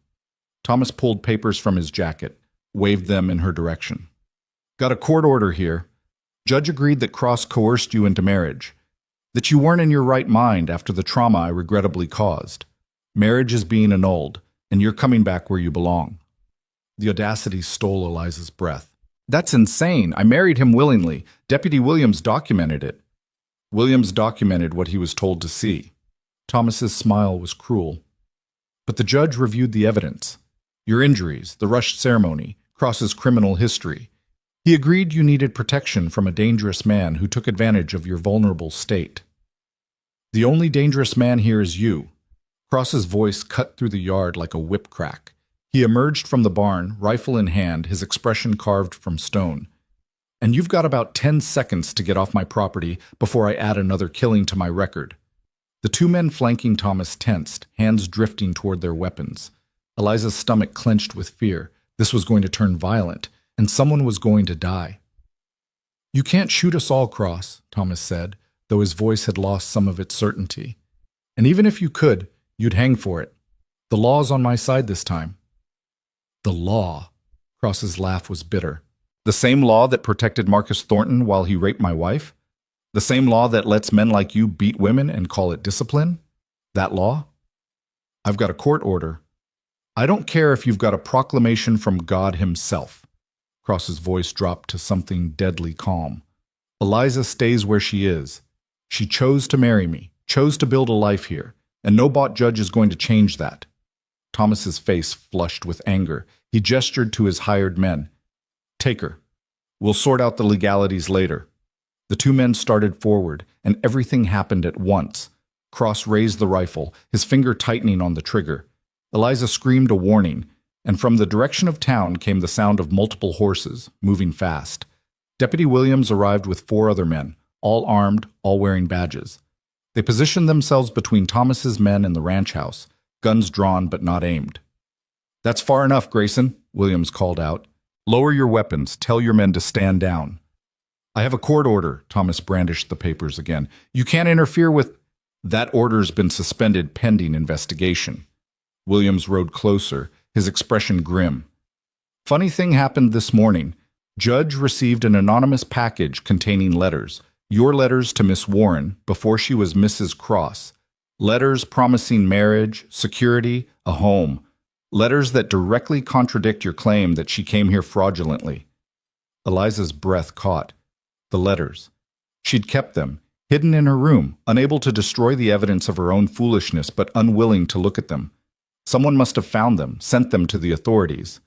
Thomas pulled papers from his jacket, waved them in her direction. "Got a court order here. Judge agreed that Cross coerced you into marriage, that you weren't in your right mind after the trauma I regrettably caused. Marriage is being annulled, and you're coming back where you belong." The audacity stole Eliza's breath. "That's insane. I married him willingly. Deputy Williams documented it." Williams documented what he was told to see. Thomas's smile was cruel. "But the judge reviewed the evidence. Your injuries, the rushed ceremony, Cross's criminal history. He agreed you needed protection from a dangerous man who took advantage of your vulnerable state. The only dangerous man here is you." Cross's voice cut through the yard like a whip crack. He emerged from the barn, rifle in hand, his expression carved from stone. "And you've got about 10 seconds to get off my property before I add another killing to my record." The 2 men flanking Thomas tensed, hands drifting toward their weapons. Eliza's stomach clenched with fear. This was going to turn violent, and someone was going to die. "You can't shoot us all, Cross," Thomas said, though his voice had lost some of its certainty. "And even if you could, you'd hang for it. The law's on my side this time." "The law?" Cross's laugh was bitter. "The same law that protected Marcus Thornton while he raped my wife? The same law that lets men like you beat women and call it discipline? That law? I've got a court order. I don't care if you've got a proclamation from God himself." Cross's voice dropped to something deadly calm. Eliza stays where she is. She chose to marry me, chose to build a life here, and no bought judge is going to change that. Thomas's face flushed with anger. He gestured to his hired men. Take her. We'll sort out the legalities later. The two men started forward, and everything happened at once. Cross raised the rifle, his finger tightening on the trigger. Eliza screamed a warning, and from the direction of town came the sound of multiple horses, moving fast. Deputy Williams arrived with 4 other men, all armed, all wearing badges. They positioned themselves between Thomas's men and the ranch house, guns drawn but not aimed. That's far enough, Grayson, Williams called out. Lower your weapons. Tell your men to stand down. I have a court order. Thomas brandished the papers again. You can't interfere with... That order's been suspended pending investigation. Williams rode closer, his expression grim. Funny thing happened this morning. Judge received an anonymous package containing letters. Your letters to Miss Warren before she was Mrs. Cross. Letters promising marriage, security, a home. Letters that directly contradict your claim that she came here fraudulently. Eliza's breath caught. The letters. She'd kept them, hidden in her room, unable to destroy the evidence of her own foolishness but unwilling to look at them. Someone must have found them, sent them to the authorities.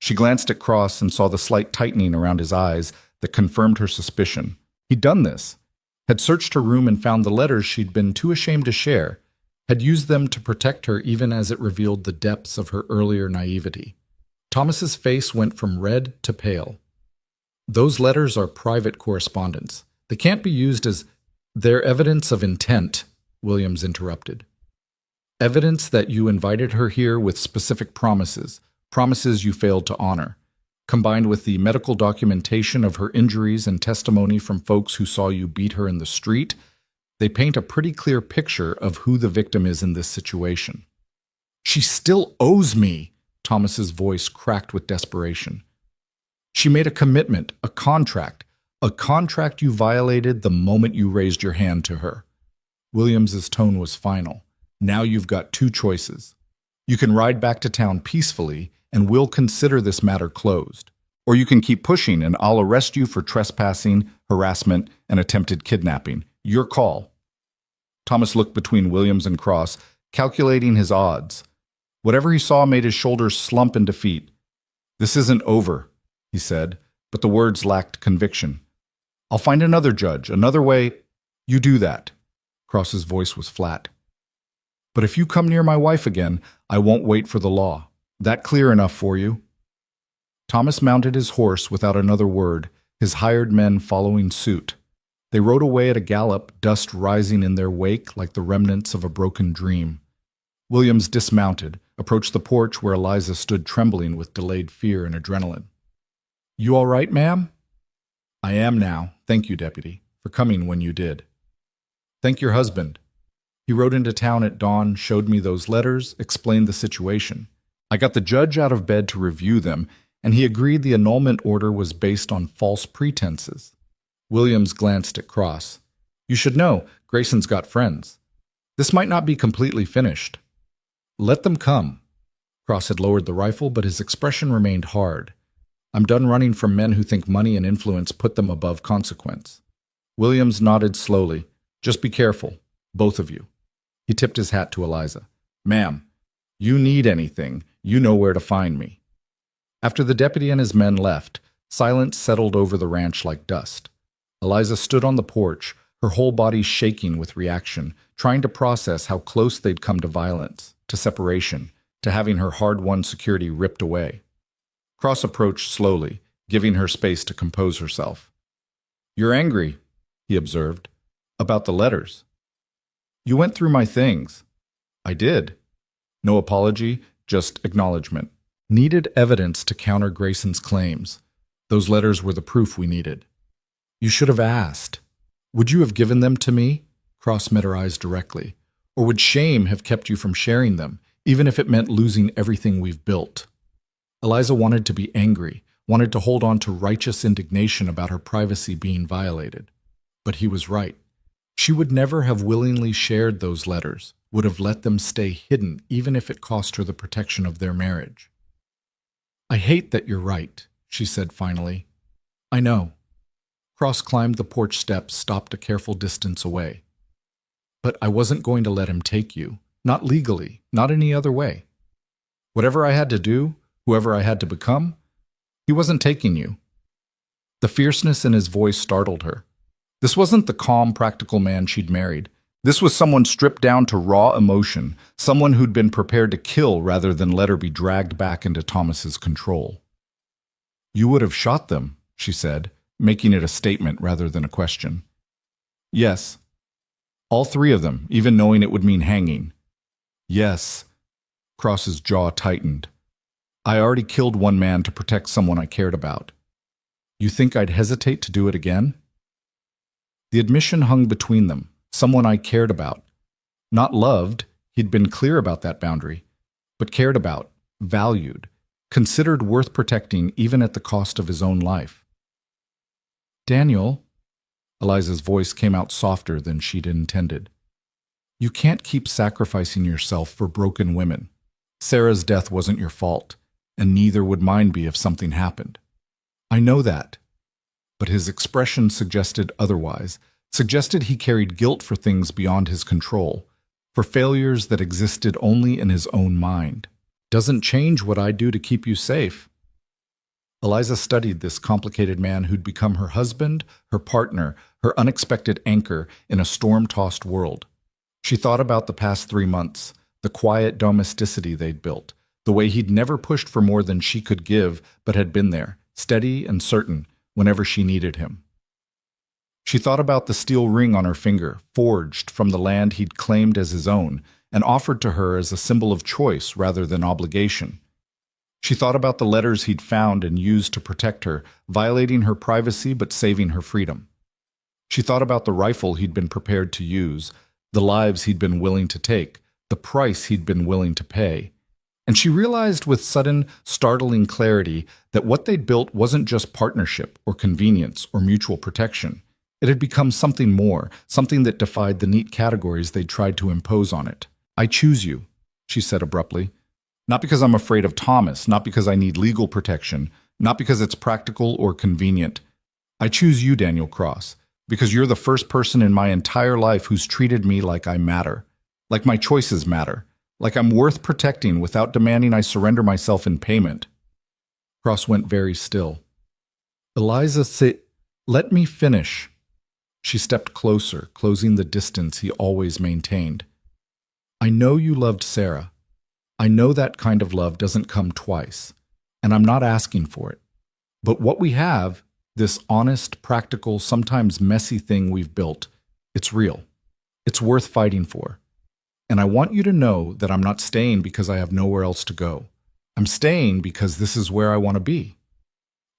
She glanced at Cross and saw the slight tightening around his eyes that confirmed her suspicion. He'd done this, had searched her room and found the letters she'd been too ashamed to share, had used them to protect her even as it revealed the depths of her earlier naivety. Thomas's face went from red to pale. Those letters are private correspondence. They can't be used as... They're evidence of intent, Williams interrupted. Evidence that you invited her here with specific promises, promises you failed to honor, combined with the medical documentation of her injuries and testimony from folks who saw you beat her in the street. They paint a pretty clear picture of who the victim is in this situation. She still owes me, Thomas's voice cracked with desperation. She made a commitment, a contract you violated the moment you raised your hand to her. Williams's tone was final. Now you've got 2 choices. You can ride back to town peacefully, and we'll consider this matter closed. Or you can keep pushing, and I'll arrest you for trespassing, harassment, and attempted kidnapping. Your call. Thomas looked between Williams and Cross, calculating his odds. Whatever he saw made his shoulders slump in defeat. This isn't over, he said, but the words lacked conviction. I'll find another judge, another way. You do that. Cross's voice was flat. But if you come near my wife again, I won't wait for the law. That clear enough for you? Thomas mounted his horse without another word, his hired men following suit. They rode away at a gallop, dust rising in their wake like the remnants of a broken dream. Williams dismounted, approached the porch where Eliza stood trembling with delayed fear and adrenaline. You all right, ma'am? I am now. Thank you, Deputy, for coming when you did. Thank your husband. He rode into town at dawn, showed me those letters, explained the situation. I got the judge out of bed to review them, and he agreed the annulment order was based on false pretenses. Williams glanced at Cross. You should know, Grayson's got friends. This might not be completely finished. Let them come. Cross had lowered the rifle, but his expression remained hard. I'm done running from men who think money and influence put them above consequence. Williams nodded slowly. Just be careful, both of you. He tipped his hat to Eliza. Ma'am, you need anything, you know where to find me. After the deputy and his men left, silence settled over the ranch like dust. Eliza stood on the porch, her whole body shaking with reaction, trying to process how close they'd come to violence, to separation, to having her hard-won security ripped away. Cross approached slowly, giving her space to compose herself. You're angry, he observed, about the letters. You went through my things. I did. No apology, just acknowledgement. Needed evidence to counter Grayson's claims. Those letters were the proof we needed. You should have asked. Would you have given them to me? Cross met her eyes directly. Or would shame have kept you from sharing them, even if it meant losing everything we've built? Eliza wanted to be angry, wanted to hold on to righteous indignation about her privacy being violated. But he was right. She would never have willingly shared those letters, would have let them stay hidden even if it cost her the protection of their marriage. I hate that you're right, she said finally. I know. Cross climbed the porch steps, stopped a careful distance away. But I wasn't going to let him take you. Not legally, not any other way. Whatever I had to do, whoever I had to become, he wasn't taking you. The fierceness in his voice startled her. This wasn't the calm, practical man she'd married. This was someone stripped down to raw emotion, someone who'd been prepared to kill rather than let her be dragged back into Thomas's control. You would have shot them, she said, making it a statement rather than a question. Yes. All three of them, even knowing it would mean hanging. Yes. Cross's jaw tightened. I already killed one man to protect someone I cared about. You think I'd hesitate to do it again? The admission hung between them. Someone I cared about. Not loved, he'd been clear about that boundary, but cared about, valued, considered worth protecting even at the cost of his own life. Daniel, Eliza's voice came out softer than she'd intended. You can't keep sacrificing yourself for broken women. Sarah's death wasn't your fault, and neither would mine be if something happened. I know that. But his expression suggested otherwise, suggested he carried guilt for things beyond his control, for failures that existed only in his own mind. Doesn't change what I do to keep you safe. Eliza studied this complicated man who'd become her husband, her partner, her unexpected anchor in a storm-tossed world. She thought about the past 3 months, the quiet domesticity they'd built, the way he'd never pushed for more than she could give but had been there, steady and certain, whenever she needed him. She thought about the steel ring on her finger, forged from the land he'd claimed as his own, and offered to her as a symbol of choice rather than obligation. She thought about the letters he'd found and used to protect her, violating her privacy but saving her freedom. She thought about the rifle he'd been prepared to use, the lives he'd been willing to take, the price he'd been willing to pay. And she realized with sudden, startling clarity that what they'd built wasn't just partnership or convenience or mutual protection. It had become something more, something that defied the neat categories they'd tried to impose on it. I choose you, she said abruptly. Not because I'm afraid of Thomas, not because I need legal protection, not because it's practical or convenient. I choose you, Daniel Cross, because you're the first person in my entire life who's treated me like I matter, like my choices matter, like I'm worth protecting without demanding I surrender myself in payment. Cross went very still. Eliza said, "Let me finish." She stepped closer, closing the distance he always maintained. I know you loved Sarah. I know that kind of love doesn't come twice, and I'm not asking for it. But what we have, this honest, practical, sometimes messy thing we've built, it's real. It's worth fighting for. And I want you to know that I'm not staying because I have nowhere else to go. I'm staying because this is where I want to be.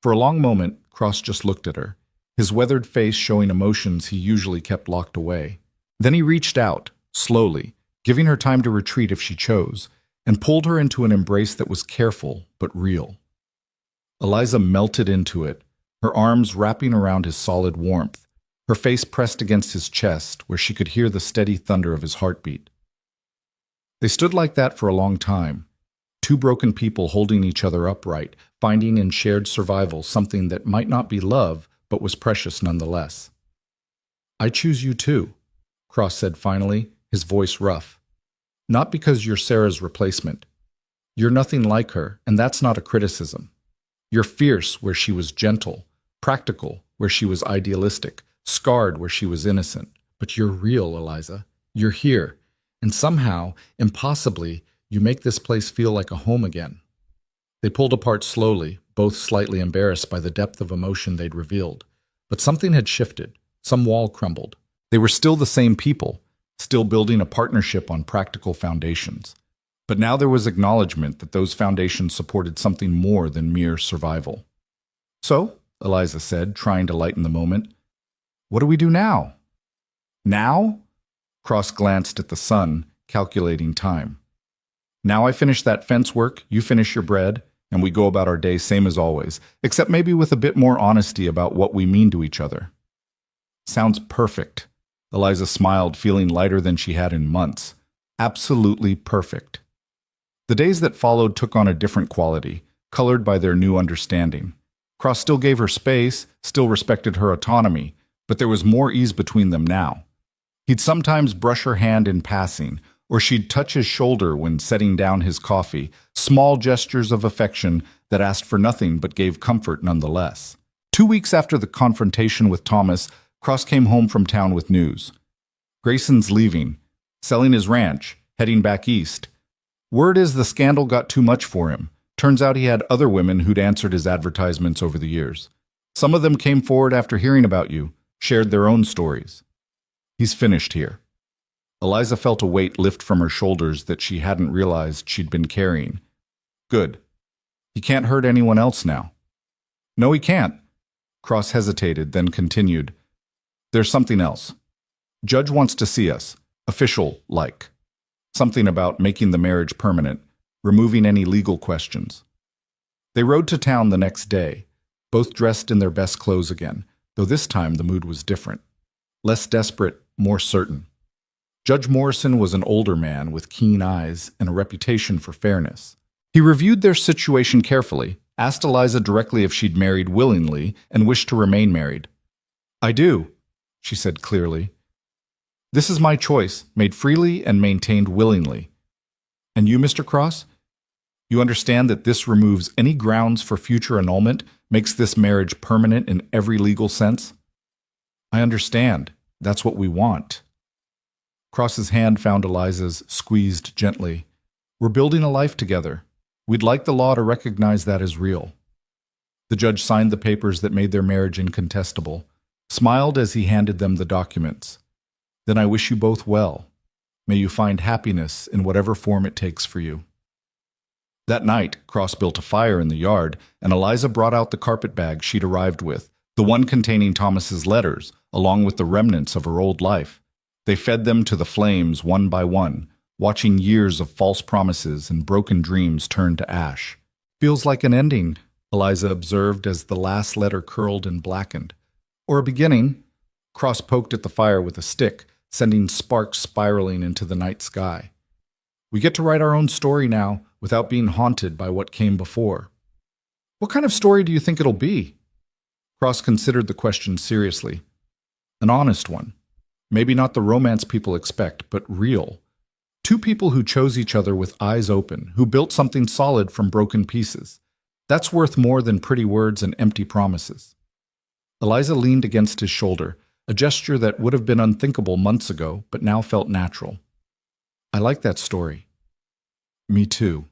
For a long moment, Cross just looked at her, his weathered face showing emotions he usually kept locked away. Then he reached out, slowly, giving her time to retreat if she chose, and pulled her into an embrace that was careful but real. Eliza melted into it, her arms wrapping around his solid warmth, her face pressed against his chest where she could hear the steady thunder of his heartbeat. They stood like that for a long time, two broken people holding each other upright, finding in shared survival something that might not be love, but was precious nonetheless. I choose you too, Cross said finally, his voice rough. Not because you're Sarah's replacement. You're nothing like her, and that's not a criticism. You're fierce where she was gentle, practical where she was idealistic, scarred where she was innocent. But you're real, Eliza. You're here. And somehow, impossibly, you make this place feel like a home again. They pulled apart slowly, both slightly embarrassed by the depth of emotion they'd revealed. But something had shifted. Some wall crumbled. They were still the same people, still building a partnership on practical foundations. But now there was acknowledgement that those foundations supported something more than mere survival. So, Eliza said, trying to lighten the moment, what do we do now? Now? Cross glanced at the sun, calculating time. Now I finish that fence work, you finish your bread, and we go about our day same as always, except maybe with a bit more honesty about what we mean to each other. Sounds perfect. Eliza smiled, feeling lighter than she had in months. Absolutely perfect. The days that followed took on a different quality, colored by their new understanding. Cross still gave her space, still respected her autonomy, but there was more ease between them now. He'd sometimes brush her hand in passing, or she'd touch his shoulder when setting down his coffee, small gestures of affection that asked for nothing but gave comfort nonetheless. 2 weeks after the confrontation with Thomas, Cross came home from town with news. Grayson's leaving, selling his ranch, heading back east. Word is the scandal got too much for him. Turns out he had other women who'd answered his advertisements over the years. Some of them came forward after hearing about you, shared their own stories. He's finished here. Eliza felt a weight lift from her shoulders that she hadn't realized she'd been carrying. Good. He can't hurt anyone else now. No, he can't. Cross hesitated, then continued. There's something else. Judge wants to see us, official-like. Something about making the marriage permanent, removing any legal questions. They rode to town the next day, both dressed in their best clothes again, though this time the mood was different. Less desperate, more certain. Judge Morrison was an older man with keen eyes and a reputation for fairness. He reviewed their situation carefully, asked Eliza directly if she'd married willingly and wished to remain married. I do, she said clearly. This is my choice, made freely and maintained willingly. And you, Mr. Cross? You understand that this removes any grounds for future annulment, makes this marriage permanent in every legal sense? I understand. That's what we want. Cross's hand found Eliza's, squeezed gently. We're building a life together. We'd like the law to recognize that as real. The judge signed the papers that made their marriage incontestable, smiled as he handed them the documents. Then I wish you both well. May you find happiness in whatever form it takes for you. That night, Cross built a fire in the yard, and Eliza brought out the carpet bag she'd arrived with, the one containing Thomas's letters, along with the remnants of her old life. They fed them to the flames one by one, watching years of false promises and broken dreams turn to ash. Feels like an ending, Eliza observed as the last letter curled and blackened. Or a beginning. Cross poked at the fire with a stick, sending sparks spiraling into the night sky. We get to write our own story now, without being haunted by what came before. What kind of story do you think it'll be? Cross considered the question seriously. An honest one. Maybe not the romance people expect, but real. Two people who chose each other with eyes open, who built something solid from broken pieces. That's worth more than pretty words and empty promises. Eliza leaned against his shoulder, a gesture that would have been unthinkable months ago, but now felt natural. I like that story. Me too.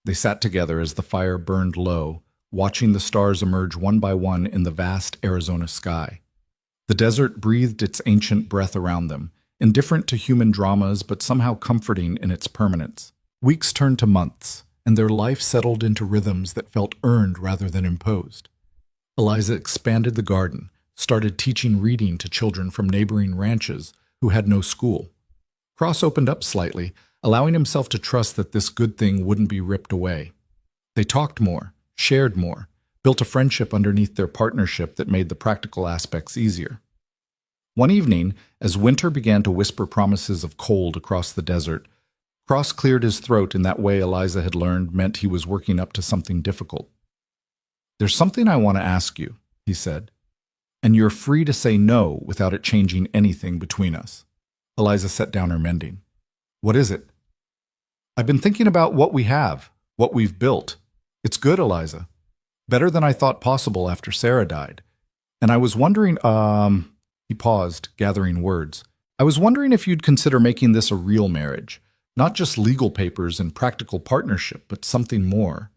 They sat together as the fire burned low, watching the stars emerge one by one in the vast Arizona sky. The desert breathed its ancient breath around them, indifferent to human dramas but somehow comforting in its permanence. Weeks turned to months, and their life settled into rhythms that felt earned rather than imposed. Eliza expanded the garden, started teaching reading to children from neighboring ranches who had no school. Cross opened up slightly, allowing himself to trust that this good thing wouldn't be ripped away. They talked more, shared more, built a friendship underneath their partnership that made the practical aspects easier. One evening, as winter began to whisper promises of cold across the desert, Cross cleared his throat in that way Eliza had learned meant he was working up to something difficult. There's something I want to ask you, he said, and you're free to say no without it changing anything between us. Eliza set down her mending. What is it? I've been thinking about what we have, what we've built. It's good, Eliza. Better than I thought possible after Sarah died. And I was wondering, he paused, gathering words. I was wondering if you'd consider making this a real marriage. Not just legal papers and practical partnership, but something more.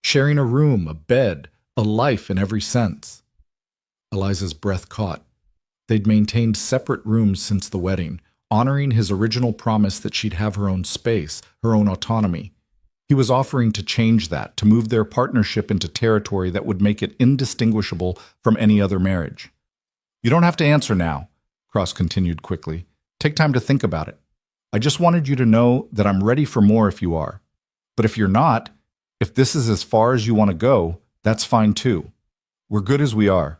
Sharing a room, a bed, a life in every sense. Eliza's breath caught. They'd maintained separate rooms since the wedding, honoring his original promise that she'd have her own space, her own autonomy. He was offering to change that, to move their partnership into territory that would make it indistinguishable from any other marriage. You don't have to answer now, Cross continued quickly. Take time to think about it. I just wanted you to know that I'm ready for more if you are. But if you're not, if this is as far as you want to go, that's fine too. We're good as we are.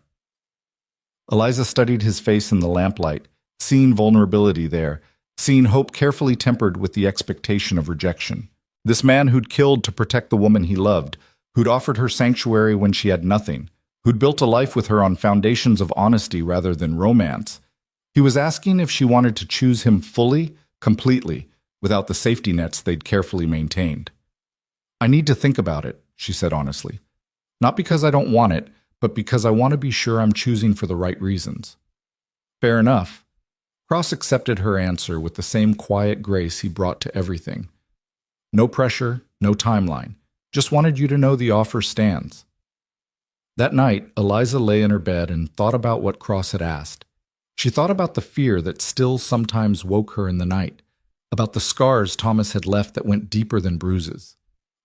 Eliza studied his face in the lamplight, seeing vulnerability there, seeing hope carefully tempered with the expectation of rejection. This man who'd killed to protect the woman he loved, who'd offered her sanctuary when she had nothing, who'd built a life with her on foundations of honesty rather than romance. He was asking if she wanted to choose him fully, completely, without the safety nets they'd carefully maintained. "I need to think about it," she said honestly. "Not because I don't want it, but because I want to be sure I'm choosing for the right reasons." Fair enough. Cross accepted her answer with the same quiet grace he brought to everything. No pressure, no timeline. Just wanted you to know the offer stands. That night, Eliza lay in her bed and thought about what Cross had asked. She thought about the fear that still sometimes woke her in the night, about the scars Thomas had left that went deeper than bruises.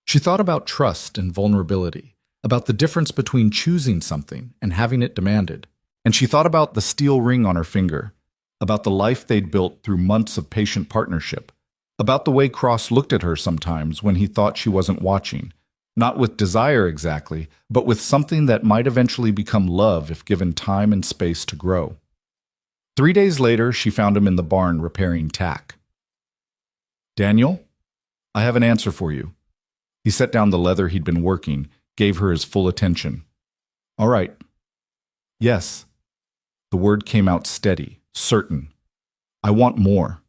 She thought about trust and vulnerability, about the difference between choosing something and having it demanded. And she thought about the steel ring on her finger, about the life they'd built through months of patient partnership, about the way Cross looked at her sometimes when he thought she wasn't watching, not with desire exactly, but with something that might eventually become love if given time and space to grow. 3 days later, she found him in the barn repairing tack. "Daniel, I have an answer for you." He set down the leather he'd been working, gave her his full attention. "All right." "Yes." The word came out steady, certain. "I want more.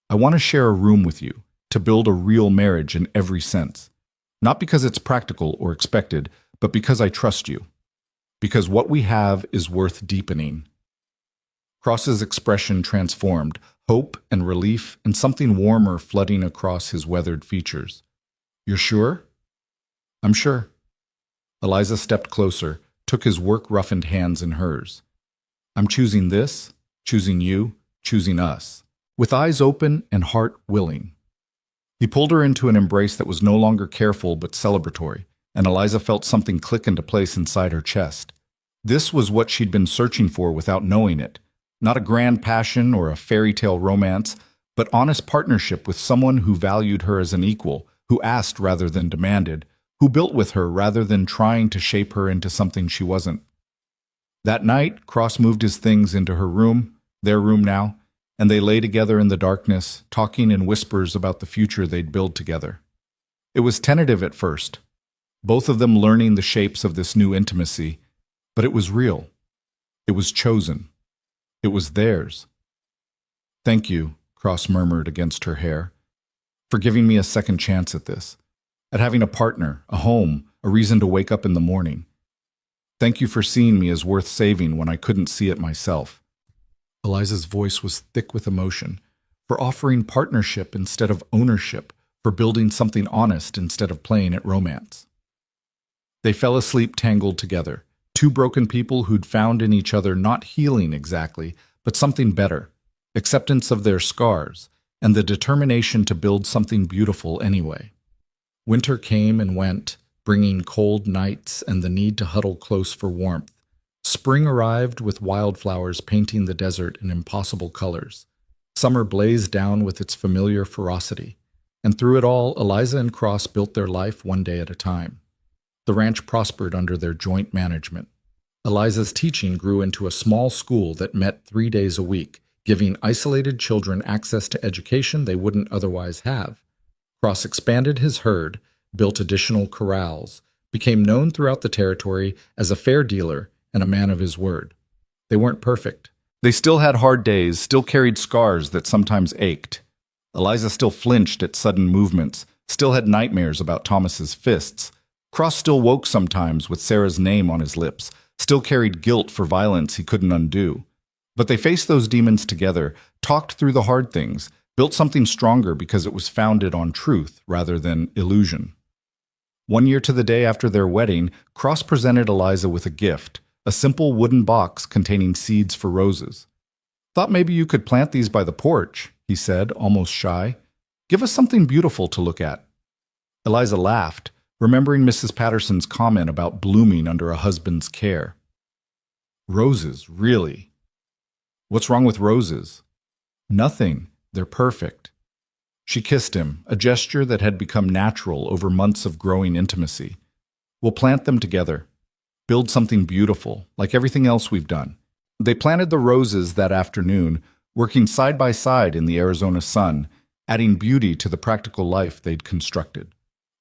I want to share a room with you, to build a real marriage in every sense. Not because it's practical or expected, but because I trust you. Because what we have is worth deepening." Cross's expression transformed, hope and relief and something warmer flooding across his weathered features. "You're sure?" "I'm sure." Eliza stepped closer, took his work-roughened hands in hers. "I'm choosing this, choosing you, choosing us, with eyes open and heart willing." He pulled her into an embrace that was no longer careful but celebratory, and Eliza felt something click into place inside her chest. This was what she'd been searching for without knowing it. Not a grand passion or a fairy tale romance, but honest partnership with someone who valued her as an equal, who asked rather than demanded, who built with her rather than trying to shape her into something she wasn't. That night, Cross moved his things into her room, their room now, and they lay together in the darkness, talking in whispers about the future they'd build together. It was tentative at first, both of them learning the shapes of this new intimacy, but it was real. It was chosen. It was theirs. "Thank you," Cross murmured against her hair, "for giving me a second chance at this, at having a partner, a home, a reason to wake up in the morning. Thank you for seeing me as worth saving when I couldn't see it myself." Eliza's voice was thick with emotion, for offering partnership instead of ownership, for building something honest instead of playing at romance. They fell asleep tangled together, two broken people who'd found in each other not healing exactly, but something better, acceptance of their scars, and the determination to build something beautiful anyway. Winter came and went, bringing cold nights and the need to huddle close for warmth. Spring arrived with wildflowers painting the desert in impossible colors. Summer blazed down with its familiar ferocity, and through it all, Eliza and Cross built their life one day at a time. The ranch prospered under their joint management. Eliza's teaching grew into a small school that met 3 days a week, giving isolated children access to education they wouldn't otherwise have. Cross expanded his herd, built additional corrals, became known throughout the territory as a fair dealer and a man of his word. They weren't perfect. They still had hard days, still carried scars that sometimes ached. Eliza still flinched at sudden movements, still had nightmares about Thomas's fists. Cross still woke sometimes with Sarah's name on his lips, still carried guilt for violence he couldn't undo. But they faced those demons together, talked through the hard things, built something stronger because it was founded on truth rather than illusion. 1 year to the day after their wedding, Cross presented Eliza with a gift, a simple wooden box containing seeds for roses. "Thought maybe you could plant these by the porch," he said, almost shy. "Give us something beautiful to look at." Eliza laughed, remembering Mrs. Patterson's comment about blooming under a husband's care. "Roses, really? What's wrong with roses?" "Nothing. They're perfect." She kissed him, a gesture that had become natural over months of growing intimacy. "We'll plant them together. Build something beautiful, like everything else we've done." They planted the roses that afternoon, working side by side in the Arizona sun, adding beauty to the practical life they'd constructed.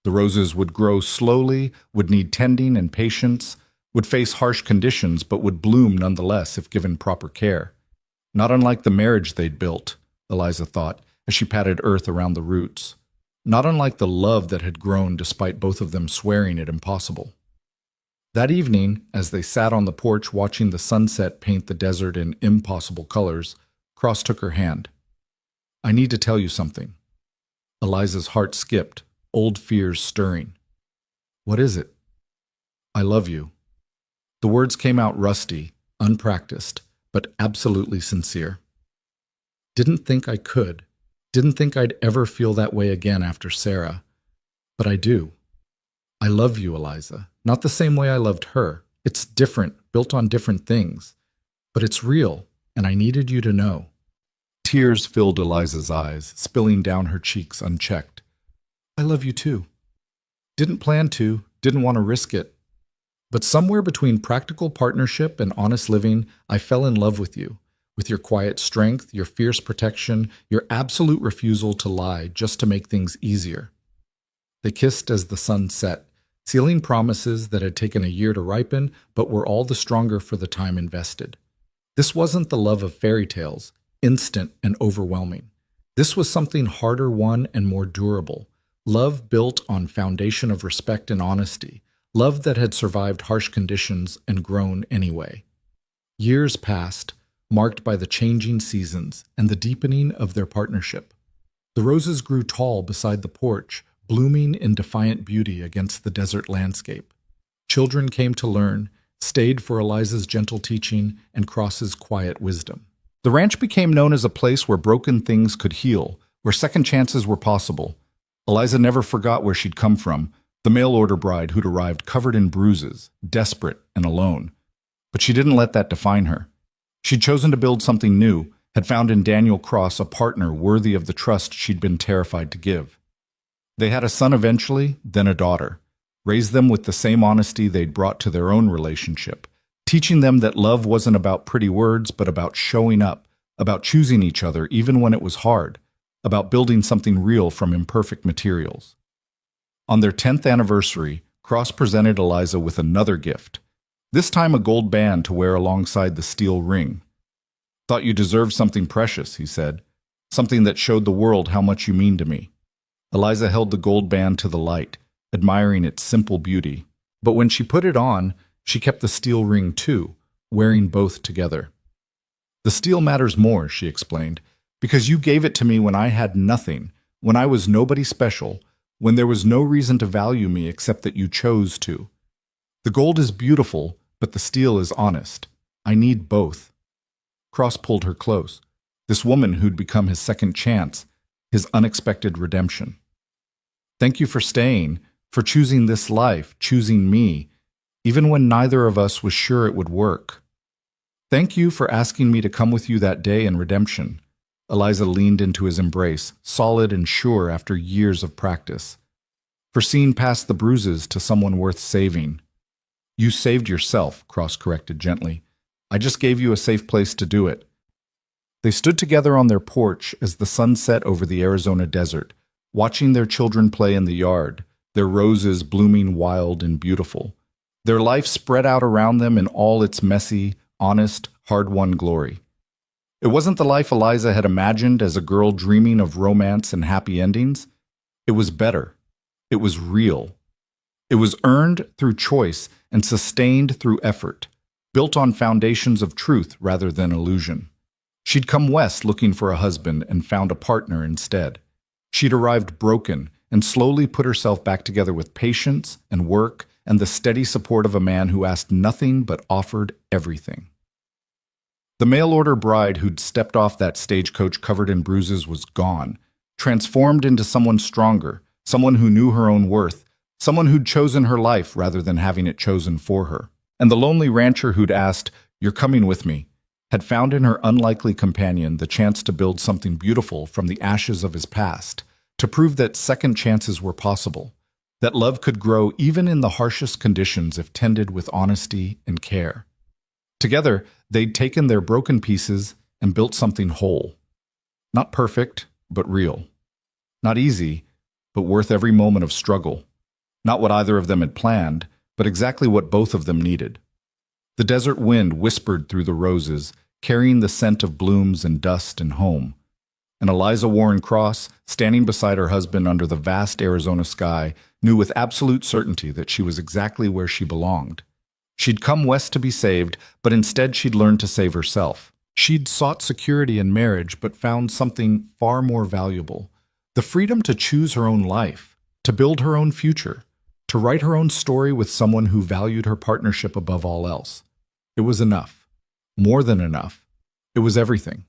The roses would grow slowly, would need tending and patience, would face harsh conditions, but would bloom nonetheless if given proper care. Not unlike the marriage they'd built, Eliza thought, as she patted earth around the roots. Not unlike the love that had grown despite both of them swearing it impossible. That evening, as they sat on the porch watching the sunset paint the desert in impossible colors, Cross took her hand. "I need to tell you something." Eliza's heart skipped, old fears stirring. "What is it?" "I love you." The words came out rusty, unpracticed, but absolutely sincere. "Didn't think I could. Didn't think I'd ever feel that way again after Sarah. But I do. I love you, Eliza. Not the same way I loved her. It's different, built on different things. But it's real, and I needed you to know." Tears filled Eliza's eyes, spilling down her cheeks unchecked. "I love you too. Didn't plan to, didn't want to risk it. But somewhere between practical partnership and honest living, I fell in love with you, with your quiet strength, your fierce protection, your absolute refusal to lie just to make things easier." They kissed as the sun set, sealing promises that had taken a year to ripen, but were all the stronger for the time invested. This wasn't the love of fairy tales, instant and overwhelming. This was something harder won and more durable. Love built on foundation of respect and honesty. Love that had survived harsh conditions and grown anyway. Years passed, marked by the changing seasons and the deepening of their partnership. The roses grew tall beside the porch, blooming in defiant beauty against the desert landscape. Children came to learn, stayed for Eliza's gentle teaching and Cross's quiet wisdom. The ranch became known as a place where broken things could heal, where second chances were possible. Eliza never forgot where she'd come from, the mail-order bride who'd arrived covered in bruises, desperate and alone. But she didn't let that define her. She'd chosen to build something new, had found in Daniel Cross a partner worthy of the trust she'd been terrified to give. They had a son eventually, then a daughter. Raised them with the same honesty they'd brought to their own relationship, teaching them that love wasn't about pretty words, but about showing up, about choosing each other even when it was hard, about building something real from imperfect materials. On their 10th anniversary, Cross presented Eliza with another gift, this time a gold band to wear alongside the steel ring. "Thought you deserved something precious," he said, "something that showed the world how much you mean to me." Eliza held the gold band to the light, admiring its simple beauty. But when she put it on, she kept the steel ring too, wearing both together. "The steel matters more," she explained, "because you gave it to me when I had nothing, when I was nobody special, when there was no reason to value me except that you chose to. The gold is beautiful, but the steel is honest. I need both." Cross pulled her close. This woman who'd become his second chance, his unexpected redemption. "Thank you for staying, for choosing this life, choosing me, even when neither of us was sure it would work. Thank you for asking me to come with you that day in redemption." Eliza leaned into his embrace, solid and sure after years of practice. "For seeing past the bruises to someone worth saving." "You saved yourself," Cross corrected gently. "I just gave you a safe place to do it." They stood together on their porch as the sun set over the Arizona desert, watching their children play in the yard, their roses blooming wild and beautiful. Their life spread out around them in all its messy, honest, hard-won glory. It wasn't the life Eliza had imagined as a girl dreaming of romance and happy endings. It was better. It was real. It was earned through choice and sustained through effort, built on foundations of truth rather than illusion. She'd come west looking for a husband and found a partner instead. She'd arrived broken and slowly put herself back together with patience and work and the steady support of a man who asked nothing but offered everything. The mail-order bride who'd stepped off that stagecoach covered in bruises was gone, transformed into someone stronger, someone who knew her own worth, someone who'd chosen her life rather than having it chosen for her. And the lonely rancher who'd asked, "You're coming with me," had found in her unlikely companion the chance to build something beautiful from the ashes of his past, to prove that second chances were possible, that love could grow even in the harshest conditions if tended with honesty and care. Together, they'd taken their broken pieces and built something whole. Not perfect, but real. Not easy, but worth every moment of struggle. Not what either of them had planned, but exactly what both of them needed. The desert wind whispered through the roses, carrying the scent of blooms and dust and home. And Eliza Warren Cross, standing beside her husband under the vast Arizona sky, knew with absolute certainty that she was exactly where she belonged. She'd come west to be saved, but instead she'd learned to save herself. She'd sought security in marriage, but found something far more valuable: the freedom to choose her own life, to build her own future, to write her own story with someone who valued her partnership above all else. It was enough. More than enough. It was everything.